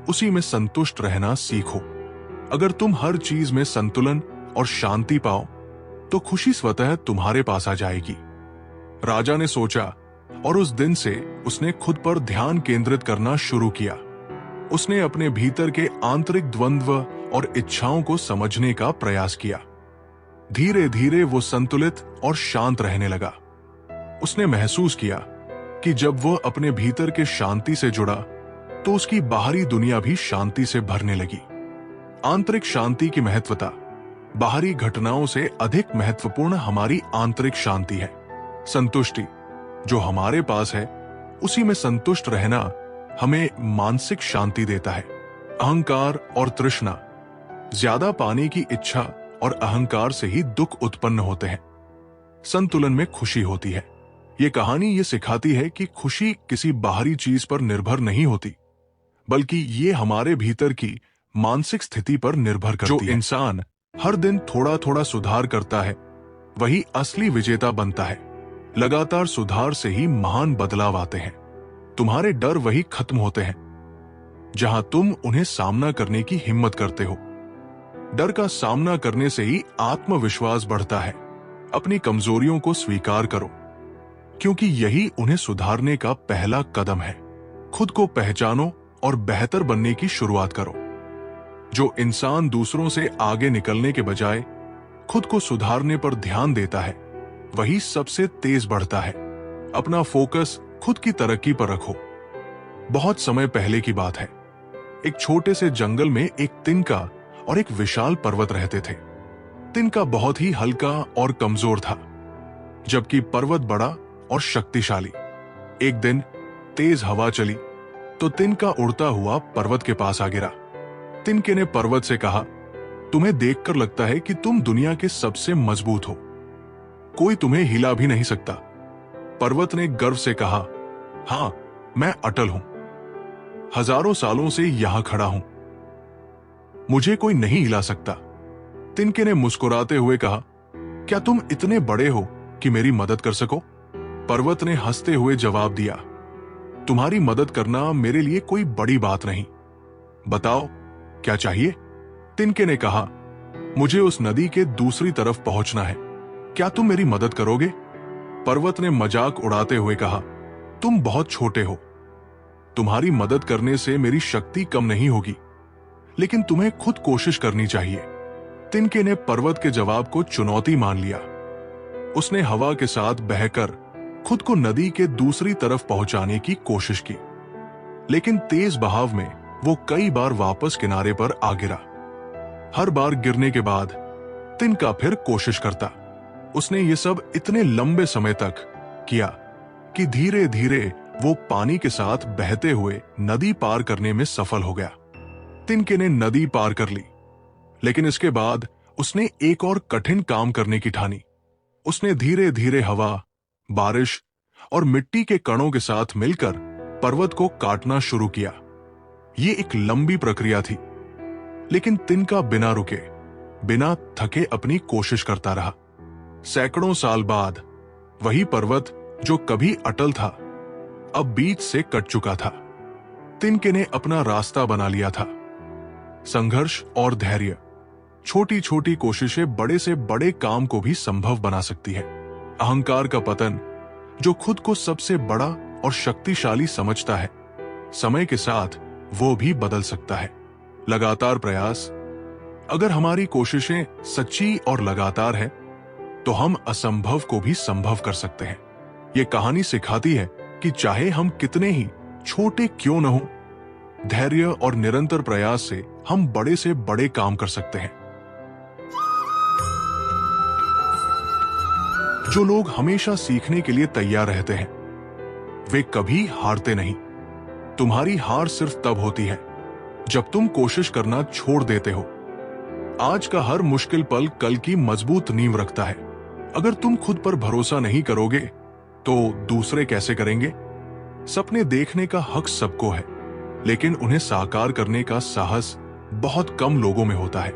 उसी में संतुष्ट रहना सीखो। अगर तुम हर चीज में संतुलन और शांति पाओ, तो खुशी स्वतः तुम्हारे पास आ जाएगी। राजा ने सोचा और उस दिन से उसने खुद पर ध्यान केंद्रित करना शुरू किया। उसने अपने भीतर के आंतरिक द्वंद्व और इच्छाओं को समझने का प्रयास किया। धीरे धीरे वो संतुलित और शांत रहने लगा। उसने महसूस किया कि जब वह अपने भीतर के शांति से जुड़ा, तो उसकी बाहरी दुनिया भी शांति से भरने लगी। आंतरिक शांति की महत्वता बाहरी घटनाओं से अधिक महत्वपूर्ण हमारी आंतरिक शांति है। संतुष्टि जो हमारे पास है, उसी में संतुष्ट रहना हमें मानसिक शांति देता है। अहंकार और तृष्णा, ज्यादा पाने की इच्छा और अहंकार से ही दुख उत्पन्न होते हैं। संतुलन में खुशी होती है। ये कहानी ये सिखाती है कि खुशी किसी बाहरी चीज पर निर्भर नहीं होती, बल्कि ये हमारे भीतर की मानसिक स्थिति पर निर्भर करती है। जो इंसान हर दिन थोड़ा थोड़ा सुधार करता है, वही असली विजेता बनता है। लगातार सुधार से ही महान बदलाव आते हैं। तुम्हारे डर वही खत्म होते हैं जहां तुम उन्हें सामना करने की हिम्मत करते हो। डर का सामना करने से ही आत्मविश्वास बढ़ता है। अपनी कमजोरियों को स्वीकार करो, क्योंकि यही उन्हें सुधारने का पहला कदम है। खुद को पहचानो और बेहतर बनने की शुरुआत करो। जो इंसान दूसरों से आगे निकलने के बजाय खुद को सुधारने पर ध्यान देता है, वही सबसे तेज बढ़ता है। अपना फोकस खुद की तरक्की पर रखो। बहुत समय पहले की बात है। एक छोटे से जंगल में एक तिनका और एक विशाल पर्वत रहते थे। तिनका बहुत ही हल्का और कमजोर था, जबकि पर्वत बड़ा और शक्तिशाली। एक दिन तेज हवा चली तो तिनका उड़ता हुआ पर्वत के पास आ गिरा। तिनके ने पर्वत से कहा, तुम्हें देखकर लगता है कि तुम दुनिया के सबसे मजबूत हो, कोई तुम्हें हिला भी नहीं सकता। पर्वत ने गर्व से कहा, हां, मैं अटल हूं। हजारों सालों से यहां खड़ा हूं, मुझे कोई नहीं हिला सकता। तिनके ने मुस्कुराते हुए कहा, क्या तुम इतने बड़े हो कि मेरी मदद कर सको? पर्वत ने हंसते हुए जवाब दिया, तुम्हारी मदद करना मेरे लिए कोई बड़ी बात नहीं। बताओ क्या चाहिए? तिनके ने कहा, मुझे उस नदी के दूसरी तरफ पहुंचना है, क्या तुम मेरी मदद करोगे? पर्वत ने मजाक उड़ाते हुए कहा, तुम बहुत छोटे हो, तुम्हारी मदद करने से मेरी शक्ति कम नहीं होगी, लेकिन तुम्हें खुद कोशिश करनी चाहिए। तिनके ने पर्वत के जवाब को चुनौती मान लिया। उसने हवा के साथ बहकर खुद को नदी के दूसरी तरफ पहुंचाने की कोशिश की, लेकिन तेज बहाव में वो कई बार वापस किनारे पर आ गिरा। हर बार गिरने के बाद तिनका फिर कोशिश करता। उसने ये सब इतने लंबे समय तक किया कि धीरे धीरे वो पानी के साथ बहते हुए नदी पार करने में सफल हो गया। तिनके ने नदी पार कर ली, लेकिन इसके बाद उसने एक और कठिन काम करने की ठानी। उसने धीरे धीरे हवा, बारिश और मिट्टी के कणों के साथ मिलकर पर्वत को काटना शुरू किया। ये एक लंबी प्रक्रिया थी, लेकिन तिनका बिना रुके, बिना थके अपनी कोशिश करता रहा। सैकड़ों साल बाद वही पर्वत जो कभी अटल था, अब बीच से कट चुका था। तिनके ने अपना रास्ता बना लिया था। संघर्ष और धैर्य, छोटी छोटी कोशिशें बड़े से बड़े काम को भी संभव बना सकती है। अहंकार का पतन, जो खुद को सबसे बड़ा और शक्तिशाली समझता है, समय के साथ वो भी बदल सकता है। लगातार प्रयास, अगर हमारी कोशिशें सच्ची और लगातार है, तो हम असंभव को भी संभव कर सकते हैं। ये कहानी सिखाती है कि चाहे हम कितने ही छोटे क्यों न हो, धैर्य और निरंतर प्रयास से हम बड़े से बड़े काम कर सकते हैं। जो लोग हमेशा सीखने के लिए तैयार रहते हैं, वे कभी हारते नहीं। तुम्हारी हार सिर्फ तब होती है जब तुम कोशिश करना छोड़ देते हो। आज का हर मुश्किल पल कल की मजबूत नींव रखता है। अगर तुम खुद पर भरोसा नहीं करोगे, तो दूसरे कैसे करेंगे? सपने देखने का हक सबको है, लेकिन उन्हें साकार करने का साहस बहुत कम लोगों में होता है।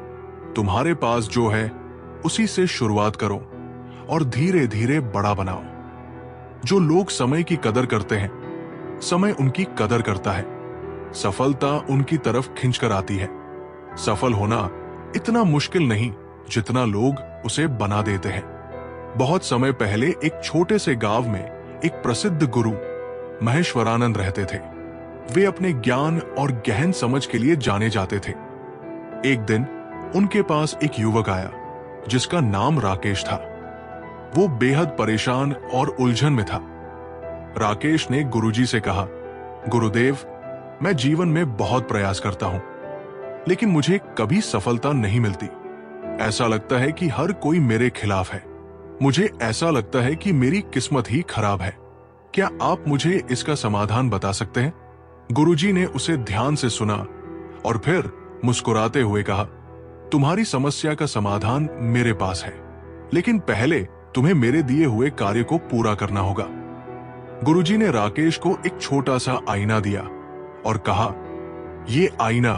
तुम्हारे पास जो है, उसी से शुरुआत करो और धीरे धीरे बड़ा बनाओ। जो लोग समय की कदर करते हैं, समय उनकी कदर करता है। सफलता उनकी तरफ खिंचकर आती है। सफल होना इतना मुश्किल नहीं जितना लोग उसे बना देते हैं। बहुत समय पहले एक छोटे से गांव में एक प्रसिद्ध गुरु महेश्वरानंद रहते थे। वे अपने ज्ञान और गहन समझ के लिए जाने जाते थे। एक दिन उनके पास एक युवक आया जिसका नाम राकेश था। वो बेहद परेशान और उलझन में था। राकेश ने गुरुजी से कहा, गुरुदेव, मैं जीवन में बहुत प्रयास करता हूं, लेकिन मुझे कभी सफलता नहीं मिलती। ऐसा लगता है कि हर कोई मेरे खिलाफ है। मुझे ऐसा लगता है कि मेरी किस्मत ही खराब है। क्या आप मुझे इसका समाधान बता सकते हैं? गुरुजी ने उसे ध्यान से सुना और फिर मुस्कुराते हुए कहा, तुम्हारी समस्या का समाधान मेरे पास है, लेकिन पहले तुम्हें मेरे दिए हुए कार्य को पूरा करना होगा। गुरुजी ने राकेश को एक छोटा सा आईना दिया और कहा, यह आईना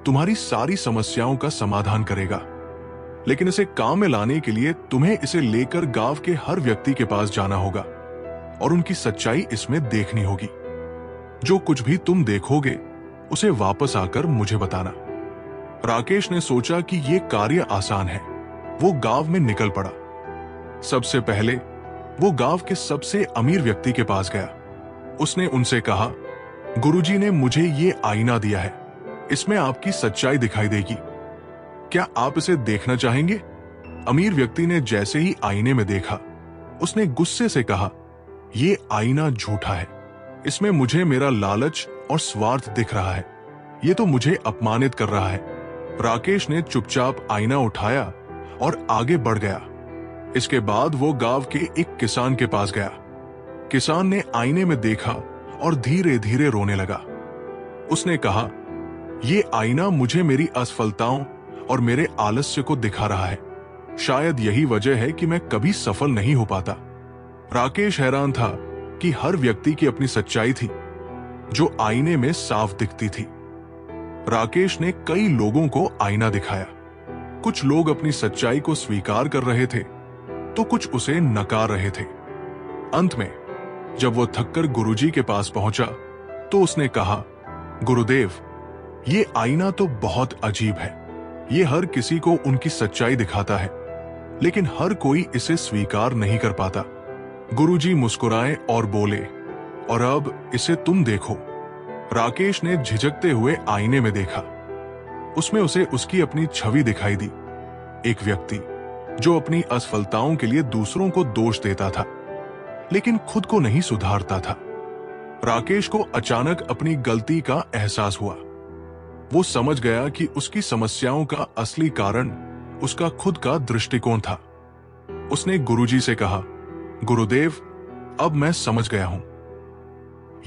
तुम्हारी सारी समस्याओं का समाधान करेगा, लेकिन इसे काम में लाने के लिए तुम्हें इसे लेकर गांव के हर व्यक्ति के पास जाना होगा और उनकी सच्चाई इसमें देखनी होगी। जो कुछ भी तुम देखोगे, उसे वापस आकर मुझे बताना। राकेश ने सोचा कि यह कार्य आसान है। वो गांव में निकल पड़ा। सबसे पहले वो गांव के सबसे अमीर व्यक्ति के पास गया। उसने उनसे कहा, गुरुजी ने मुझे ये आईना दिया है, इसमें आपकी सच्चाई दिखाई देगी, क्या आप इसे देखना चाहेंगे? अमीर व्यक्ति ने जैसे ही आईने में देखा, उसने गुस्से से कहा, ये आईना झूठा है, इसमें मुझे मेरा लालच और स्वार्थ दिख रहा है, ये तो मुझे अपमानित कर रहा है। राकेश ने चुपचाप आईना उठाया और आगे बढ़ गया। इसके बाद वो गांव के एक किसान के पास गया। किसान ने आईने में देखा और धीरे धीरे रोने लगा। उसने कहा, ये आईना मुझे मेरी असफलताओं और मेरे आलस्य को दिखा रहा है। शायद यही वजह है कि मैं कभी सफल नहीं हो पाता। राकेश हैरान था कि हर व्यक्ति की अपनी सच्चाई थी, जो आईने में साफ दिखती थी। राकेश ने कई लोगों को आईना दिखाया। कुछ लोग अपनी सच्चाई को स्वीकार कर रहे थे तो कुछ उसे नकार रहे थे। अंत में जब वो थककर गुरुजी के पास पहुंचा तो उसने कहा, गुरुदेव, ये आईना तो बहुत अजीब है। ये हर किसी को उनकी सच्चाई दिखाता है, लेकिन हर कोई इसे स्वीकार नहीं कर पाता। गुरुजी मुस्कुराए और बोले, और अब इसे तुम देखो। राकेश ने झिझकते हुए आईने में देखा। उसमें उसे उसकी अपनी छवि दिखाई दी। एक व्यक्ति जो अपनी असफलताओं के लिए दूसरों को दोष देता था, लेकिन खुद को नहीं सुधारता था। राकेश को अचानक अपनी गलती का एहसास हुआ। वो समझ गया कि उसकी समस्याओं का असली कारण उसका खुद का दृष्टिकोण था। उसने गुरुजी से कहा, गुरुदेव, अब मैं समझ गया हूं।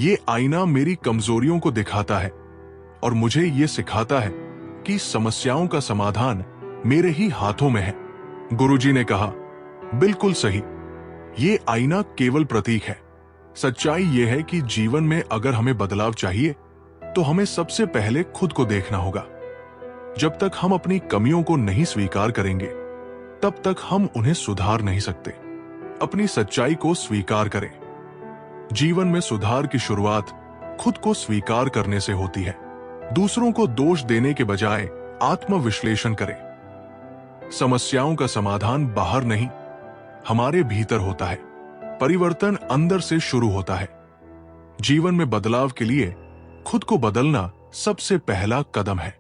ये आईना मेरी कमजोरियों को दिखाता है और मुझे ये सिखाता है कि समस्याओं का समाधान मेरे ही हाथों में है। गुरुजी ने कहा, बिल्कुल सही। ये आईना केवल प्रतीक है। सच्चाई ये है कि जीवन में अगर हमें बदलाव चाहिए तो हमें सबसे पहले खुद को देखना होगा। जब तक हम अपनी कमियों को नहीं स्वीकार करेंगे, तब तक हम उन्हें सुधार नहीं सकते। अपनी सच्चाई को स्वीकार करें। जीवन में सुधार की शुरुआत खुद को स्वीकार करने से होती है। दूसरों को दोष देने के बजाय आत्मविश्लेषण करें। समस्याओं का समाधान बाहर नहीं, हमारे भीतर होता है। परिवर्तन अंदर से शुरू होता है। जीवन में बदलाव के लिए खुद को बदलना सबसे पहला कदम है।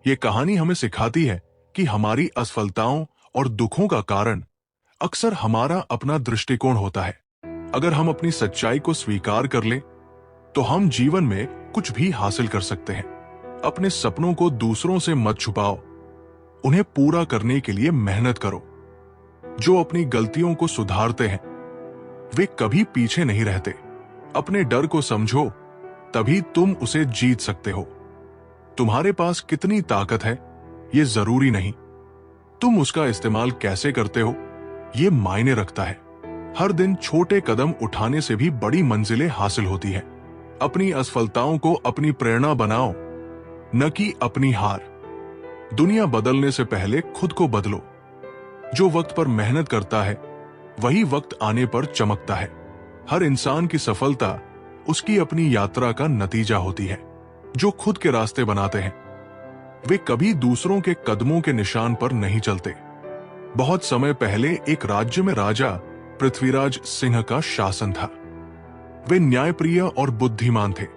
ये कहानी हमें सिखाती है कि हमारी असफलताओं और दुखों का कारण अक्सर हमारा अपना दृष्टिकोण होता है। अगर हम अपनी सच्चाई को स्वीकार कर लें, तो हम जीवन में कुछ भी हासिल कर सकते हैं। अपने सपनों को दूसरों से मत छुपाओ, उन्हें पूरा करने के लिए मेहनत करो। जो अपनी गलतियों को सुधारते हैं, वे कभी पीछे नहीं रहते। अपने डर को समझो, तभी तुम उसे जीत सकते हो। तुम्हारे पास कितनी ताकत है, ये जरूरी नहीं, तुम उसका इस्तेमाल कैसे करते हो, ये मायने रखता है। हर दिन छोटे कदम उठाने से भी बड़ी मंजिलें हासिल होती है। अपनी असफलताओं को अपनी प्रेरणा बनाओ, न कि अपनी हार। दुनिया बदलने से पहले खुद को बदलो। जो वक्त पर मेहनत करता है, वही वक्त आने पर चमकता है। हर इंसान की सफलता उसकी अपनी यात्रा का नतीजा होती है। जो खुद के रास्ते बनाते हैं, वे कभी दूसरों के कदमों के निशान पर नहीं चलते। बहुत समय पहले एक राज्य में राजा पृथ्वीराज सिंह का शासन था। वे न्यायप्रिय और बुद्धिमान थे,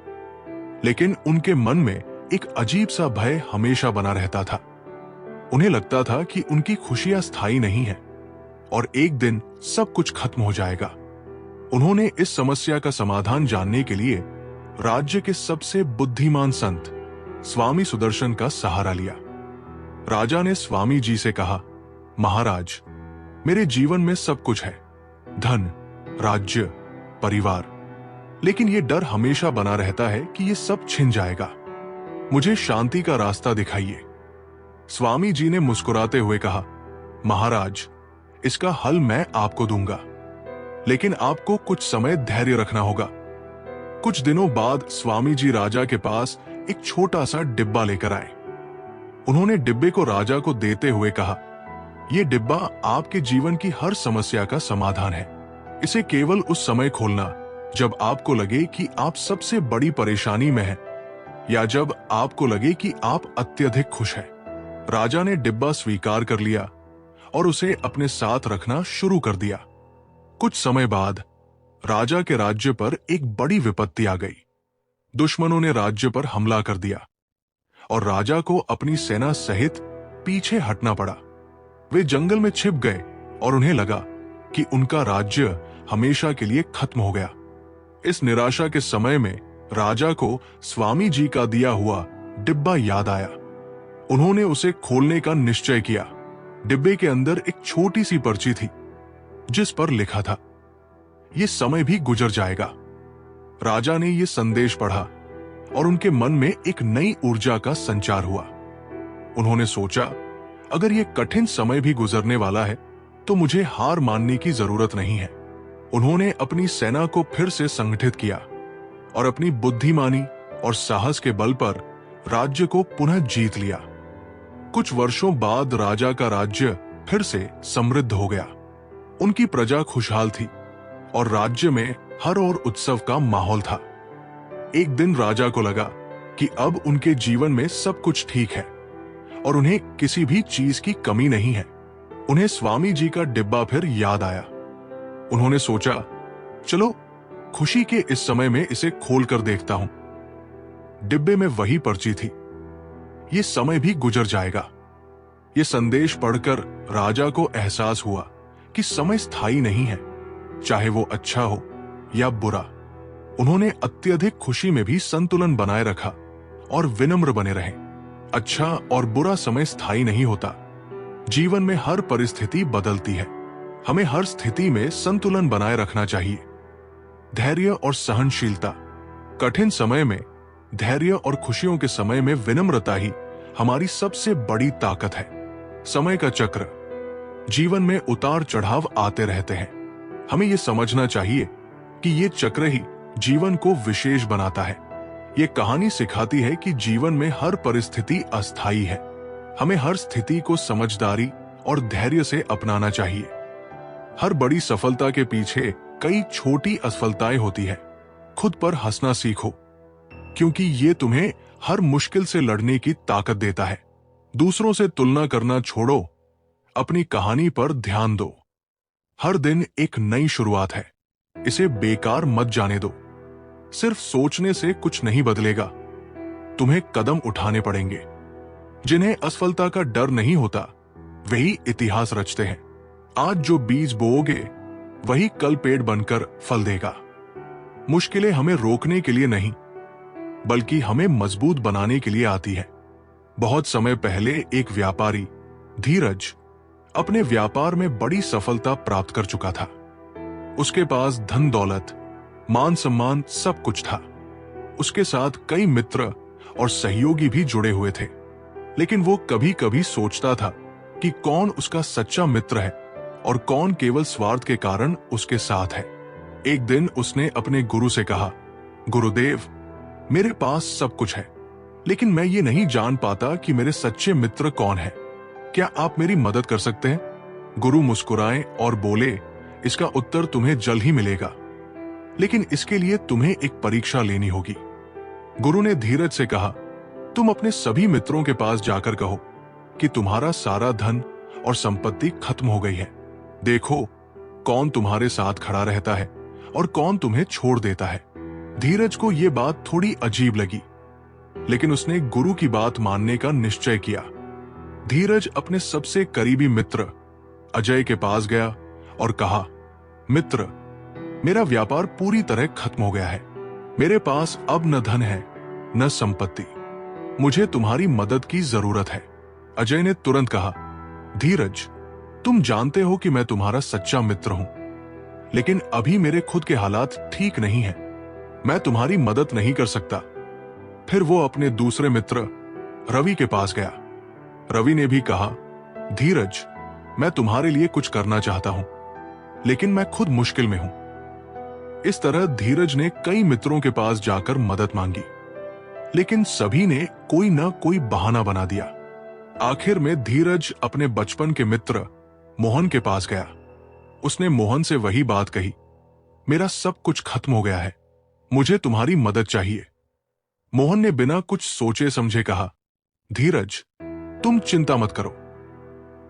लेकिन उनके मन में एक अजीब सा भय हमेशा बना रहता था। उन्हें लगता था कि उनकी खुशियां स्थायी नहीं है और एक दिन सब कुछ खत्म हो जाएगा। उन्होंने इस समस्या का समाधान जानने के लिए राज्य के सबसे बुद्धिमान संत स्वामी सुदर्शन का सहारा लिया। राजा ने स्वामी जी से कहा, महाराज, मेरे जीवन में सब कुछ है, धन, राज्य, परिवार, लेकिन ये डर हमेशा बना रहता है कि ये सब छिन जाएगा। मुझे शांति का रास्ता दिखाइए। स्वामी जी ने मुस्कुराते हुए कहा, महाराज, इसका हल मैं आपको दूंगा, लेकिन आपको कुछ समय धैर्य रखना होगा। कुछ दिनों बाद स्वामी जी राजा के पास एक छोटा सा डिब्बा लेकर आए। उन्होंने डिब्बे को राजा को देते हुए कहा, यह डिब्बा आपके जीवन की हर समस्या का समाधान है। इसे केवल उस समय खोलना जब आपको लगे कि आप सबसे बड़ी परेशानी में हैं, या जब आपको लगे कि आप अत्यधिक खुश हैं। राजा ने डिब्बा स्वीकार कर लिया और उसे अपने साथ रखना शुरू कर दिया। कुछ समय बाद राजा के राज्य पर एक बड़ी विपत्ति आ गई। दुश्मनों ने राज्य पर हमला कर दिया और राजा को अपनी सेना सहित पीछे हटना पड़ा। वे जंगल में छिप गए और उन्हें लगा कि उनका राज्य हमेशा के लिए खत्म हो गया। इस निराशा के समय में राजा को स्वामी जी का दिया हुआ डिब्बा याद आया। उन्होंने उसे खोलने का निश्चय किया। डिब्बे के अंदर एक छोटी सी पर्ची थी, जिस पर लिखा था, यह समय भी गुजर जाएगा। राजा ने यह संदेश पढ़ा और उनके मन में एक नई ऊर्जा का संचार हुआ। उन्होंने सोचा, अगर यह कठिन समय भी गुजरने वाला है तो मुझे हार मानने की जरूरत नहीं है। उन्होंने अपनी सेना को फिर से संगठित किया और अपनी बुद्धिमानी और साहस के बल पर राज्य को पुनः जीत लिया। कुछ वर्षों बाद राजा का राज्य फिर से समृद्ध हो गया। उनकी प्रजा खुशहाल थी और राज्य में हर ओर उत्सव का माहौल था। एक दिन राजा को लगा कि अब उनके जीवन में सब कुछ ठीक है और उन्हें किसी भी चीज की कमी नहीं है। उन्हें स्वामी जी का डिब्बा फिर याद आया। उन्होंने सोचा, चलो खुशी के इस समय में इसे खोल कर देखता हूं। डिब्बे में वही पर्ची थी, ये समय भी गुजर जाएगा। ये संदेश पढ़कर राजा को एहसास हुआ कि समय स्थायी नहीं है, चाहे वो अच्छा हो या बुरा। उन्होंने अत्यधिक खुशी में भी संतुलन बनाए रखा और विनम्र बने रहे। अच्छा और बुरा समय स्थायी नहीं होता। जीवन में हर परिस्थिति बदलती है। हमें हर स्थिति में संतुलन बनाए रखना चाहिए। धैर्य और सहनशीलता। कठिन समय में धैर्य और खुशियों के समय में विनम्रता ही हमारी सबसे बड़ी ताकत है। समय का चक्र, जीवन में उतार चढ़ाव आते रहते हैं। हमें यह समझना चाहिए कि ये चक्र ही जीवन को विशेष बनाता है। ये कहानी सिखाती है कि जीवन में हर परिस्थिति अस्थायी है। हमें हर स्थिति को समझदारी और धैर्य से अपनाना चाहिए। हर बड़ी सफलता के पीछे कई छोटी असफलताएं होती है। खुद पर हंसना सीखो, क्योंकि ये तुम्हें हर मुश्किल से लड़ने की ताकत देता है। दूसरों से तुलना करना छोड़ो, अपनी कहानी पर ध्यान दो। हर दिन एक नई शुरुआत है, इसे बेकार मत जाने दो। सिर्फ सोचने से कुछ नहीं बदलेगा, तुम्हें कदम उठाने पड़ेंगे। जिन्हें असफलता का डर नहीं होता, वही इतिहास रचते हैं। आज जो बीज बोओगे, वही कल पेड़ बनकर फल देगा। मुश्किलें हमें रोकने के लिए नहीं, बल्कि हमें मजबूत बनाने के लिए आती है। बहुत समय पहले एक व्यापारी धीरज अपने व्यापार में बड़ी सफलता प्राप्त कर चुका था। उसके पास धन दौलत, मान सम्मान सब कुछ था। उसके साथ कई मित्र और सहयोगी भी जुड़े हुए थे। लेकिन वो कभी कभी सोचता था कि कौन उसका सच्चा मित्र है और कौन केवल स्वार्थ के कारण उसके साथ है। एक दिन उसने अपने गुरु से कहा, गुरुदेव, मेरे पास सब कुछ है, लेकिन मैं ये नहीं जान पाता कि मेरे सच्चे मित्र कौन है। क्या आप मेरी मदद कर सकते हैं? गुरु मुस्कुराए और बोले, इसका उत्तर तुम्हें जल्द ही मिलेगा, लेकिन इसके लिए तुम्हें एक परीक्षा लेनी होगी। गुरु ने धीरज से कहा, तुम अपने सभी मित्रों के पास जाकर कहो कि तुम्हारा सारा धन और संपत्ति खत्म हो गई है। देखो कौन तुम्हारे साथ खड़ा रहता है और कौन तुम्हें छोड़ देता है। धीरज को यह बात थोड़ी अजीब लगी, लेकिन उसने गुरु की बात मानने का निश्चय किया। धीरज अपने सबसे करीबी मित्र अजय के पास गया और कहा, मित्र, मेरा व्यापार पूरी तरह खत्म हो गया है। मेरे पास अब न धन है न संपत्ति। मुझे तुम्हारी मदद की जरूरत है। अजय ने तुरंत कहा, धीरज, तुम जानते हो कि मैं तुम्हारा सच्चा मित्र हूं, लेकिन अभी मेरे खुद के हालात ठीक नहीं हैं। मैं तुम्हारी मदद नहीं कर सकता। फिर वो अपने दूसरे मित्र रवि के पास गया। रवि ने भी कहा, धीरज, मैं तुम्हारे लिए कुछ करना चाहता हूं, लेकिन मैं खुद मुश्किल में हूं। इस तरह धीरज ने कई मित्रों के पास जाकर मदद मांगी, लेकिन सभी ने कोई न कोई बहाना बना दिया। आखिर में धीरज अपने बचपन के मित्र मोहन के पास गया। उसने मोहन से वही बात कही, मेरा सब कुछ खत्म हो गया है, मुझे तुम्हारी मदद चाहिए। मोहन ने बिना कुछ सोचे समझे कहा, धीरज, तुम चिंता मत करो,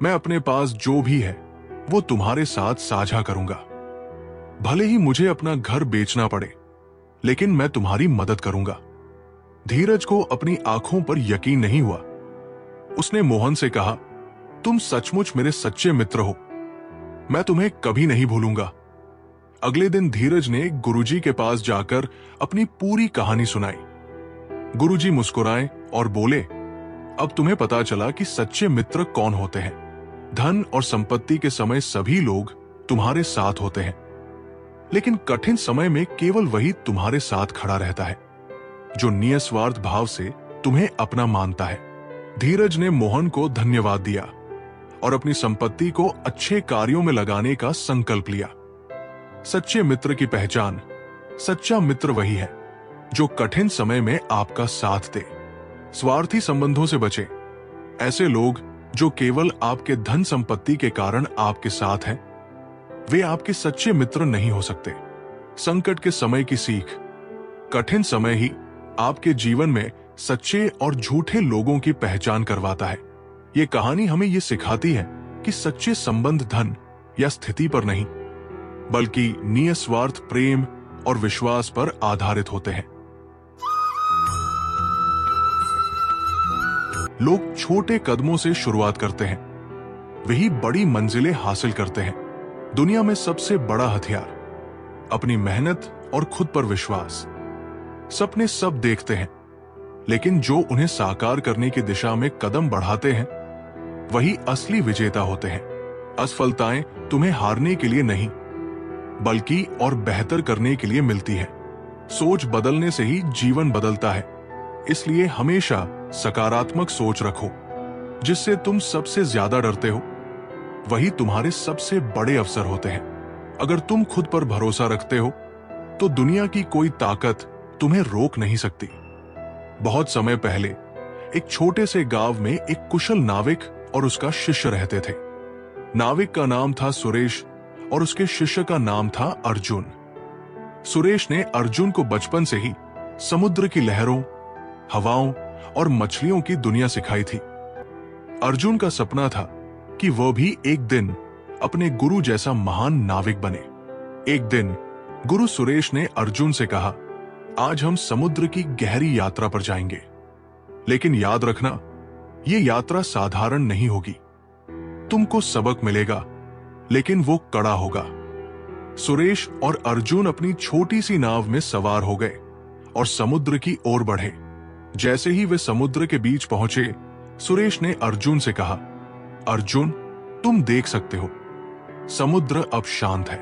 मैं अपने पास जो भी है वो तुम्हारे साथ साझा करूंगा। भले ही मुझे अपना घर बेचना पड़े, लेकिन मैं तुम्हारी मदद करूंगा। धीरज को अपनी आंखों पर यकीन नहीं हुआ। उसने मोहन से कहा, तुम सचमुच मेरे सच्चे मित्र हो, मैं तुम्हें कभी नहीं भूलूंगा। अगले दिन धीरज ने गुरुजी के पास जाकर अपनी पूरी कहानी सुनाई। गुरुजी मुस्कुराए और बोले, अब तुम्हें पता चला कि सच्चे मित्र कौन होते हैं। धन और संपत्ति के समय सभी लोग तुम्हारे साथ होते हैं, लेकिन कठिन समय में केवल वही तुम्हारे साथ खड़ा रहता है जो निस्वार्थ भाव से तुम्हें अपना मानता है। धीरज ने मोहन को धन्यवाद दिया और अपनी संपत्ति को अच्छे कार्यों में लगाने का संकल्प लिया। सच्चे मित्र की पहचान, सच्चा मित्र वही है जो कठिन समय में आपका साथ दे। स्वार्थी संबंधों से बचें। ऐसे लोग जो केवल आपके धन संपत्ति के कारण आपके साथ हैं, वे आपके सच्चे मित्र नहीं हो सकते। संकट के समय की सीख। कठिन समय ही आपके जीवन में सच्चे और झूठे लोगों की पहचान करवाता है। ये कहानी हमें ये सिखाती है कि सच्चे संबंध धन या स्थिति पर नहीं, बल्कि निस्वार्थ प्रेम और विश्वास पर आधारित होते हैं। लोग छोटे कदमों से शुरुआत करते हैं, वही बड़ी मंजिलें हासिल करते हैं। दुनिया में सबसे बड़ा हथियार अपनी मेहनत और खुद पर विश्वास। सपने सब देखते हैं, लेकिन जो उन्हें साकार करने की दिशा में कदम बढ़ाते हैं, वही असली विजेता होते हैं। असफलताएं तुम्हें हारने के लिए नहीं, बल्कि और बेहतर करने के लिए मिलती है। सोच बदलने से ही जीवन बदलता है, इसलिए हमेशा सकारात्मक सोच रखो। जिससे तुम सबसे ज्यादा डरते हो, वही तुम्हारे सबसे बड़े अवसर होते हैं। अगर तुम खुद पर भरोसा रखते हो, तो दुनिया की कोई ताकत तुम्हें रोक नहीं सकती। बहुत समय पहले एक छोटे से गांव में एक कुशल नाविक और उसका शिष्य रहते थे। नाविक का नाम था सुरेश और उसके शिष्य का नाम था अर्जुन। सुरेश ने अर्जुन को बचपन से ही समुद्र की लहरों, हवाओं और मछलियों की दुनिया सिखाई थी। अर्जुन का सपना था कि वह भी एक दिन अपने गुरु जैसा महान नाविक बने। एक दिन गुरु सुरेश ने अर्जुन से कहा, आज हम समुद्र की गहरी यात्रा पर जाएंगे, लेकिन याद रखना, ये यात्रा साधारण नहीं होगी। तुमको सबक मिलेगा, लेकिन वो कड़ा होगा। सुरेश और अर्जुन अपनी छोटी सी नाव में सवार हो गए और समुद्र की ओर बढ़े। जैसे ही वे समुद्र के बीच पहुंचे, सुरेश ने अर्जुन से कहा, अर्जुन, तुम देख सकते हो, समुद्र अब शांत है,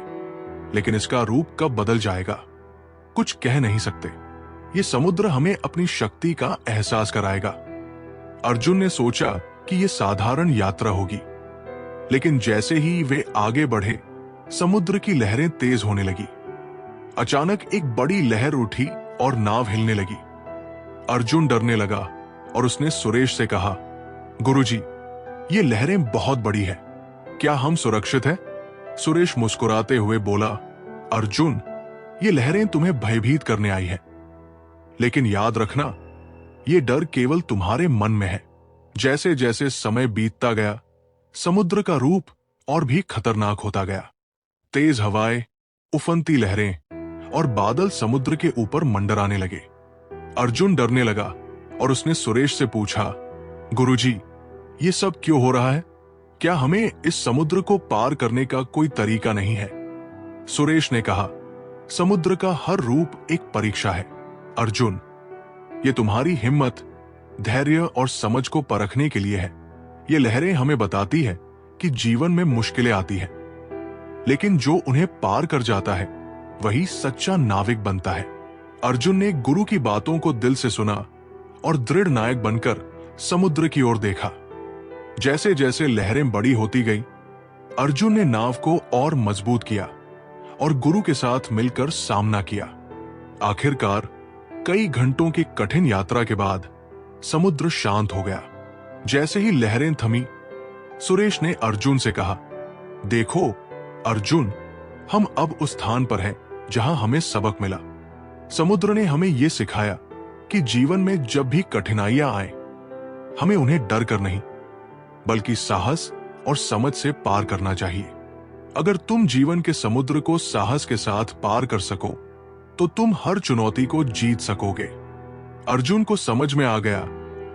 लेकिन इसका रूप कब बदल जाएगा, कुछ कह नहीं सकते। ये समुद्र हमें अपनी शक्ति का एहसास कराएगा। अर्जुन ने सोचा कि यह साधारण यात्रा होगी, लेकिन जैसे ही वे आगे बढ़े, समुद्र की लहरें तेज होने लगी। अचानक एक बड़ी लहर उठी और नाव हिलने लगी। अर्जुन डरने लगा और उसने सुरेश से कहा, गुरुजी, ये लहरें बहुत बड़ी है, क्या हम सुरक्षित हैं? सुरेश मुस्कुराते हुए बोला, अर्जुन, ये लहरें तुम्हें भयभीत करने आई है, लेकिन याद रखना, ये डर केवल तुम्हारे मन में है। जैसे जैसे समय बीतता गया, समुद्र का रूप और भी खतरनाक होता गया। तेज हवाएं, उफनती लहरें और बादल समुद्र के ऊपर मंडराने लगे। अर्जुन डरने लगा और उसने सुरेश से पूछा, गुरुजी, ये सब क्यों हो रहा है? क्या हमें इस समुद्र को पार करने का कोई तरीका नहीं है? सुरेश ने कहा, समुद्र का हर रूप एक परीक्षा है अर्जुन। ये तुम्हारी हिम्मत, धैर्य और समझ को परखने के लिए है। ये लहरें हमें बताती है कि जीवन में मुश्किलें आती हैं, लेकिन जो उन्हें पार कर जाता है, वही सच्चा नाविक बनता है। अर्जुन ने गुरु की बातों को दिल से सुना और दृढ़ नायक बनकर समुद्र की ओर देखा। जैसे जैसे लहरें बड़ी होती गईं, अर्जुन ने नाव को और मजबूत किया और गुरु के साथ मिलकर सामना किया। आखिरकार कई घंटों की कठिन यात्रा के बाद समुद्र शांत हो गया। जैसे ही लहरें थमी, सुरेश ने अर्जुन से कहा, देखो अर्जुन, हम अब उस स्थान पर हैं जहां हमें सबक मिला। समुद्र ने हमें यह सिखाया कि जीवन में जब भी कठिनाइयां आए, हमें उन्हें डर कर नहीं, बल्कि साहस और समझ से पार करना चाहिए। अगर तुम जीवन के समुद्र को साहस के साथ पार कर सको, तो तुम हर चुनौती को जीत सकोगे। अर्जुन को समझ में आ गया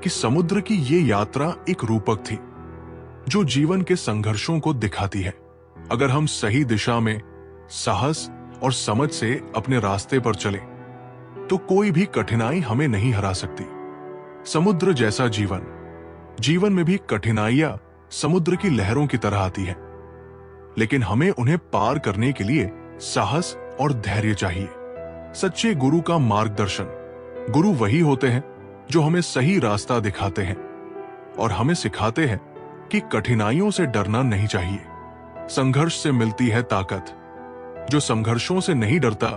कि समुद्र की ये यात्रा एक रूपक थी, जो जीवन के संघर्षों को दिखाती है। अगर हम सही दिशा में साहस और समझ से अपने रास्ते पर चले, तो कोई भी कठिनाई हमें नहीं हरा सकती। समुद्र जैसा जीवन में भी कठिनाइयां समुद्र की लहरों की तरह आती है, लेकिन हमें उन्हें पार करने के लिए साहस और धैर्य चाहिए। सच्चे गुरु का मार्गदर्शन। गुरु वही होते हैं जो हमें सही रास्ता दिखाते हैं और हमें सिखाते हैं कि कठिनाइयों से डरना नहीं चाहिए। संघर्ष से मिलती है ताकत। जो संघर्षों से नहीं डरता,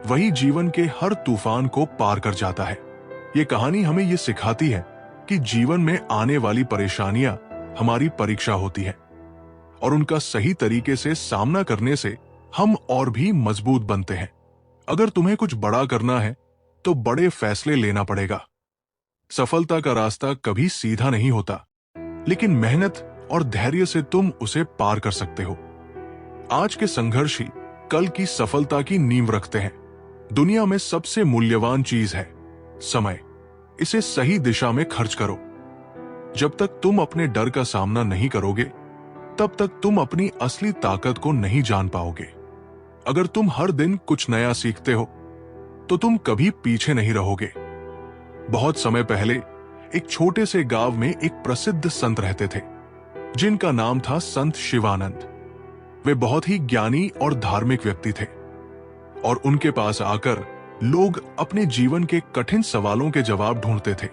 वही जीवन के हर तूफान को पार कर जाता है। ये कहानी हमें ये सिखाती है कि जीवन में आने वाली परेशानियां हमारी परीक्षा होती है और उनका सही तरीके से सामना करने से हम और भी मजबूत बनते हैं। अगर तुम्हें कुछ बड़ा करना है तो बड़े फैसले लेना पड़ेगा। सफलता का रास्ता कभी सीधा नहीं होता, लेकिन मेहनत और धैर्य से तुम उसे पार कर सकते हो। आज के संघर्ष ही कल की सफलता की नींव रखते हैं। दुनिया में सबसे मूल्यवान चीज है समय। इसे सही दिशा में खर्च करो। जब तक तुम अपने डर का सामना नहीं करोगे, तब तक तुम अपनी असली ताकत को नहीं जान पाओगे। अगर तुम हर दिन कुछ नया सीखते हो, तो तुम कभी पीछे नहीं रहोगे। बहुत समय पहले एक छोटे से गांव में एक प्रसिद्ध संत रहते थे, जिनका नाम था संत शिवानंद। वे बहुत ही ज्ञानी और धार्मिक व्यक्ति थे और उनके पास आकर लोग अपने जीवन के कठिन सवालों के जवाब ढूंढते थे।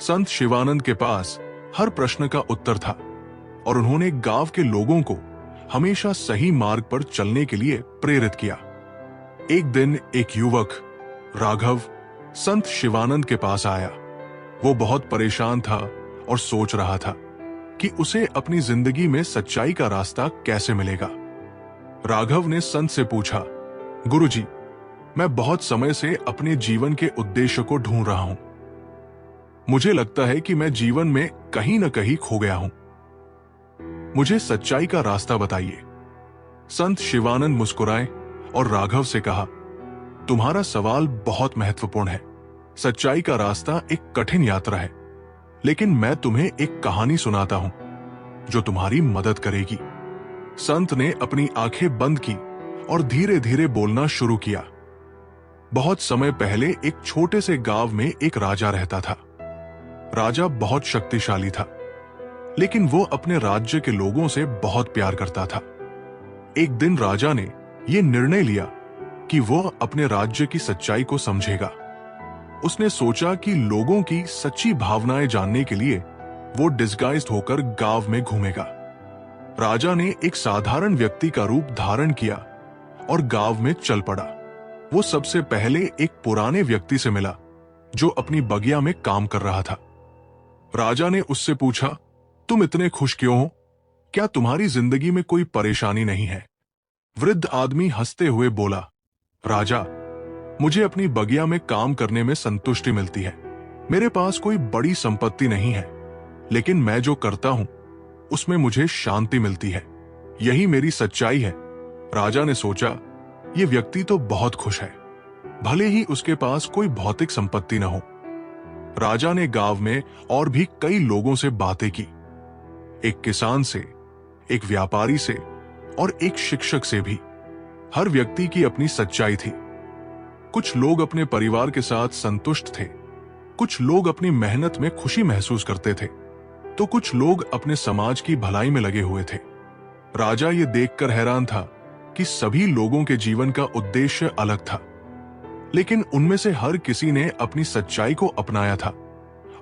संत शिवानंद के पास हर प्रश्न का उत्तर था और उन्होंने गांव के लोगों को हमेशा सही मार्ग पर चलने के लिए प्रेरित किया। एक दिन एक युवक राघव संत शिवानंद के पास आया। वो बहुत परेशान था और सोच रहा था कि उसे अपनी जिंदगी में सच्चाई का रास्ता कैसे मिलेगा। राघव ने संत से पूछा, गुरुजी, मैं बहुत समय से अपने जीवन के उद्देश्य को ढूंढ रहा हूं। मुझे लगता है कि मैं जीवन में कहीं न कहीं खो गया हूं। मुझे सच्चाई का रास्ता बताइए। संत शिवानंद मुस्कुराए और राघव से कहा, तुम्हारा सवाल बहुत महत्वपूर्ण है। सच्चाई का रास्ता एक कठिन यात्रा है, लेकिन मैं तुम्हें एक कहानी सुनाता हूं जो तुम्हारी मदद करेगी। संत ने अपनी आंखें बंद की और धीरे धीरे बोलना शुरू किया। बहुत समय पहले एक छोटे से गांव में एक राजा रहता था। राजा बहुत शक्तिशाली था, लेकिन वो अपने राज्य के लोगों से बहुत प्यार करता था। एक दिन राजा ने यह निर्णय लिया कि वो अपने राज्य की सच्चाई को समझेगा। उसने सोचा कि लोगों की सच्ची भावनाएं जानने के लिए वो डिस्गाइज्ड होकर गांव में घूमेगा। राजा ने एक साधारण व्यक्ति का रूप धारण किया और गांव में चल पड़ा। वो सबसे पहले एक पुराने व्यक्ति से मिला जो अपनी बगिया में काम कर रहा था। राजा ने उससे पूछा, तुम इतने खुश क्यों हो? क्या तुम्हारी जिंदगी में कोई परेशानी नहीं है? वृद्ध आदमी हंसते हुए बोला, राजा, मुझे अपनी बगिया में काम करने में संतुष्टि मिलती है। मेरे पास कोई बड़ी संपत्ति नहीं है, लेकिन मैं जो करता हूं उसमें मुझे शांति मिलती है। यही मेरी सच्चाई है। राजा ने सोचा, यह व्यक्ति तो बहुत खुश है, भले ही उसके पास कोई भौतिक संपत्ति न हो। राजा ने गांव में और भी कई लोगों से बातें की, एक किसान से, एक व्यापारी से और एक शिक्षक से भी। हर व्यक्ति की अपनी सच्चाई थी। कुछ लोग अपने परिवार के साथ संतुष्ट थे, कुछ लोग अपनी मेहनत में खुशी महसूस करते थे, तो कुछ लोग अपने समाज की भलाई में लगे हुए थे। राजा ये देखकर हैरान था कि सभी लोगों के जीवन का उद्देश्य अलग था, लेकिन उनमें से हर किसी ने अपनी सच्चाई को अपनाया था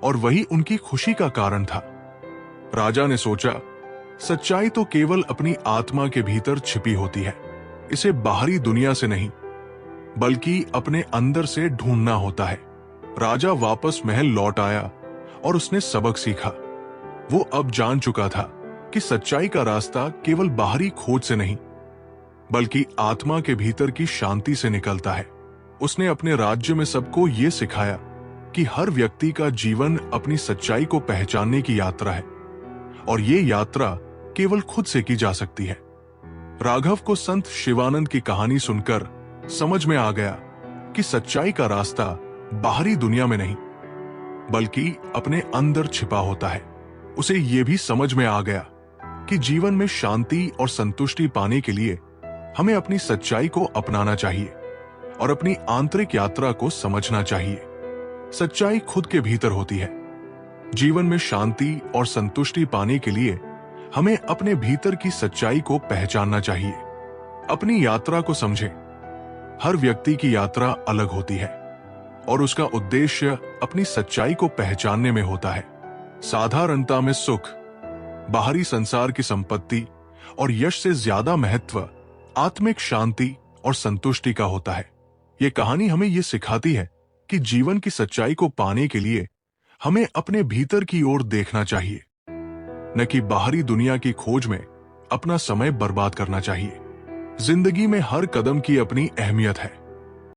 और वही उनकी खुशी का कारण था। राजा ने सोचा, सच्चाई तो केवल अपनी आत्मा के भीतर छिपी होती है। इसे बाहरी दुनिया से नहीं, बल्कि अपने अंदर से ढूंढना होता है। राजा वापस महल लौट आया और उसने सबक सीखा। वो अब जान चुका था कि सच्चाई का रास्ता केवल बाहरी खोज से नहीं, बल्कि आत्मा के भीतर की शांति से निकलता है। उसने अपने राज्य में सबको ये सिखाया कि हर व्यक्ति का जीवन अपनी सच्चाई को पहचानने की यात्रा है और ये यात्रा केवल खुद से की जा सकती है। राघव को संत शिवानंद की कहानी सुनकर समझ में आ गया कि सच्चाई का रास्ता बाहरी दुनिया में नहीं, बल्कि अपने अंदर छिपा होता है। उसे यह भी समझ में आ गया कि जीवन में शांति और संतुष्टि पाने के लिए हमें अपनी सच्चाई को अपनाना चाहिए और अपनी आंतरिक यात्रा को समझना चाहिए। सच्चाई खुद के भीतर होती है। जीवन में शांति और संतुष्टि पाने के लिए हमें अपने भीतर की सच्चाई को पहचानना चाहिए। अपनी यात्रा को समझें। हर व्यक्ति की यात्रा अलग होती है और उसका उद्देश्य अपनी सच्चाई को पहचानने में होता है। साधारणता में सुख, बाहरी संसार की संपत्ति और यश से ज्यादा महत्व आत्मिक शांति और संतुष्टि का होता है। ये कहानी हमें ये सिखाती है कि जीवन की सच्चाई को पाने के लिए हमें अपने भीतर की ओर देखना चाहिए, न कि बाहरी दुनिया की खोज में अपना समय बर्बाद करना चाहिए। जिंदगी में हर कदम की अपनी अहमियत है,